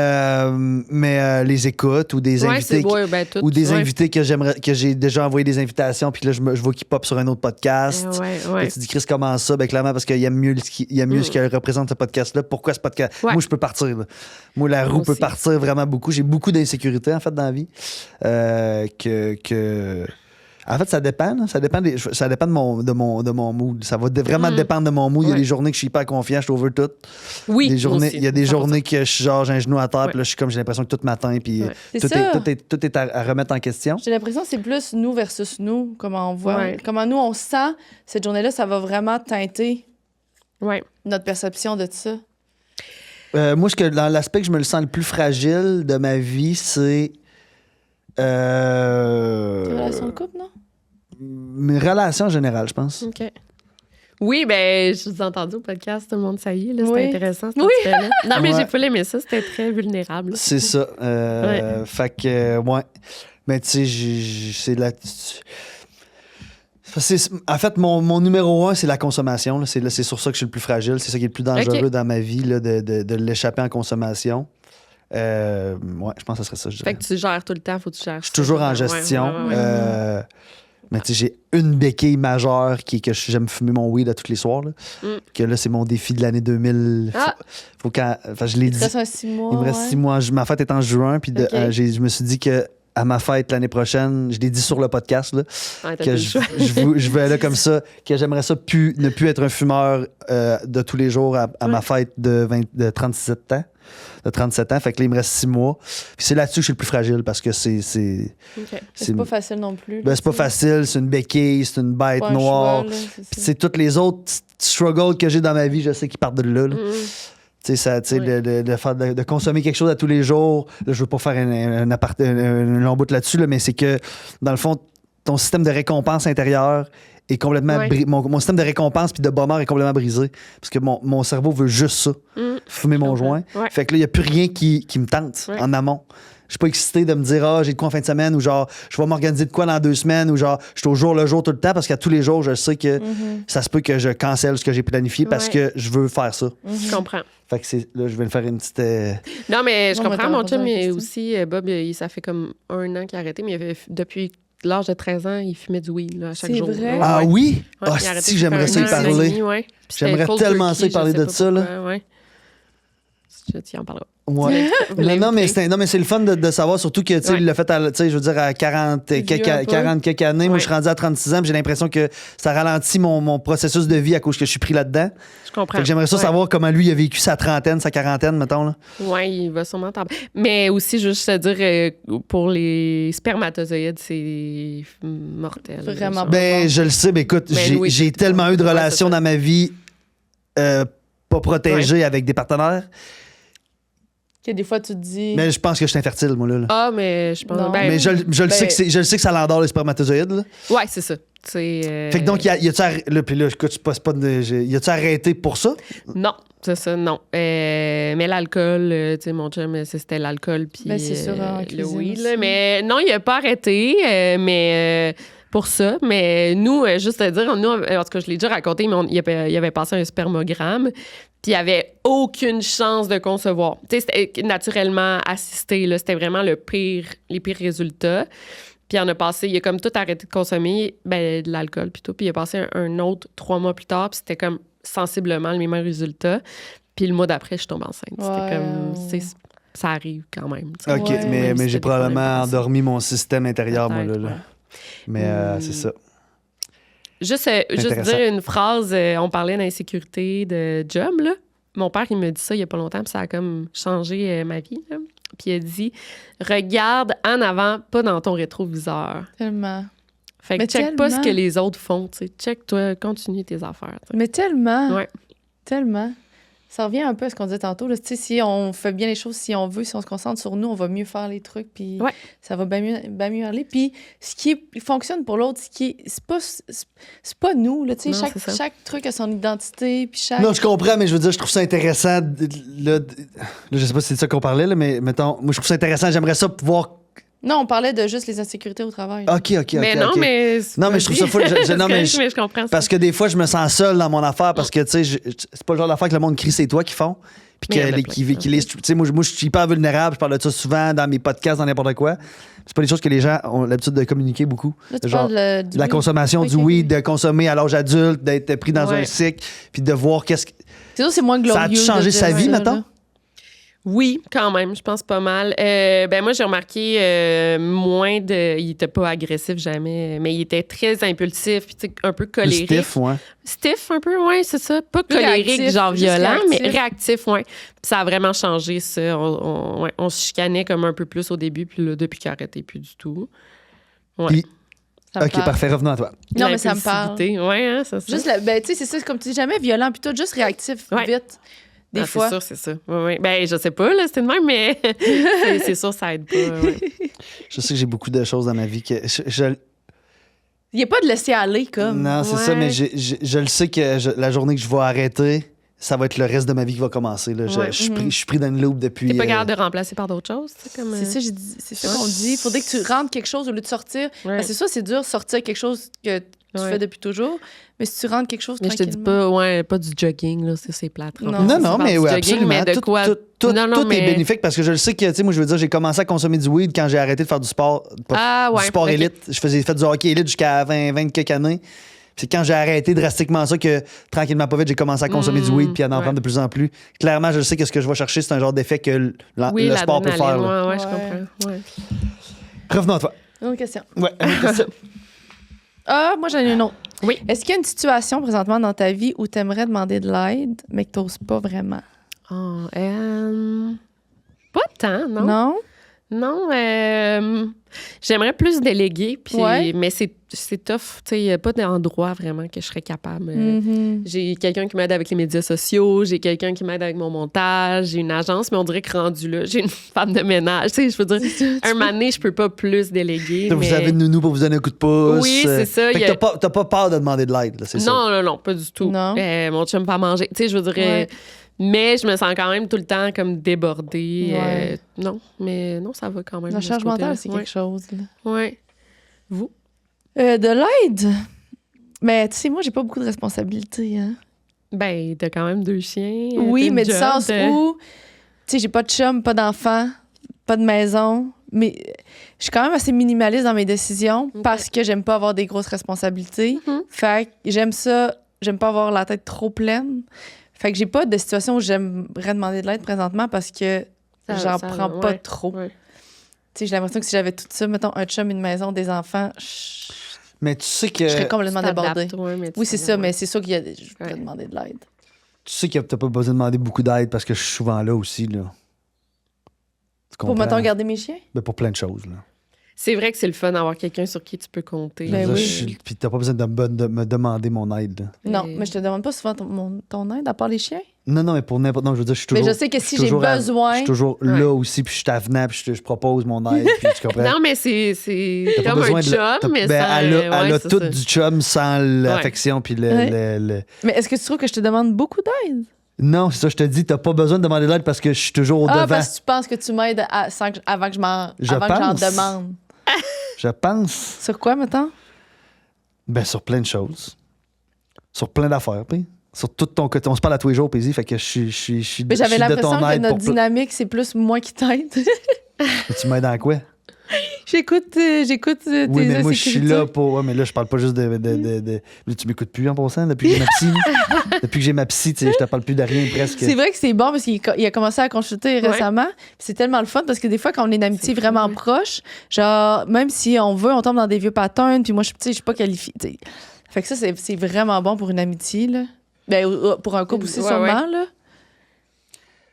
les écoutes ou des Ouais, invités. c'est beau, ben, tout. Ou des ouais. invités que j'ai déjà envoyé des invitations, puis là, je vois qu'ils pop sur un autre podcast. Ouais, Là, ouais. tu dis, Chris, comment ça? Ben, clairement, parce qu'il aime mieux, ce que représente ce podcast-là. Pourquoi ce podcast? Ouais. Moi, je peux partir. Là. Moi, la roue Moi peut aussi. partir vraiment beaucoup. J'ai beaucoup d'insécurité, en fait, dans la vie. En fait, ça dépend. Là. Ça dépend de mon mood. Ça va vraiment dépendre de mon mood. Il y a Ouais. des journées que je suis hyper confiant, je suis over tout. Oui. Des journées, moi aussi, il y a des 100%. journées que je suis genre, j'ai un genou à terre, Ouais. puis là, je suis comme, j'ai l'impression que tout m'atteint, puis Ouais. C'est tout, ça. tout est à remettre en question. J'ai l'impression que c'est plus nous versus nous, comment on voit. Ouais. Comment nous, on sent cette journée-là, ça va vraiment teinter Ouais. notre perception de ça. Moi, dans l'aspect que je me le sens le plus fragile de ma vie, c'est. Tes relations de couple, non? Mes relations en général, je pense. OK. Oui, ben, je vous ai entendu au podcast, tout le monde, ça y est, là, c'était Oui. intéressant. Oui. Là. Non, mais Ouais. j'ai pas aimé ça, c'était très vulnérable. C'est ça. Fait que, ouais. Mais tu sais, c'est la. En fait, mon numéro 1, c'est la consommation. Là. C'est sur ça que je suis le plus fragile. C'est ça qui est le plus dangereux OK. dans ma vie, là, de l'échapper en consommation. Ouais, je pense que ce serait ça. Je dirais. Fait que tu gères tout le temps, faut que tu gères. Je suis toujours en gestion. Ouais. Mais tu sais, j'ai une béquille majeure qui est que j'aime fumer mon weed à tous les soirs. Là. Mm. Que là, c'est mon défi de l'année 2000. Ah! Enfin, je l'ai Il te dit. reste un 6 mois. Il me reste 6 mois. Ma fête est en juin. Puis Ok. je me suis dit que à ma fête l'année prochaine, je l'ai dit sur le podcast, là, Ouais, t'as que plus le je, choix. je vais là comme ça, que j'aimerais ça ne plus être un fumeur de tous les jours à ma fête de 37 ans. De 37 ans. Fait que là, il me reste 6 mois. Puis c'est là-dessus que je suis le plus fragile parce que c'est OK. C'est pas facile non plus. ben, c'est pas facile, c'est une béquille, c'est une bête Pas un noire. cheval, là, c'est Puis ça. c'est tous les autres struggles que j'ai dans ma vie, je sais qu'ils partent de là. là. Mm. Tu sais, Oui. de consommer quelque chose à tous les jours. Là, je veux pas faire un long bout là-dessus, là, mais c'est que, dans le fond, ton système de récompense intérieur est complètement... Ouais. Mon système de récompense puis de bonheur est complètement brisé. Parce que mon cerveau veut juste ça, Mm. fumer mon joint. Ouais. Fait que là, il n'y a plus rien qui me tente Ouais. en amont. Je suis pas excité de me dire, j'ai de quoi en fin de semaine, ou genre, je vais m'organiser de quoi dans 2 semaines, ou genre, je suis au jour le jour tout le temps, parce qu'à tous les jours, je sais que ça se peut que je cancelle ce que j'ai planifié parce Ouais. que je veux faire ça. Je comprends. Fait que là, je vais le faire une petite. Non, mais je Non, mais comprends, t'as mon raison, chum, mais Christine. aussi, Bob, ça fait comme 1 an qu'il a arrêté, mais depuis l'âge de 13 ans, il fumait du weed là, à chaque C'est jour. vrai? Ouais, Ah ouais. oui? Ouais, Ah, il a arrêté, si, ça j'aimerais fait ça y 1 an et parler. demi, ouais. Puis c'était J'aimerais cold tellement turkey, ça y parler je sais de pas ça, là. pourquoi, ouais. Je t'y en parlerai. Ouais. Non, mais c'est le fun de savoir, surtout que, tu sais, Ouais. il l'a fait, tu sais, je veux dire, à 40 Vieux un peu. 40 quelques années. Moi, Ouais. je suis rendu à 36 ans, puis j'ai l'impression que ça ralentit mon processus de vie à cause que je suis pris là-dedans. Je comprends. Fait que j'aimerais ça Ouais. savoir comment lui a vécu sa trentaine, sa quarantaine, mettons, là. Oui, il va sûrement t'en parler. Mais aussi, juste te dire, pour les spermatozoïdes, c'est mortel. Vraiment genre. Ben, je le sais, mais écoute, Ben, Louis, j'ai c'est- tellement eu de ouais, relations c'est ça. dans ma vie pas protégées avec des partenaires. Que des fois, tu te dis. Mais je pense que je suis infertile, moi, là. Ah, mais je pense... Non. Ben, Mais je le sais ben- je le sais que ça l'endort les spermatozoïdes, là. Ouais, c'est ça. C'est, Fait que donc, y a-tu là, puis là, écoute, y a-tu arrêté pour ça? Non, c'est ça, non. Mais l'alcool, tu sais, mon chum, c'était l'alcool puis Ben, c'est sûr, en le cuisine weed. aussi. Là. Mais non, il a pas arrêté, mais pour ça. Mais nous, juste à dire, nous, en tout cas, je l'ai déjà raconté, mais il avait passé un spermogramme, puis il avait aucune chance de concevoir. Tu sais, c'était naturellement assisté, là. C'était vraiment les pires résultats. Puis il a comme tout arrêté de consommer de l'alcool plutôt. Puis il a passé un autre 3 mois plus tard, puis c'était comme sensiblement le même résultat. Puis le mois d'après, je suis tombée enceinte. Ouais. C'était comme, ça arrive quand même. tu sais. OK, Ouais. mais Même si j'ai c'était des probablement problèmes de endormi mon système intérieur, moi, là. Peut-être, là. ouais. Mais c'est ça. Juste Intéressant. dire une phrase, on parlait d'insécurité de job, là. Mon père, il me dit ça il y a pas longtemps, puis ça a comme changé ma vie, là. Puis il a dit « Regarde en avant, pas dans ton rétroviseur. Tellement. » Fait que Mais check pas ce tellement. que les autres font, tu sais. Check toi, continue tes affaires. tu sais. Mais tellement. Ouais. Tellement. Ça revient un peu à ce qu'on disait tantôt. Là. Tu sais, si on fait bien les choses, si on veut, si on se concentre sur nous, on va mieux faire les trucs, puis Ouais. ça va bien mieux aller. Puis ce qui fonctionne pour l'autre, c'est pas nous. Là, tu sais, Non, c'est ça. chaque truc a son identité, puis chaque... Non, je comprends, mais je veux dire, je trouve ça intéressant. Là, je sais pas si c'est de ça qu'on parlait, là, mais mettons, moi, je trouve ça intéressant. J'aimerais ça pouvoir. Non, on parlait de juste les insécurités au travail. OK. Mais non, OK. mais... Non, mais je trouve ça fou. Non, mais je comprends ça. parce que des fois, je me sens seul dans mon affaire parce que, tu sais, c'est pas le genre d'affaire que le monde crie, c'est toi qui font. Puis Mais il y en a que plein. tu sais, moi, je suis hyper vulnérable. Je parle de ça souvent dans mes podcasts, dans n'importe quoi. C'est pas des choses que les gens ont l'habitude de communiquer beaucoup. Là, tu Genre, parles du la weed. consommation Ok, du ok. weed, de consommer à l'âge adulte, d'être pris dans Ouais. un cycle, puis de voir qu'est-ce que. C'est sûr, c'est moins glorieux. Ça a-tu changé de sa dire vie, ça, mettons? là. Oui, quand même, je pense pas mal. Ben moi, j'ai remarqué moins de... Il était pas agressif jamais, mais il était très impulsif, puis tu sais, un peu Le colérique. stiff, ouais. Stiff un peu, ouais, c'est ça. Pas Plus colérique, réactif, genre juste violent, mais réactif. réactif, ouais. Puis ça a vraiment changé, ça. On se chicanait comme un peu plus au début, puis là, depuis qu'il a arrêté plus du tout. Ouais. Puis, Ça me OK, parle. parfait, revenons à toi. Non, mais ça me parle. L'impulsivité, ouais, hein, c'est ça. Juste, ben, tu sais, c'est ça, comme tu dis, jamais violent, puis tout, juste réactif, Ouais. vite. Des Ah, fois. C'est ça. Ouais, ouais. Ben, je sais pas, là, c'est de même, mais c'est sûr, ça aide pas. Ouais. Je sais que j'ai beaucoup de choses dans ma vie que. Il n'y a pas de laisser aller, comme. Non, c'est Ouais. ça, mais je le sais que la journée que je vais arrêter, ça va être le reste de ma vie qui va commencer. Là. Ouais. Je suis pris dans une loupe depuis. T'es pas capable de remplacer par d'autres choses, tu sais, comme... C'est ça, c'est ça qu'on dit. Il faudrait que tu rentres quelque chose au lieu de sortir. Ouais. Ben, c'est ça, c'est dur sortir quelque chose que tu Ouais. fais depuis toujours. Mais si tu rentres quelque chose Mais je te dis tranquillement- pas du jogging, là, c'est plate. Non. Non, non, mais du oui, jogging, absolument. mais de Tout, quoi... tout Non, non, est mais- bénéfique parce que je le sais que, tu sais, moi, je veux dire, j'ai commencé à consommer du weed quand j'ai arrêté de faire du sport. Ah, ouais. Du sport ok. élite. Je faisais fait du hockey élite jusqu'à 20 quelques années. C'est quand j'ai arrêté drastiquement ça que, tranquillement, pas vite, j'ai commencé à consommer du weed puis à en ouais. prendre de plus en plus. Clairement, je sais que ce que je vais chercher, c'est un genre d'effet que Oui, le sport peut faire. là. Ouais, je Ouais. comprends. Ouais. Revenons à toi. Une autre question. Ouais, une autre question. Ah, moi, j'en ai une autre. Oui. Est-ce qu'il y a une situation présentement dans ta vie où tu aimerais demander de l'aide, mais que tu n'oses pas vraiment? Oh, pas tant, non. Non? Non, j'aimerais plus déléguer, puis, Ouais. mais c'est tough. Il n'y a pas d'endroit vraiment que je serais capable. Mhm. J'ai quelqu'un qui m'aide avec les médias sociaux, j'ai quelqu'un qui m'aide avec mon montage, j'ai une agence, mais on dirait que rendu là, j'ai une femme de ménage. Tu sais, je veux dire, un moment donné, je peux pas plus déléguer. Vous mais... avez une nounou pour vous donner un coup de pouce. Oui, c'est ça, Fait il y que a- t'as pas peur de demander de l'aide, là, c'est ça? Non, pas du tout. Non. Mon chum pas manger. Tu sais, je veux dire... Ouais. Mais je me sens quand même tout le temps comme débordée. Ouais. Non, mais non, ça va quand même. La de ce charge côté-là. mentale, c'est Ouais. quelque chose. là. Ouais. Vous? De l'aide? Mais tu sais, moi, j'ai pas beaucoup de responsabilités. Hein? Ben, t'as quand même 2 chiens. Oui, t'as une mais du job, sens où, tu sais, j'ai pas de chum, pas d'enfant, pas de maison, mais je suis quand même assez minimaliste dans mes décisions Ok. parce que j'aime pas avoir des grosses responsabilités. Mhm. Fait que j'aime ça, j'aime pas avoir la tête trop pleine. Fait que j'ai pas de situation où j'aimerais demander de l'aide présentement parce que j'en prends pas ouais, trop. ouais. Tu sais, j'ai l'impression que si j'avais tout ça, mettons un chum, une maison, des enfants, Mais tu sais que je serais complètement Tu t'adaptes, débordée. ouais, mais tu Oui, c'est sais, ça, ouais. mais c'est sûr qu'il y a je pourrais Ouais. demander de l'aide. tu sais que t'as pas besoin de demander beaucoup d'aide parce que je suis souvent là aussi, là. Tu Pour, comprends? mettons, garder mes chiens? Ben, pour plein de choses, là. C'est vrai que c'est le fun d'avoir quelqu'un sur qui tu peux compter. Ben Je veux oui. dire, puis t'as pas besoin de me demander mon aide, là. Non, Et- mais je te demande pas souvent ton aide, à part les chiens. Non, mais pour n'importe... Non, je veux dire, je suis Mais toujours... je sais que je suis si j'ai toujours à- besoin- Je suis toujours Ouais. là aussi, puis je suis avenant, puis je propose mon aide, puis tu comprends? Non, mais c'est T'as pas comme besoin un de chum, mais ben, sans... elle a ouais, c'est tout ça. du chum sans l'affection, puis Ouais. le- Mais est-ce que tu trouves que je te demande beaucoup d'aide? Non, c'est ça, je te dis, t'as pas besoin de demander de l'aide parce que je suis toujours au Ah, devant. parce que tu penses que tu m'aides avant que j'en Je pense. demande. Je pense. Sur quoi, mettons? Ben, sur plein de choses. Sur plein d'affaires, puis. Sur tout ton côté. On se parle à tous les jours, puis fait que je suis Mais j'avais je suis de l'impression ton que aide notre pour dynamique, c'est plus moi qui t'aide. Tu m'aides en quoi? j'écoute tes Oui, mais moi, je suis insécurités. là pour. Ouais, mais là, je parle pas juste de. Là, tu m'écoutes plus en passant depuis que j'ai ma psy. Depuis que j'ai ma psy, tu sais, je te parle plus de rien presque. C'est vrai que c'est bon parce qu'il a commencé à consulter Ouais. récemment. Puis c'est tellement le fun parce que des fois, quand on est d'amitié C'est vraiment fou, ouais. proche, genre, même si on veut, on tombe dans des vieux patterns, puis moi, tu sais, je suis pas qualifiée. tu sais. Fait que ça, c'est vraiment bon pour une amitié, là. Ben, pour un couple aussi, Ouais, sûrement, ouais. là.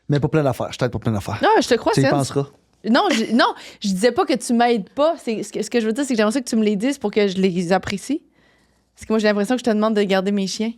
Mais pour plein d'affaires. Je t'aide pour plein d'affaires. Non, je te crois, Tu y Cens. penseras. Non, je disais pas que tu m'aides pas. Ce que je veux dire, c'est que j'aimerais ça que tu me les dises pour que je les apprécie. Parce que moi, j'ai l'impression que je te demande de garder mes chiens.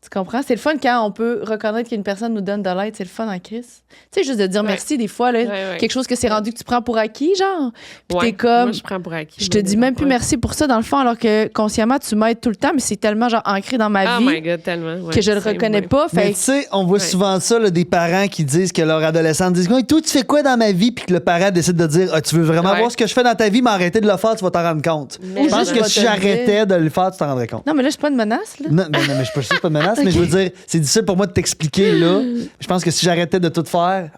Tu comprends? C'est le fun quand on peut reconnaître qu'une personne nous donne de l'aide. C'est le fun en crise. Tu sais, juste de dire merci des fois, là, Ouais. quelque chose que c'est rendu que tu prends pour acquis, genre. Puis Ouais. t'es comme, Moi, je prends pour acquis. je te dis même plus merci pour ça, dans le fond, alors que consciemment, tu m'aides tout le temps, mais c'est tellement, genre, ancré dans ma Oh vie my God, tellement. Ouais, que je le c'est reconnais moi. pas. Mais Fait tu sais, on voit Ouais. souvent ça, là, des parents qui disent que leur adolescent disent « Toi, tu fais quoi dans ma vie? » Puis que le parent décide de dire « Tu veux vraiment Ouais. voir ce que je fais dans ta vie, mais arrêter de le faire, tu vas t'en rendre compte. » Mais Je pense juste, que je vais si te le j'arrêtais de le faire, tu t'en rendrais compte. non, mais là, c'est pas une menace, là. Non, mais je peux pas de menace, mais je veux dire, c'est difficile pour moi de t'expliquer là. Je pense que si j'arrêtais de tout faire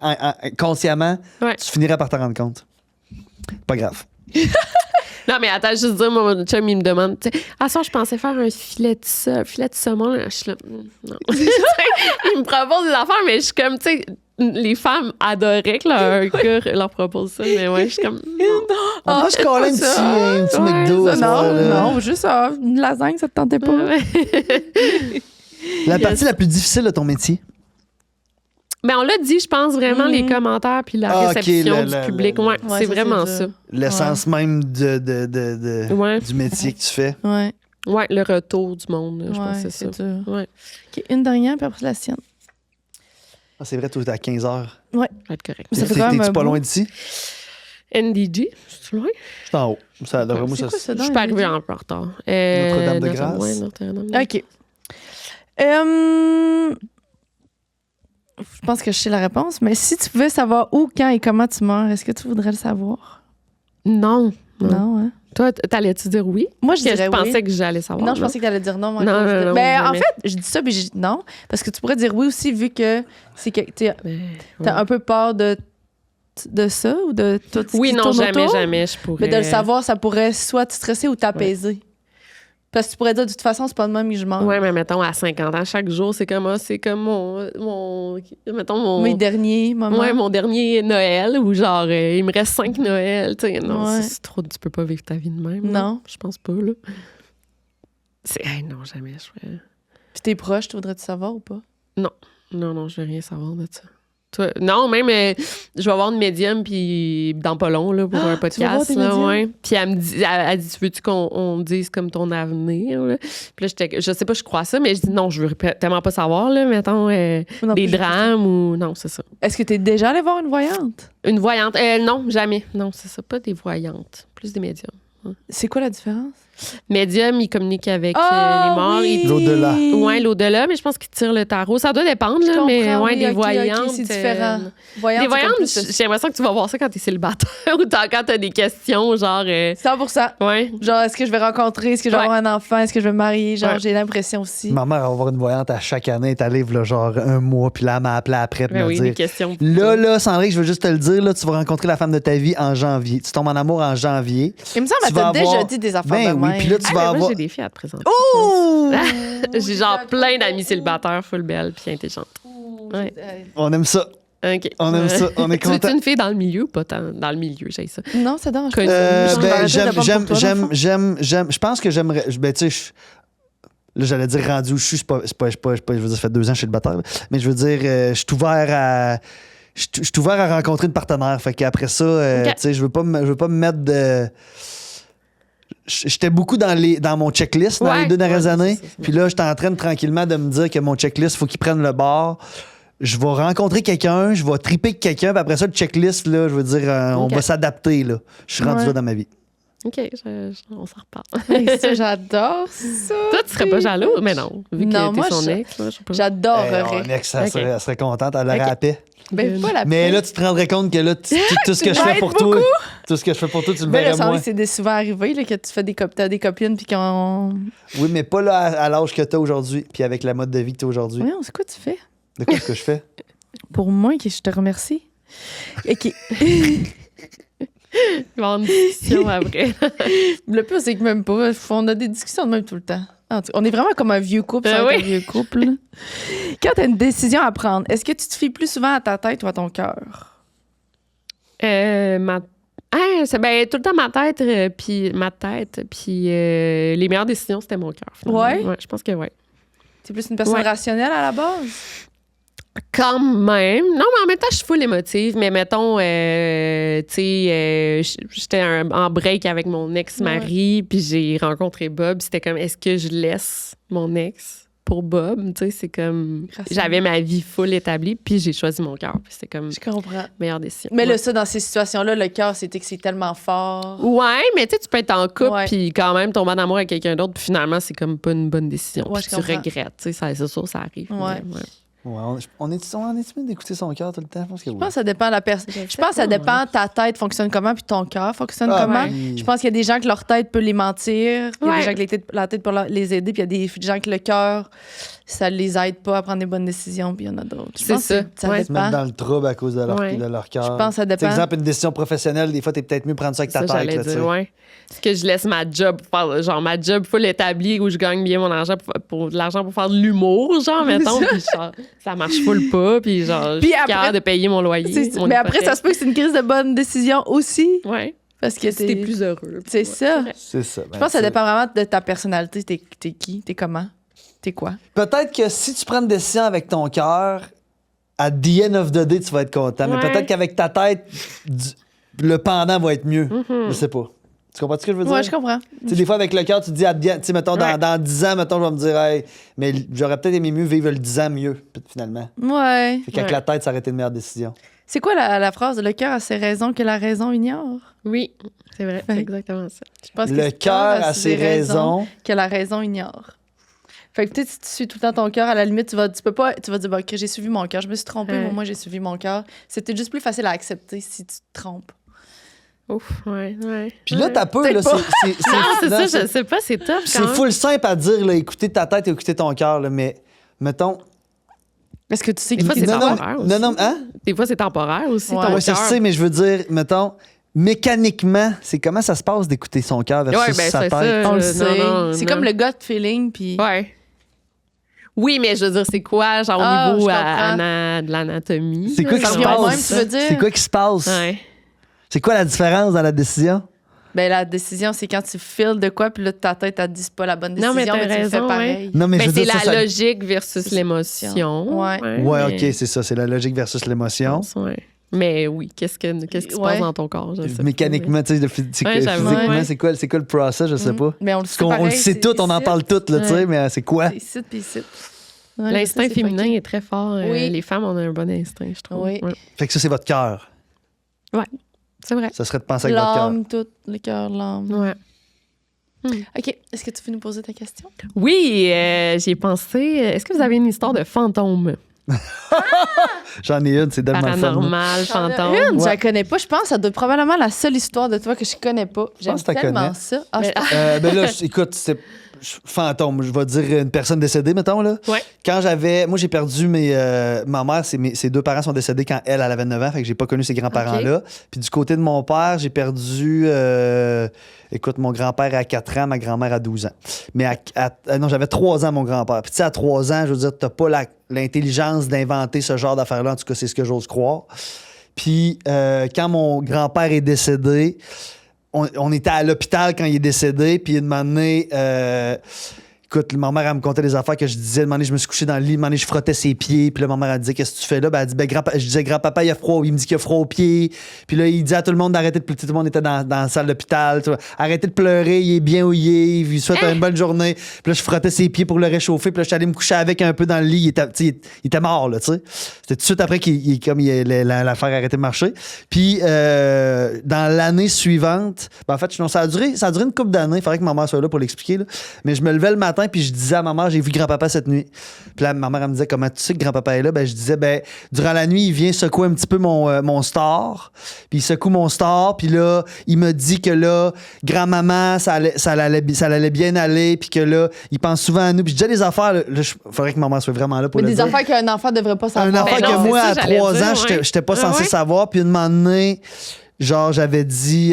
consciemment, Ouais. tu finirais par t'en rendre compte. Pas grave. Non, mais attends, juste dire, mon chum, il me demande, tu sais, à ça, je pensais faire un filet de saumon. Là. Je suis là, non. Il me propose des affaires, mais je suis comme, tu sais, les femmes adoraient que leur gars leur propose ça, mais ouais, je suis comme, non. Moi, je collais un petit Ouais, McDo à ça, ce soir-là. Non, juste une lasagne, ça te tentait pas. Ouais. La partie la plus difficile de ton métier? Mais on l'a dit, je pense vraiment, les commentaires puis la Ah, ok, réception la- du public. la- Ouais, Ouais, c'est ça, vraiment c'est ça. dur. L'essence même de Ouais. du métier que tu fais. Ouais, Ouais, le retour du monde, je pense ouais, que c'est ça. c'est dur. Ouais, OK, une dernière, puis après la sienne. Ah, c'est vrai, toi, t'es à 15 heures. ça va être correct. Ça fait quand même T'es-tu un pas bout. loin d'ici? NDG, c'est loin? Je suis en haut. Ça, d'après moi, C'est ça, quoi ça, Je suis pas arrivée un peu en retard. Notre-Dame-de-Grâce? Ouais, Notre-Dame-de-Grâce. OK. Je pense que je sais la réponse, mais si tu pouvais savoir où, quand et comment tu meurs, est-ce que tu voudrais le savoir? Non. Non, hein? Toi, t'allais-tu dire oui? Moi, je Que dirais je pensais oui. que j'allais savoir. Non, je pensais que t'allais dire non. Moi, Non, à cause non, de- non, Ben, en jamais. fait, je dis ça, mais non. Parce que tu pourrais dire oui aussi, vu que c'est que t'as Mais, un peu peur de ça ou de tout ce Oui, qui non, tourne jamais, autour. jamais, je pourrais. Mais de le savoir, ça pourrait soit te stresser ou t'apaiser. Parce que tu pourrais dire, de toute façon, c'est pas de même que je meurs. Ouais, mais mettons, à 50 ans, chaque jour, c'est comme mettons, mon... Mes derniers moments. Ouais, mon dernier Noël, où genre, il me reste 5 Noëls, tu sais. Non, Ouais. c'est trop, tu peux pas vivre ta vie de même. là. Non. Je pense pas, là. Non, jamais, je ferais... Puis tes proches, tu voudrais-tu savoir ou pas? Non, je veux rien savoir de ça. Toi, non, même, je vais avoir une médium puis dans pas long, là, pour un tu vas voir podcast. tes Là, médiums? ouais. Puis elle me dit, elle dit, veux-tu qu'on dise comme ton avenir? Là? Puis là, je sais pas, je crois ça, mais je dis non, je veux tellement pas savoir, là, mettons, Non des plus, je drames ou... Non, c'est ça. Est-ce que t'es déjà allé voir une voyante? Une voyante? Non, jamais. Non, c'est ça, pas des voyantes. Plus des médiums. C'est quoi la différence? Médium, il communique avec Ah, les morts. oui! L'au-delà. Ouais, l'au-delà, mais je pense qu'il tire le tarot. Ça doit dépendre, Je là, mais comprends, ouais, oui, des ok, ok, voyantes. c'est différent. Voyante, Des c'est comme voyantes, plus- j'ai l'impression que tu vas voir ça quand t'es célibataire ou quand t'as des questions, genre. 100%. Ouais. Genre, est-ce que je vais rencontrer? Est-ce que je vais Ouais. avoir un enfant? Est-ce que je vais me marier? Genre, Ouais. j'ai l'impression aussi. Ma mère va avoir une voyante à chaque année. Elle t'arrive, là, genre un mois, puis là, elle m'a appelé après pour Ben me oui, des dire questions. Là, Sandrine, je veux juste te le dire, là, tu vas rencontrer la femme de ta vie en janvier. Tu tombes en amour en janvier. Il me semble Tu qu'elle t'a vas déjà avoir- dit des affaires Ben de oui, même. puis là, tu vas Moi, avoir. j'ai des filles à te présenter. Ouh! J'ai genre plein d'amis célibataires, full belles puis intelligentes. Ouais. On aime ça. OK. On aime ça. On est Tu veux content. une fille dans le milieu ou pas dans le milieu? J'ai ça. Non, ça dérange pas. Connue. Je vais Ben, arrêter j'aime, de répondre j'aime, pour toi, dans le fond. j'aime. Je pense que j'aimerais. Ben, tu sais, là, j'allais dire rendu où je suis. C'est pas, je veux dire, ça fait 2 ans que je suis célibataire. Là. Mais je veux dire, je suis ouvert à. Je suis ouvert à rencontrer une partenaire. Fait qu'après ça, Ok. tu sais, je veux pas me mettre de. J'étais beaucoup dans mon checklist dans Ouais, les 2 dernières ouais, années. c'est Puis là, j'étais en train de tranquillement de me dire que mon checklist, il faut qu'il prenne le bord. Je vais rencontrer quelqu'un, je vais triper avec quelqu'un, puis après ça, le checklist, là, je veux dire, on Ok. va s'adapter. Là. Je suis rendu Ouais. là dans ma vie. OK, on s'en reparle. Hey, ça, j'adore ça. Toi, tu serais pas jaloux? Mais non, vu que Non, t'es moi, son je- ex. Là, je sais pas. J'adorerais. Mon ex, Ok. elle serait contente, elle aurait Ok. la paix. Ben, pas la Mais peine. là, tu te rendrais compte que là, tout ce que je Ça fais aide pour toi, tout ce que je fais pour toi, tu le Ben, verrais là, Sandrine, moins. c'est souvent arrivé là, que tu fais t'as des copines puis qu'on. Oui, mais pas là à l'âge que tu as aujourd'hui, puis avec la mode de vie que tu as aujourd'hui. Voyons, c'est quoi tu fais? De quoi est-ce que je fais? Pour moi, que je te remercie. OK. Il va y avoir une discussion après. Le pire, c'est que même pas. On a des discussions de même tout le temps. En tout cas, on est vraiment comme un vieux couple, Ben sans être oui. un vieux couple. là. Quand tu as une décision à prendre, est-ce que tu te fies plus souvent à ta tête ou à ton cœur? C'est tout le temps ma tête, puis les meilleures décisions, c'était mon cœur. finalement. Ouais? Ouais, je pense que ouais. Tu es plus une personne Ouais. rationnelle à la base? Quand même. Non, mais en même temps, je suis full émotive. Mais mettons, tu sais, j'étais en break avec mon ex-mari, puis j'ai rencontré Bob. C'était comme, est-ce que je laisse mon ex pour Bob, tu sais, c'est comme... Rationnel. J'avais ma vie full établie, puis j'ai choisi mon cœur. Puis c'était comme Je comprends. meilleure décision. Mais là, Ouais. ça, dans ces situations-là, le cœur, c'était que c'est tellement fort. Ouais, mais tu sais, tu peux être en couple, Ouais. puis quand même tomber en amour avec quelqu'un d'autre, puis finalement, c'est comme pas une bonne décision. Ouais, Puis je tu comprends. regrettes, tu sais, c'est sûr, ça arrive. Ouais. mais Ouais, on est mieux d'écouter son cœur tout le temps? Je pense que oui. Je pense que ça dépend de la personne. Je Je pense que ça sais pas, dépend, ta tête fonctionne comment, puis ton cœur fonctionne Ah, comment. oui. Je pense qu'il y a des gens que leur tête peut les mentir, il y a Ouais. des gens que la tête peut les aider, puis il y a des gens que le cœur, ça les aide pas à prendre des bonnes décisions, puis il y en a d'autres. Je C'est pense ça. que ça Ouais. Se mettre dépend. dans le trouble à cause de Ouais. leur cœur. Je pense que ça dépend. Par exemple, une décision professionnelle, des fois, t'es peut-être mieux prendre ça avec ta ça, tête. j'allais Là, tu sais. dire, ouais. Est-ce que je laisse ma job pour faire, genre, ma job full établie où je gagne bien mon argent pour de l'argent pour faire de l'humour, genre, mettons, puis genre, ça marche full pas, puis genre, Puis je suis après- capable de payer mon loyer. mon Mais après, hypothèque. ça se peut que c'est une crise de bonne décision aussi, Ouais. parce que T'es plus heureux. C'est Ouais, ça. vrai. C'est ça. Je pense que ça dépend vraiment de ta personnalité. T'es qui? T'es comment? T'es quoi? Peut-être que si tu prends une décision avec ton cœur, à the end of the day, tu vas être content. Mais Ouais. peut-être qu'avec ta tête, le pendant va être mieux. Je sais pas. Tu comprends ce que je veux dire? Ouais, je comprends. Tu sais, des fois, avec le cœur, tu te dis, tu sais, mettons, Ouais. dans 10 ans, mettons, je vais me dire, hey, mais j'aurais peut-être aimé mieux vivre le 10 ans mieux, finalement. Ouais. Fait qu'avec Ouais. la tête, ça aurait été une meilleure décision. C'est quoi la phrase? Le cœur a ses raisons que la raison ignore? Oui, c'est vrai, c'est exactement ça. Je pense que Le c'est cœur a ses raisons. que la raison ignore. Fait que peut-être si tu suis tout le temps ton cœur, à la limite, tu vas dire, bah, ok, j'ai suivi mon cœur, je me suis trompée, Ouais. mais moi, j'ai suivi mon cœur. C'était juste plus facile à accepter si tu te trompes. Ouf, ouais. Puis là, t'as peu, là, Peut-être pas. Non, c'est non, ça, je sais pas, c'est top. c'est quand même. full simple à dire, là, écouter ta tête et écouter ton cœur, là, mais mettons. Est-ce que tu sais Des fois, c'est non, temporaire aussi. non, hein? Des fois, c'est temporaire aussi, Ouais. ton Ouais, je cœur. sais, mais je veux dire, mettons, mécaniquement, c'est comment ça se passe d'écouter son cœur versus Ouais, ben, sa c'est tête. ça. On le non, sait. non, C'est non. comme le gut feeling, puis... Ouais. Oui, mais je veux dire, c'est quoi, genre, Ah, au niveau je comprends. de l'anatomie? C'est quoi qui Ça se revient au passe? même, tu veux dire? C'est quoi qui se passe? Ouais. C'est quoi la différence dans la décision? Ben, la décision, c'est quand tu files de quoi, puis là, ta tête, elle te dit c'est pas la bonne décision, Non, mais t'as tu le fais raison, pareil. Non, mais Ben, je veux c'est dire, la ça, logique versus C'est l'émotion. Ouais. Ouais, mais- OK, c'est ça. C'est la logique versus l'émotion. Ouais. Mais oui, qu'est-ce qui se Ouais. passe dans ton corps? Je sais pas, Mécaniquement, tu sais, Ouais, j'avoue, physiquement, ouais. c'est quoi le process? Je sais pas. Mais on le Parce sait qu'on pareil, on le sait c'est tout, on en ici. parle tout, là, tu sais, Ouais. mais c'est quoi? C'est ici, puis ici. mais Ouais, l'instinct ça, c'est féminin fucké. est très fort. Oui. Les femmes, on a un bon instinct, je trouve. Oui. Ouais. Fait que ça, c'est votre cœur. C'est vrai. Ça serait de penser avec votre cœur. L'âme, tout, le cœur, l'âme. Ouais. OK. Est-ce que tu veux nous poser ta question? Oui, j'y ai pensé. Est-ce que vous avez une histoire de fantôme? J'en ai une, c'est tellement le fun. Paranormal, fantôme? Une, je Ouais. la connais pas. Je pense que ça doit être probablement la seule histoire de toi que je connais pas. J'aime pense que tu la tellement connais. ça. Ah, Mais- Ben là, écoute, c'est fantôme. Je vais dire une personne décédée, mettons, là. Ouais. Quand moi, j'ai perdu ma mère, ses deux parents sont décédés quand elle avait 9 ans, fait que j'ai pas connu ses grands-parents-là. Puis du côté de mon père, j'ai perdu, écoute, mon grand-père à 4 ans, ma grand-mère à 12 ans. Mais non, j'avais 3 ans, mon grand-père. Puis tu sais, à 3 ans, je veux dire, t'as pas l'intelligence d'inventer ce genre d'affaires-là. En tout cas, c'est ce que j'ose croire. Puis quand mon grand-père est décédé, on était à l'hôpital quand il est décédé, puis une année, écoute, ma mère, elle me contait des affaires que je disais. Une année, je me suis couché dans le lit, une année, je frottais ses pieds, puis là, ma mère, elle disait, qu'est-ce que tu fais là? Ben, elle dit, je disais, grand-papa, il a froid. Il me dit qu'il a froid aux pieds. Puis là, il dit à tout le monde d'arrêter de pleurer. Tout le monde était dans la salle d'hôpital. Tu vois. Arrêtez de pleurer, il est bien où il est, il lui souhaite une bonne journée. Puis là, je frottais ses pieds pour le réchauffer, puis là, je suis allé me coucher avec un peu dans le lit. Il était mort, là, tu sais. C'était tout de suite après l'affaire a arrêté de marcher. Puis, dans l'année suivante, ben, en fait, non, ça a duré une couple d'années. Il faudrait que ma mère soit là pour l'expliquer, là. Mais je me levais le matin, puis je disais à ma mère, j'ai vu grand-papa cette nuit. Puis là, ma mère, elle me disait, comment tu sais que grand-papa est là? Ben, je disais, durant la nuit, il vient secouer un petit peu mon star. Puis il secoue mon star. Puis là, il me dit que là, grand-maman, ça allait bien aller. Puis que là, il pense souvent à nous. Puis je disais des affaires, là, il faudrait que ma mère soit vraiment là pour Mais le des dire. affaires qu'un enfant devrait pas savoir. Un enfant Ben que non, moi, c'est à ça, j'allais 3 dire, ans, ouais. j'étais pas Ah censé ouais? savoir. Puis une moment donné, genre, j'avais dit...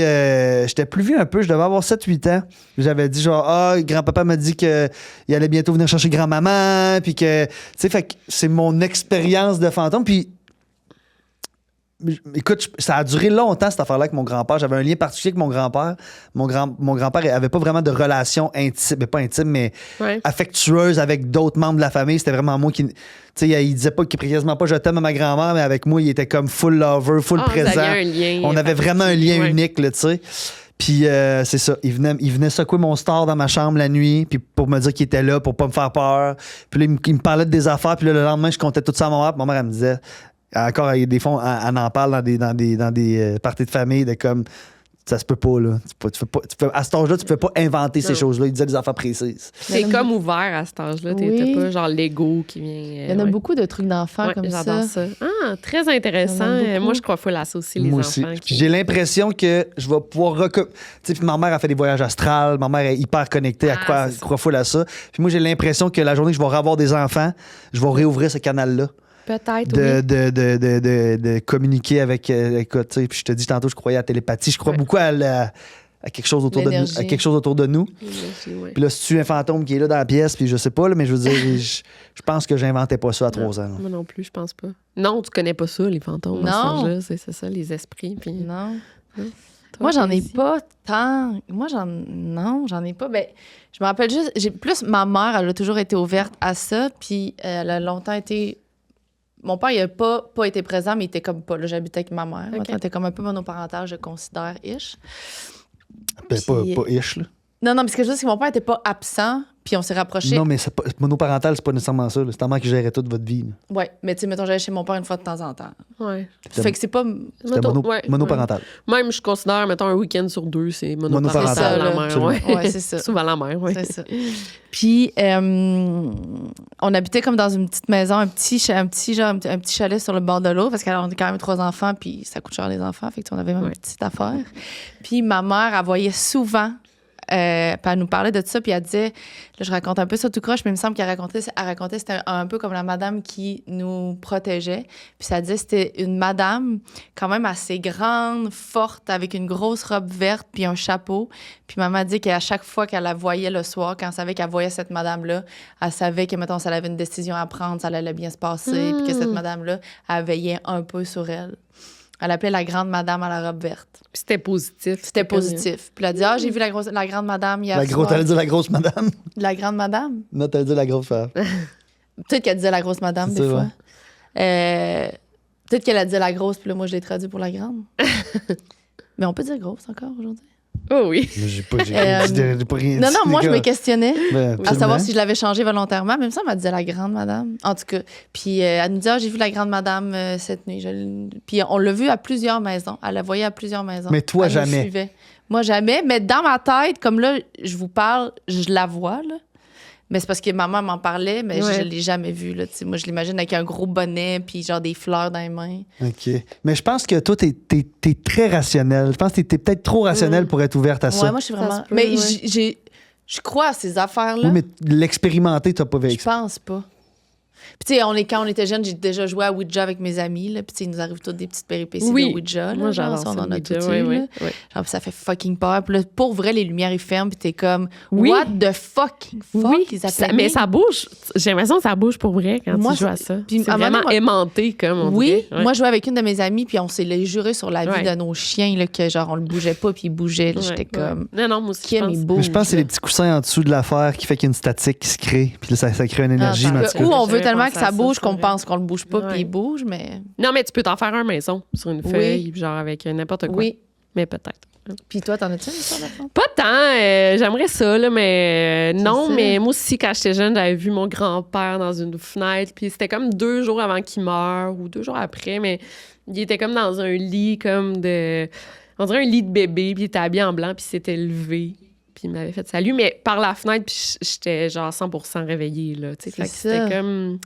j'étais plus vieux un peu, je devais avoir 7-8 ans. J'avais dit genre, grand-papa m'a dit qu'il allait bientôt venir chercher grand-maman. Puis que... Tu sais, fait que c'est mon expérience de fantôme. Puis... Écoute, ça a duré longtemps, cette affaire-là, avec mon grand-père. J'avais un lien particulier avec mon grand-père. Mon grand-père avait pas vraiment de relation intime, pas intime, mais Ouais. affectueuse avec d'autres membres de la famille. C'était vraiment moi qui... Tu sais, il disait pas qu'il quasiment pas je t'aime à ma grand-mère, mais avec moi, il était comme full lover, full Ah, vous présent. aviez un lien On avait vraiment un lien particulier, ouais. unique, là, tu sais. Puis c'est ça, il venait secouer mon star dans ma chambre la nuit, puis pour me dire qu'il était là, pour pas me faire peur. Puis là, il me parlait de des affaires, puis là, le lendemain, je comptais tout ça à ma mère, puis ma mère, elle me disait, encore, des fois, elle en parle dans des parties de famille, de comme, ça se peut pas, là. À cet âge-là, tu peux pas inventer ces Non. choses-là. Il disait des affaires précises. C'est comme ouvert à cet âge-là. T'es Oui. pas genre l'ego qui vient. Il y en a beaucoup de trucs d'enfants comme j'adore ça. ça. Ah, très intéressant. Il y en a beaucoup. Moi, je crois faut l'associer les Moi enfants. aussi. Puis j'ai l'impression que je vais pouvoir... Tu sais, puis ma mère a fait des voyages astrales. Ma mère est hyper connectée. Elle Ah, c'est ça. croit full à ça. Puis moi, j'ai l'impression que la journée que je vais avoir des enfants, je vais réouvrir ce canal-là. Peut-être, De communiquer avec... écoute, tu sais, puis je te dis tantôt, je croyais à la télépathie. Je crois beaucoup à quelque chose autour de nous. L'énergie. À quelque chose autour de nous. oui. Ouais. Puis là, si tu es un fantôme qui est là dans la pièce, puis je sais pas, là, mais je veux dire, je pense que j'inventais pas ça à 3 ans. Moi non plus, je pense pas. Non, tu connais pas ça, les fantômes. Non. à cet âge-là. C'est ça, les esprits. Puis... Non. Toi, Moi, j'en ai Casey? pas tant. Non, j'en ai pas. Ben, je me rappelle juste. J'ai plus ma mère, elle a toujours été ouverte à ça, puis elle a longtemps été. Mon père, il a pas été présent, mais il était comme pas là. J'habitais avec ma mère. Ok. Il était comme un peu monoparental, je considère, ish. Ben, Puis- pas ish, là. Non, mais ce que je veux dire, c'est que mon père était pas absent, puis on s'est rapprochés. Non, mais monoparental, c'est pas nécessairement ça. là. C'est ta mère qui gérait toute votre vie. là. Ouais, mais tu sais, mettons, j'allais chez mon père une fois de temps en temps. Ouais. Fait que c'est pas. C'était Mettons, ouais, monoparental. ouais. Même, je considère, mettons, un week-end sur 2, c'est Monoparental. monoparental. C'est ça, la là. mère, Absolument. ouais. Ouais, c'est ça. Souvent la mère, oui. C'est ça. Puis, on habitait comme dans une petite maison, un petit chalet sur le bord de l'eau, parce qu'on était quand même 3 enfants, puis ça coûte cher les enfants, fait qu'on avait même Ouais. une petite affaire. Puis, ma mère, elle voyait souvent, puis elle nous parlait de ça, puis elle disait, là, je raconte un peu ça tout croche, mais il me semble qu'elle racontait, c'était un peu comme la madame qui nous protégeait. Puis ça disait, c'était une madame quand même assez grande, forte, avec une grosse robe verte, puis un chapeau. Puis maman dit qu'à chaque fois qu'elle la voyait le soir, quand elle savait qu'elle voyait cette madame-là, elle savait que, mettons, si elle avait une décision à prendre, ça allait bien se passer, puis que cette madame-là, elle veillait un peu sur elle. Elle appelait la grande madame à la robe verte. Puis c'était positif. C'était positif. Puis elle a dit, j'ai vu la grande madame hier soir. T'allais dire la grosse madame? La grande madame? Non, t'allais dire la grosse femme. Peut-être qu'elle disait la grosse madame, C'est des ça, fois. Peut-être qu'elle a dit la grosse, puis là, moi, je l'ai traduit pour la grande. Mais on peut dire grosse encore aujourd'hui. Oh oui. Mais j'ai pas Euh, j'ai pas rien Non, dit, non, moi, les je me gars. questionnais Ben, à absolument. savoir si je l'avais changé volontairement. Même ça, elle disait la grande madame. En tout cas. Puis elle nous dit, j'ai vu la grande madame cette nuit. Puis on l'a vu à plusieurs maisons. Elle la voyait à plusieurs maisons. Mais toi, Elle nous jamais. suivait. Moi, jamais. Mais dans ma tête, comme là, je vous parle, je la vois, là. Mais c'est parce que maman m'en parlait, mais Ouais. je l'ai jamais vue, là. Tu sais, moi, je l'imagine avec un gros bonnet, puis genre des fleurs dans les mains. OK. Mais je pense que toi, t'es très rationnel. Je pense que t'es peut-être trop rationnel pour être ouverte à ça. Ouais, moi, je suis Ça vraiment. se peut, Mais ouais. je crois à ces affaires-là. Oui, mais l'expérimenter, t'as pas Je vécu. pense pas. Puis, tu sais, quand on était jeunes, j'ai déjà joué à Ouija avec mes amis, là. Puis, tu sais, il nous arrive toutes des petites péripéties Oui. de Ouija, là. Moi, genre, j'adore ça, on ça, en a le tout Ouija, eu, oui, là. oui, oui. Genre, puis ça fait fucking peur. Puis là, pour vrai, les lumières, ils ferment, puis t'es comme, Oui. what the fucking fuck? Oui, Ils ça- appellent mais bien. ça bouge. J'ai l'impression que ça bouge pour vrai quand Moi, tu joues à ça. puis C'est à un moment vraiment donné, aimanté, comme on Oui, dirait. Ouais. moi, je jouais avec une de mes amies, puis on s'est juré sur la vie Ouais. de nos chiens, là, que genre, on le bougeait pas, puis il bougeait. Là, Ouais, j'étais ouais. comme, Non, moi aussi, Kim, je pense. il bouge. Mais je pense que c'est là. les petits coussins en dessous de l'affaire qui fait qu'il y a une statique qui se crée. Puis là, ça crée une énergie. Ah, mais en parce tout que- cas. ou on J'avais veut tellement pensé que à ça ça, bouge c'est qu'on vrai. pense qu'on le bouge pas, Ouais. puis il bouge, mais Non, mais tu peux t'en faire un maison sur une Oui. feuille, genre avec n'importe quoi. oui. Mais peut-être. Puis toi, t'en as-tu une histoire d'enfant? Pas tant. J'aimerais ça, là, mais non. ça. Mais moi aussi, quand j'étais jeune, j'avais vu mon grand-père dans une fenêtre. Puis c'était comme 2 jours avant qu'il meure ou 2 jours après. Mais il était comme dans un lit, comme de. On dirait un lit de bébé. Puis il était habillé en blanc. Puis il s'était levé. Puis il m'avait fait salut. Mais par la fenêtre, puis j'étais genre 100% réveillée, là. Tu sais, fait que C'est ça. c'était comme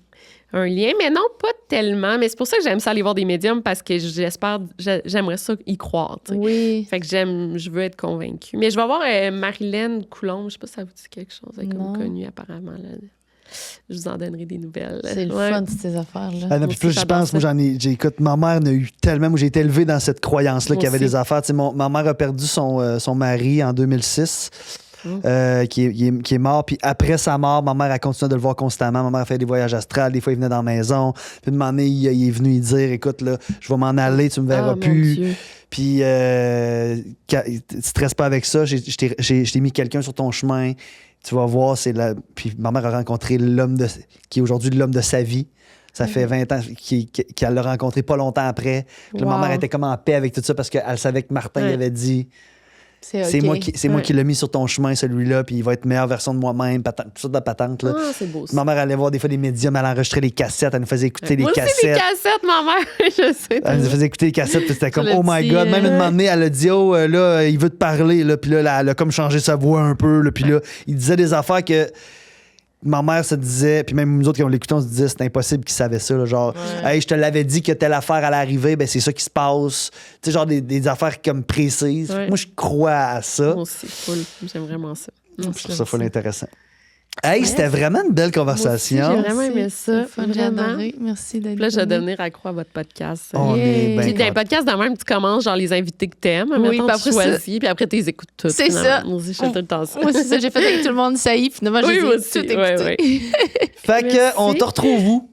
un lien. Mais non, pas tellement. Mais c'est pour ça que j'aime ça aller voir des médiums parce que j'aimerais ça y croire, tu sais. Oui. Fait que je veux être convaincue. Mais je vais voir Marilyn Coulombe, je sais pas si ça vous dit quelque chose, elle est Non. comme connue apparemment. Là. Je vous en donnerai des nouvelles. C'est le Ouais. fun, ces affaires-là. Ah non, puis Moi plus aussi, je pense, j'adore moi écoute, ma mère n'a eu tellement, moi j'ai été élevé dans cette croyance-là Moi qu'il y avait aussi. des affaires. Tu sais, ma mère a perdu son mari en 2006, qui est mort. Puis après sa mort, ma mère a continué de le voir constamment. Ma mère a fait des voyages astrales, des fois il venait dans la maison. Puis une moment donné, il est venu lui dire, écoute, là, je vais m'en aller, tu me verras Ah, mon plus. Dieu. Puis, stresse pas avec ça. Je t'ai mis quelqu'un sur ton chemin. Tu vas voir, c'est là. Puis, ma mère a rencontré qui est aujourd'hui l'homme de sa vie. Ça fait 20 ans qu'elle l'a rencontré pas longtemps après. Puis là, ma Wow. mère était comme en paix avec tout ça parce qu'elle savait que Martin Ouais. lui avait dit C'est OK. moi qui l'ai mis sur ton chemin, celui-là, puis il va être meilleure version de moi-même, toute sorte de patente. Là. Ah, c'est beau ça. Ma mère allait voir des fois des médiums, elle enregistrait les cassettes, elle nous faisait écouter les Moi cassettes. aussi, les cassettes, ma mère, je sais. Elle nous faisait écouter les cassettes, puis c'était comme, Le oh my petit, God. Même une moment donné, elle a dit, oh, là, il veut te parler, là, puis là, elle a comme changé sa voix un peu, là, puis là, il disait des affaires que ma mère se disait, puis même nous autres qui on l'écoutait, on se disait, c'est impossible qu'ils savaient ça, là, genre, hey, je te l'avais dit que telle affaire allait arriver, ben c'est ça qui se passe. Tu sais, genre des affaires comme précises. Ouais. Moi, je crois à ça. Moi aussi, full. J'aime vraiment ça. Je trouve ça full intéressant. Hey, c'était vraiment une belle conversation. J'ai vraiment aimé ça. Fun, j'ai Vraiment. adoré. Merci d'être Puis là, je vais venu. devenir accro à votre podcast. On Yeah. est bien Puis dans les contents. podcasts, de même, tu commences genre les invités que t'aimes. Oui, Mettons, puis tu après ça- choisis, puis après, tu les écoutes toutes. C'est finalement. ça. Moi aussi, je fais tout le temps ça. Moi, c'est ça, j'ai fait avec tout le monde, ça y est. Finalement, Oui, j'ai moi tout aussi. écouté. Ouais. Fait que, Merci. on te retrouve où?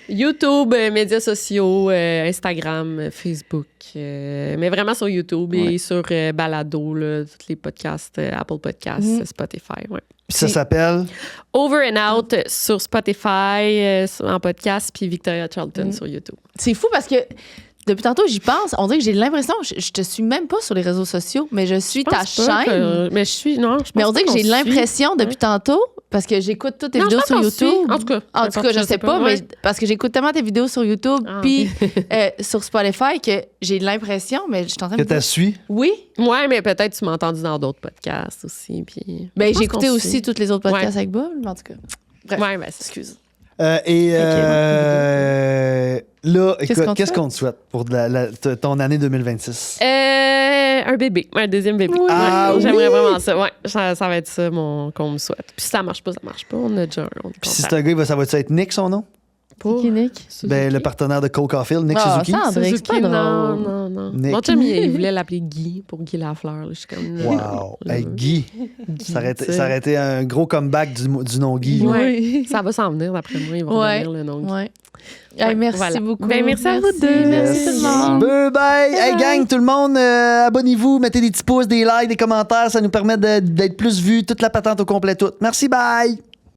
YouTube, médias sociaux, Instagram, Facebook. Mais vraiment sur YouTube et sur Balado, là, tous les podcasts, Apple Podcasts, Spotify. Ouais. Puis ça s'appelle? Over and Out sur Spotify, en podcast, puis Victoria Charlton sur YouTube. C'est fou parce que depuis tantôt, j'y pense. On dirait que j'ai l'impression, je te suis même pas sur les réseaux sociaux, mais je suis ta Je pense pas chaîne. mais je suis. Non, je pense Mais on pas dirait que qu'on j'ai se suit. l'impression depuis Ouais. tantôt, parce que j'écoute toutes tes Non, vidéos je sur pense qu'on se YouTube. suit. En tout cas, je sais pas, mais ouais. parce que j'écoute tellement tes vidéos sur YouTube, Ah, puis sur Spotify, que j'ai l'impression, mais je suis en train de Que me dire... tu suis? Oui, Ouais, mais peut-être tu m'as entendu dans d'autres podcasts aussi. Puis... ben, Je pense j'ai écouté qu'on se aussi suit. tous les autres podcasts Ouais. avec Bob, mais en tout cas. Bref, Ouais, ben, c'est- excuse. Là, écoute, qu'on te qu'est-ce souhaite? qu'on te souhaite pour ton année 2026? Un bébé, un deuxième bébé. Oui. Ah Ouais, j'aimerais oui? vraiment ça. Ouais, ça va être ça qu'on me souhaite. Puis si ça marche pas, ça marche pas. On a déjà un. On est Puis si content. c'est un gars, ça va être Nick, son nom? Pour Qui, Nick? Suzuki. Ben, le partenaire de Cole Caulfield, Nick Ah, Suzuki. ça, André, c'est pas Suzuki, non, drôle. non. Nick. Mon chum, il voulait l'appeler Guy pour Guy Lafleur. Là. Je suis comme. Wow. Hey, Guy. Guy, Ça aurait tu sais. été un gros comeback du nom Guy. là. Ouais. Oui. Ça va s'en venir, d'après moi. Il va Ouais. revenir le nom Guy. Ouais. Hey, merci voilà. beaucoup. Ben, merci à vous deux. Merci tout le monde. Bye. Hey, gang, tout le monde, abonnez-vous, mettez des petits pouces, des likes, des commentaires. Ça nous permet d'être plus vus, toute la patente au complet. Toute. Merci, bye.